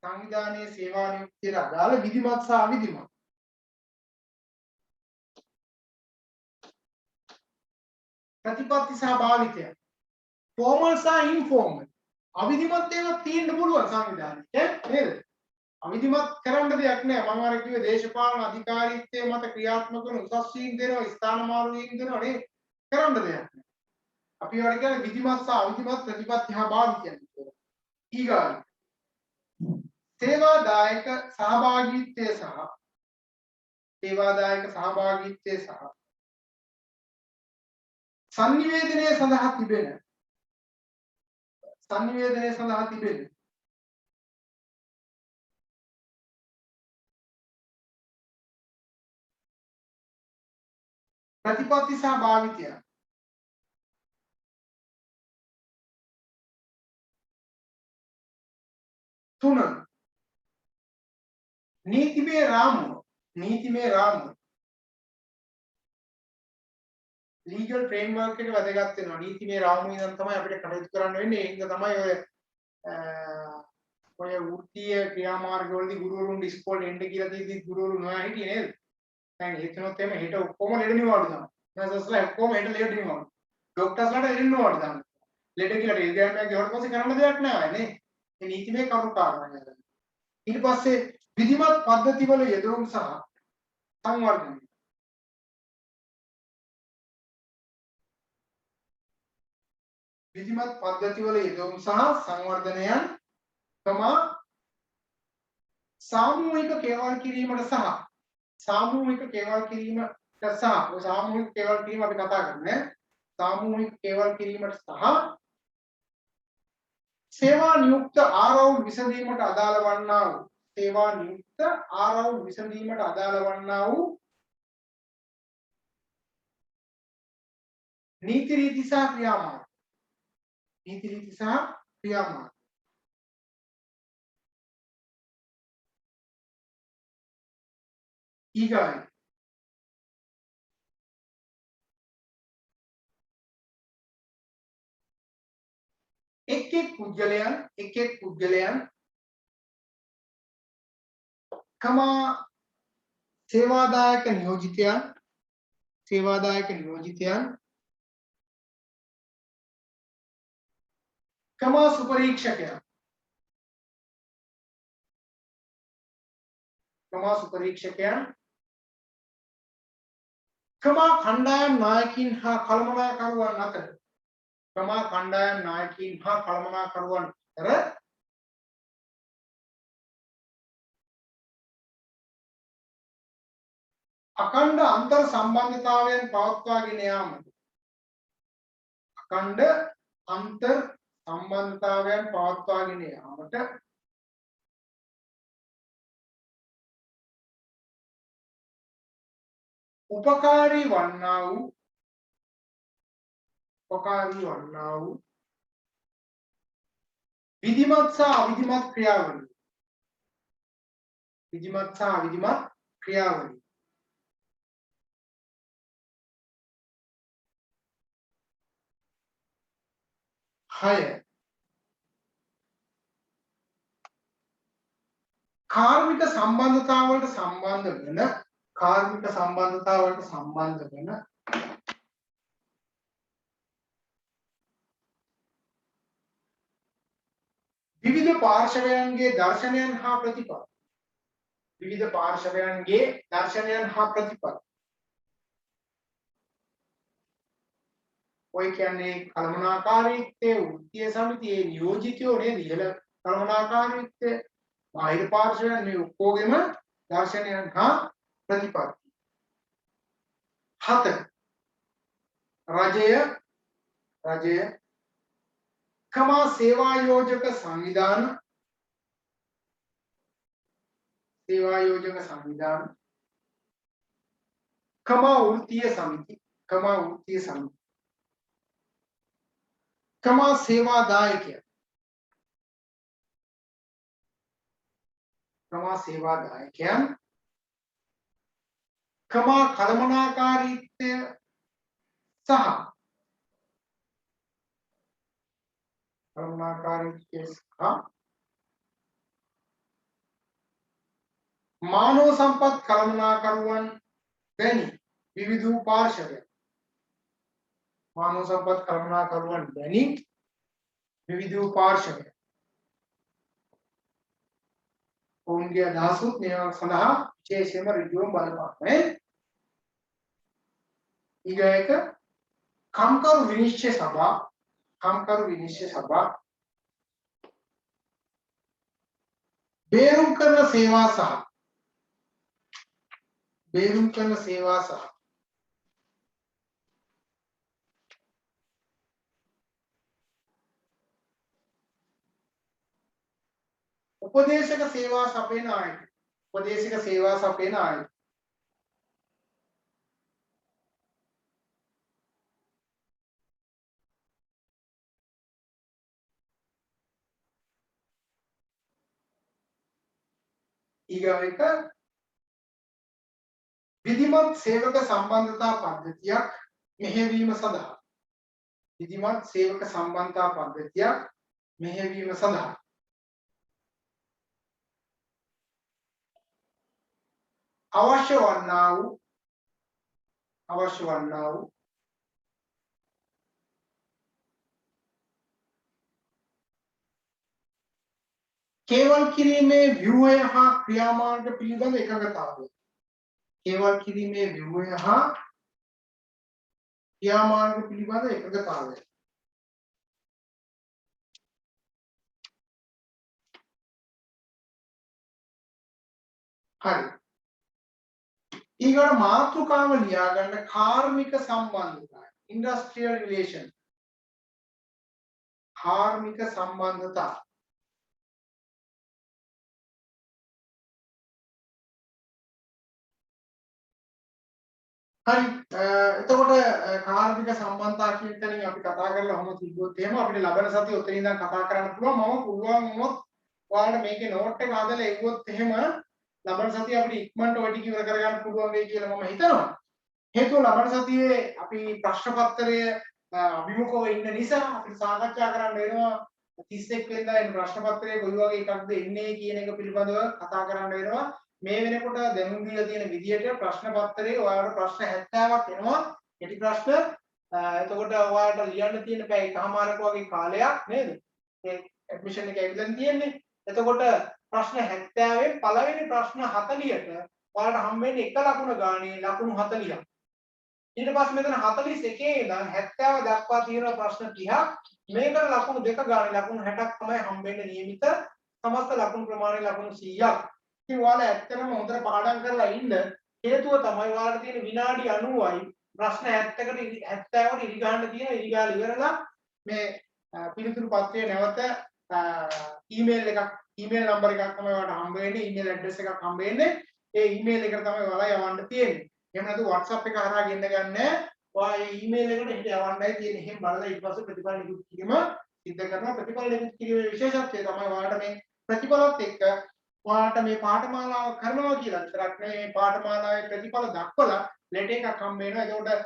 සංවිධානයේ සේවා නියුක්තියට අදාළ විධිමත් සහ අවිධිමත්. ප්‍රතිපත්ති සහ භාවිතය. ෆෝමල් සහ ඉන්ෆෝමල්. අවිධිමත් ඒවා තියෙන්න පුළුවන් සංවිධානයේ නේද? අවිධිමත් කරන්න දෙයක් නෑ. මම අර කිව්වේ දේශපාලන අධිකාරීත්වයේ මත ක්‍රියාත්මක වන උසස් වීම් දෙනවා, ස්ථාන මාරු වීම් දෙනවා නේ. කරන්න දෙයක් නෑ. අපි වල කියන්නේ විධිමත් සහ අවිධිමත් ප්‍රතිපත්ති හා භාවිතය කියලා. ඊගාන සේවාදායක සහභාගීත්වය සහ සංනිවේදනයේ සඳහා තිබෙන ප්‍රතිපත්ති සහ භාවිතය. තුන नीतिमय रामुව. ලීගල් ෆ්‍රේම්වර්ක් එක වැදගත් වෙනවා. නීතිමය රාමුව ඉඳන් තමයි අපිට කටයුතු කරන්න වෙන්නේ. ඒක තමයි ඔය වෘත්තීය ක්‍රියාමාර්ග වලදී ගුරුවරුන් ඉස්කෝලේ එන්න කියලා දීදී ගුරුවරු නොයා හිටියේ නේද? දැන් හිතනොත් එමේ හෙට ඔක්කොම ලෙඩ නිවාඩු දානවා. නර්සස්ලා ඔක්කොම හෙට ලෙඩ නිවාඩු. ડોක්ටර්ස්ලාට ලෙඩ නිවාඩු දානවා. ලෙඩ කියලා ටෙලිග්‍රෑම් එකක් ගෙවුවට පස්සේ කරන්න දෙයක් නැහැ නේ. මේ නීතිමය කරුණු කාරණා නේද? ඊට පස්සේ විධිමත් පද්ධතිවල යෙදවීම සහ සංවර්ධනය. විධිමත් පද්ධතිවල යෙදවීම සහ සංවර්ධනයන් තමා සාමූහික කේවල් කිරීමට සහ සාමූහික කේවල් කිරීම අපි කතා කරන්නේ සාමූහික කේවල් කිරීමට සහ සේවා නියුක්ත ආරවුල් විසඳීමට අදාළ වන්නා වූ නීති රීති සහ ක්‍රියාමාර්ග. ඊගායි එක් එක් පුද්ගලයන් කමා සේවාදායක නියෝජිතයන් කමා සුපරීක්ෂකයන් කමා කණ්ඩායම් නායකින් හා කළමනාකරුවන් අතර අඛණ්ඩ අන්තර් සම්බන්ධතාවයන් පවත්වාගෙන යාමට උපකාරී වන්නා වූ විධිමත් සහ අවිධිමත් ක්‍රියාවලිය 6 කාර්මික සම්බන්ධතාවලට සම්බන්ධ වෙන කාර්මික සම්බන්ධතාවලට සම්බන්ධ වෙන විවිධ පාර්ශවයන්ගේ දර්ශනයන් හා ප්‍රතිපද විවිධ පාර්ශවයන්ගේ දර්ශනයන් හා ප්‍රතිපද ඔය කියන්නේ කළමනාකාරීත්වයේ වෘත්තීය සමිතියේ නියෝජිතයෝ නේද ඉහළ කළමනාකාරීත්වය බාහිර පාර්ශවයන් මේ ඔක්කොගෙම දර්ශනයන් හා ප්‍රතිපද 7 රජය කමා සේවා යෝජක සංවිධාන කමා වෘත්තීය සමිති කමා සේවාදායකය කමා කළමනාකාරීත්වය සහ මානව සම්පත් කළමනාකරුවන් වැනි විවිධ වූ පාර්ශවයන් ඔවුන්ගේ අදහසුත් මේවා සඳහා විශේෂයෙන්ම ඍජුවම බලපාන ඊගායක කම්කරු විනිශ්චය සභා බේරුම් කරන සේවා සහ උපදේශක සේවා සපයන ආයතන ඊගාවෙක විධිමත් සේවක සම්බන්ධතා පද්ධතියක් මෙහෙයවීම සඳහා අවශ්‍ය වන්නා වූ කේවල් කිරීමේ ව්‍යුහය හා ක්‍රියාමාර්ග පිළිබඳ එකඟතාවය හරි ඊගොල්ලෝ මාතෘකාව ලියා ගන්න කාර්මික සම්බන්ධතා ඉන්ඩස්ට්‍රියල් රිලේෂන් කාර්මික සම්බන්ධතා හරි එතකොට කාර්මික සම්බන්ධතා කියන තැනින් අපි කතා කරලා ඔහොම තිබ්බොත් එහෙම අපිට ලබන සතිය උතන ඉඳන් කතා කරන්න පුළුවන් මම පුළුවන් වුණොත් ඔයාලට මේකේ නෝට් එක හදලා එවුවොත් එහෙම ලබන සතිය අපිට ඉක්මනට ඔය ටික ඉවර කරගන්න පුළුවන් වෙයි කියලා මම හිතනවා හේතුව ලබන සතියේ අපි ප්‍රශ්න පත්‍රය අභිමුඛව ඉන්න නිසා අපිට සාකච්ඡා කරන්න වෙනවා 31 වෙනිදා එන ප්‍රශ්න පත්‍රයේ කොයි වගේ එකක්ද එන්නේ කියන එක පිළිබඳව කතා කරන්න වෙනවා මේ වෙනකොට දැනුම් දීලා තියෙන විදියට ප්‍රශ්න පත්‍රයේ ඔයාලට ප්‍රශ්න 70ක් එනවා කෙටි ප්‍රශ්න එතකොට ඔයාලට ලියන්න තියෙන පැය එකමාරක වගේ කාලයක් නේද ඒ ඇඩ්මිෂන් එක ඇවිල්ලා තියෙන්නේ එතකොට ප්‍රශ්න 70න් පළවෙනි ප්‍රශ්න 40ට ඔයාලට හම්බෙන්නේ එක ලකුණ ගානේ ලකුණු 40ක් ඊට පස්සේ මෙතන 41 ඉඳන් 70 දක්වා තියෙන ප්‍රශ්න 30ක් මේකට ලකුණු දෙක ගානේ ලකුණු 60ක් තමයි හම්බෙන්නේ නියමිත සමස්ත ලකුණු ප්‍රමාණය ලකුණු 100ක් ඉතින් ඔයාලා ඇත්තටම හොඳට පාඩම් කරලා ඉන්න හේතුව තමයි ඔයාලට තියෙන විනාඩි 90යි ප්‍රශ්න 70කට ඉරි ගන්න තියෙන ඉරි ගාලා ඉවරලා මේ පිළිතුරු පත්‍රය නැවත ඊමේල් නම්බර් එකක් තමයි ඔයාලට හම්බ වෙන්නේ ඊමේල් ඇඩ්‍රස් එකක් හම්බ වෙන්නේ ඒ ඊමේල් එකට තමයි ඔයාලා යවන්න තියෙන්නේ එහෙම නැත්නම් WhatsApp එක හරහා ගෙන්න ගන්නෑ ඔයා ඒ ඊමේල් එකට හිට යවන්නයි තියෙන්නේ එහෙම බලලා ඊට පස්සේ ප්‍රතිඵල නිකුත් කිරීම සිද්ධ කරනවා ප්‍රතිඵල නිකුත් කිරීමේ විශේෂත්වය තමයි ඔයාලට මේ ප්‍රතිඵලත් එක්ක ඔයාලට මේ පාඨමාලාව කරනවා කියලා විතරක් නෙවෙයි මේ පාඨමාලාවේ ප්‍රතිඵල දක්වලා ලෙටර් එකක් හම්බ වෙනවා. ඒකට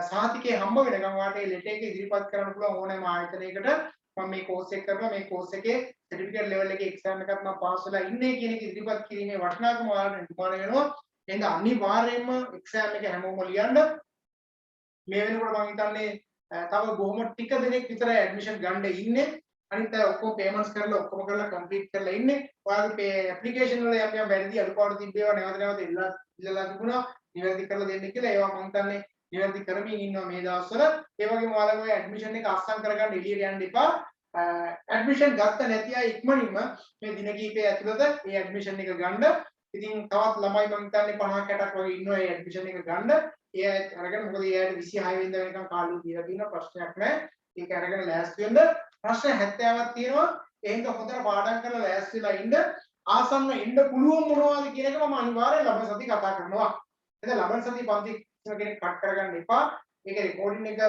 සාහිතිකේ හම්බ වෙනකම් ඔයාලට මේ ලෙටර් එක ඉදිරිපත් කරන්න පුළුවන් ඕනෑම ආයතනයකට මම මේ කෝස් එක කරනවා මේ කෝස් එකේ සර්ටිෆිකේට් ලෙවල් එකේ එක්සෑම් එකක් මම පාස් වෙලා ඉන්නේ කියන එක ඉදිරිපත් කිරීමේ වටිනාකම ඔයාලට නිර්මාණය වෙනවා. එහෙනම් අනිවාර්යයෙන්ම එක්සෑම් එක හැමෝම ලියන්න. මේ වෙනකොට මම හිතන්නේ තව බොහොම ටික දෙනෙක් විතරයි ඇඩ්මිෂන් ගන්න ඉන්නේ. අනිත් අය ඔක්කොම පේමන්ට්ස් කරලා ඔක්කොම කරලා කම්ප්ලීට් කරලා ඉන්නේ. ඔයාලගේ ඇප්ලිකේෂන් වල යම් වැරදි අඩුපාඩු තිබ්බේවා නැවත නැවත ඉල්ලලා තිබුණා. නිවැරදි කරලා දෙන්න කියලා. ඒවා මම හිතන්නේ නිවැරදි කරමින් ඉන්නවා මේ දවස්වල. ඒ වගේම ඔයාලගේ ඇඩ්මිෂන් එක අස්සම් කරගන්න එළියට යන්න එපා. ඇඩ්මිෂන් ගත්ත නැති අය ඉක්මනින්ම මේ දින කිහිපය ඇතුළත මේ ඇඩ්මිෂන් එක ගන්න. ඉතින් තවත් ළමයි මම හිතන්නේ 50 60ක් වගේ ඉන්නවා මේ ඇඩ්මිෂන් එක ගන්න. ඒ අය අරගෙන මොකද ඒ අයට 26 වෙනිදා වෙනකන් කාලු දීලා තියෙන ප්‍රශ්නයක් නැහැ. ඒක අරගෙන ලෑස්ති වෙන්න. ප්‍රශ්න 70ක් තියෙනවා. එහෙනම් හොඳට පාඩම් කරලා ලෑස්ති වෙලා ඉන්න. ආසන්න ඉන්න පුළුවන් මොනවද කියන එක මම අනිවාර්යෙන් ලබන සති කතා කරනවා. එතන ලබන සති පන්ති කෙනෙක් කට් කරගන්න එපා. ඒක රෙකෝඩින් එක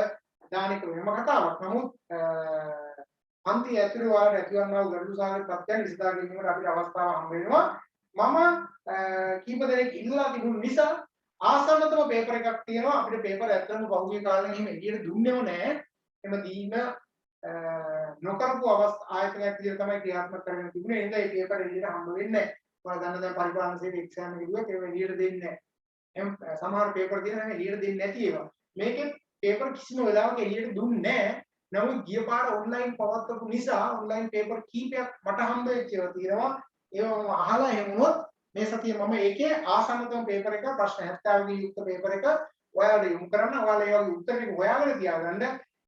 දාන එක වෙනම කතාවක්. නමුත් පන්ති ඇතුළේ වාර ඇතිවන්නා වූ ගරුදු සාගර තත්ත්වයන් විසඳා ගැනීමට අපිට අවස්ථාවක් හම්බ වෙනවා. මම කීප දෙනෙක් ඉල්ලලා තිබුණ නිසා ආසන්නතම පේපර් එකක් තියෙනවා. අපිට පේපර් ඇත්තටම පහුගිය කාලේ එහෙම එළියට දුන්නේම නැහැ. එම දීම නොකරපු ආයතනයක් විදිහට තමයි ක්‍රියාත්මක කරගෙන තිබුණේ. එහෙනම් මේ පේපර් එළියට හම්බ වෙන්නේ නැහැ. ඔයාලා දන්න දැන් පරිපාලන සේවයේ එක්සෑම් එක දිනුවා ඒක එළියට දෙන්නේ නැහැ. එම් සමහර පේපර් තියෙනවා නම් එළියට දෙන්නේ නැති ඒවා. මේකේ පේපර් කිසිම වෙලාවක එළියට දුන්නේ නැහැ. නමුත් ගිය පාර ඔන්ලයින් පවත්වපු නිසා ඔන්ලයින් පේපර් කීපයක් මට හම්බ වෙච්ච ඒවා තියෙනවා. ඒවා මම අහලා එහෙම වුණොත් මේ සතියේ මම ඒකේ ආසන්නතම පේපර් එක ප්‍රශ්න 70 ගේ යුක්ත පේපර් එක ඔයාලට යොමු කරන්න. ඔයාලා ඒ වගේ උත්තර ටික හොයාගෙන තියාගන්න.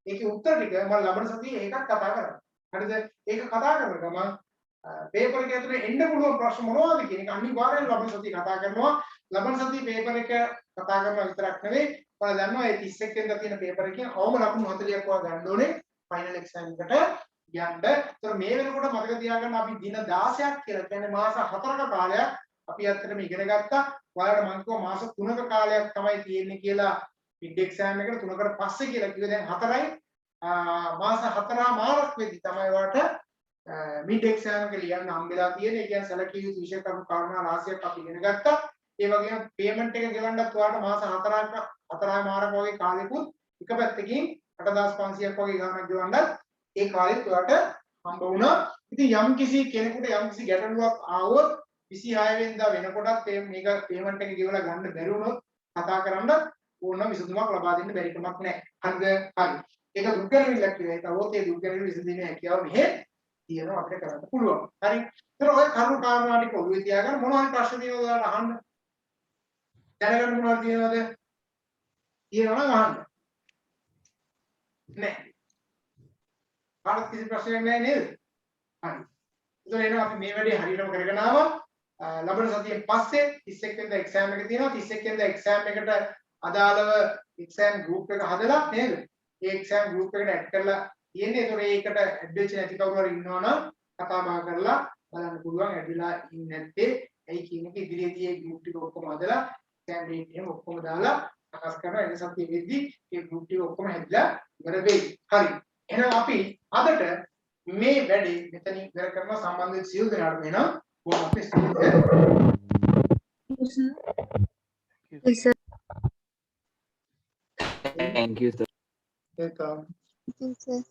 ඒකේ උත්තර ටික මම ලබන සතියේ ඒකත් කතා කරනවා. හරිද? ඒක කතා කරන ගමන් පේපර් එක ඇතුලේ එන්න පුළුවන් ප්‍රශ්න මොනවද කියන එක අනිවාර්යෙන් ලබන සතියේ කතා කරනවා. ලබන සතියේ පේපර් එක කතා කරනවා විතරක් නෙවෙයි. ඔයාලා දන්නවා මේ 31 වෙනිදා තියෙන පේපර් එකෙන් අවම ලකුණු 40ක් වගේ ගන්න ඕනේ ෆයිනල් එක්සෑම් එකට යන්න. ඒතර මේ වෙනකොට මතක තියාගන්න අපි දින 16ක් කියලා කියන්නේ මාස 4ක කාලයක් අපි ඇත්තටම ඉගෙන ගත්තා. ඔයාලට මම කිව්වා මාස 3ක කාලයක් තමයි තියෙන්නේ කියලා මිඩ් එක්සෑම් එකට 3කට පස්සේ කියලා කිව්වේ. දැන් 4යි මාස 4මාරක් වෙද්දි තමයි ඔයාලට මිඩ් එක්සෑම් එක ලියන්න හම්බෙලා තියෙන්නේ. ඒ කියන්නේ සැලකිය යුතු විෂය කරු කාරණා රාශියක් අපි ඉගෙන ගත්තා. ඒ වගේම පේමන්ට් එක ගෙවන්නත් ඔයාලට මාස 4මාරක් වගේ කාලෙකුත් එක පැත්තකින් 8500ක් වගේ ගාණක් ගෙවන්නත් ඒ කාලෙත් ඔයාලට හම්බ වුණා. ඉතින් යම් කිසි කෙනෙකුට යම් කිසි ගැටලුවක් ආවොත් 26 වෙනිදා වෙනකොටත් මේක පේමන්ට් එක ගෙවලා ගන්න බැරි වුණොත් කතා කරන්න ඕනම විසඳුමක් ලබා දෙන්න බැරි කමක් නැහැ. හරිද? හරි. ඒක දුක් ගැනවිල්ලක් කියලා. ඒකවොත් ඒ දුක් ගැනවිල්ල විසඳීමේ හැකියාව මෙහෙ තියෙනවා අපිට කරන්න පුළුවන්. හරි. ඒතර ඔය කරුණු කාරණා ටික ඔළුවේ තියාගන්න මොනවා ප්‍රශ්න තියෙනවද ඔයාලට අහන්න? දැනගන්න මොනවද තියෙනවද? තියෙනවා නම් අහන්න. නැහැ. කාටවත් කිසි ප්‍රශ්නයක් නැහැ නේද? හරි. ඒතර එනවා අපි මේ වැඩේ හරියටම කරගෙන ආවා. ලබන සතියෙන් පස්සේ 31 වෙනිදා එක්සෑම් එක තියෙනවා. 31 වෙනිදා එක්සෑම් එකට අදාළව එක්සෑම් ගෲප් එක හදලා නේද? ඒ එක්සෑම් ගෲප් එකට ඇඩ් කරලා තියෙන්නේ. ඒතකොට ඒකට ඇඩ් වෙච්ච නැති කවුරු හරි ඉන්නවනම් කතා බහ කරලා බලන්න පුළුවන්. ඇඩ් වෙලා ඉන්නේ නැත්තේ ඇයි කියන එක ඉදිරියේදී ඒ ගෲප් ටික ඔක්කොම හදලා එක්සෑම් ඩේට් එහෙම ඔක්කොම දාලා සකස් කරනවා. එන සතියේ වෙද්දී ඒ ගෲප් ටික ඔක්කොම හැදලා ඉවර වෙයි. හරි. එහෙනම් අපි අදට මේ වැඩේ මෙතනින් ඉවර කරනවා. සම්බන්ධ වෙච්ච සියලු දෙනාටම එනවා. Yes, sir. Thank you, sir. Welcome. Yes, sir.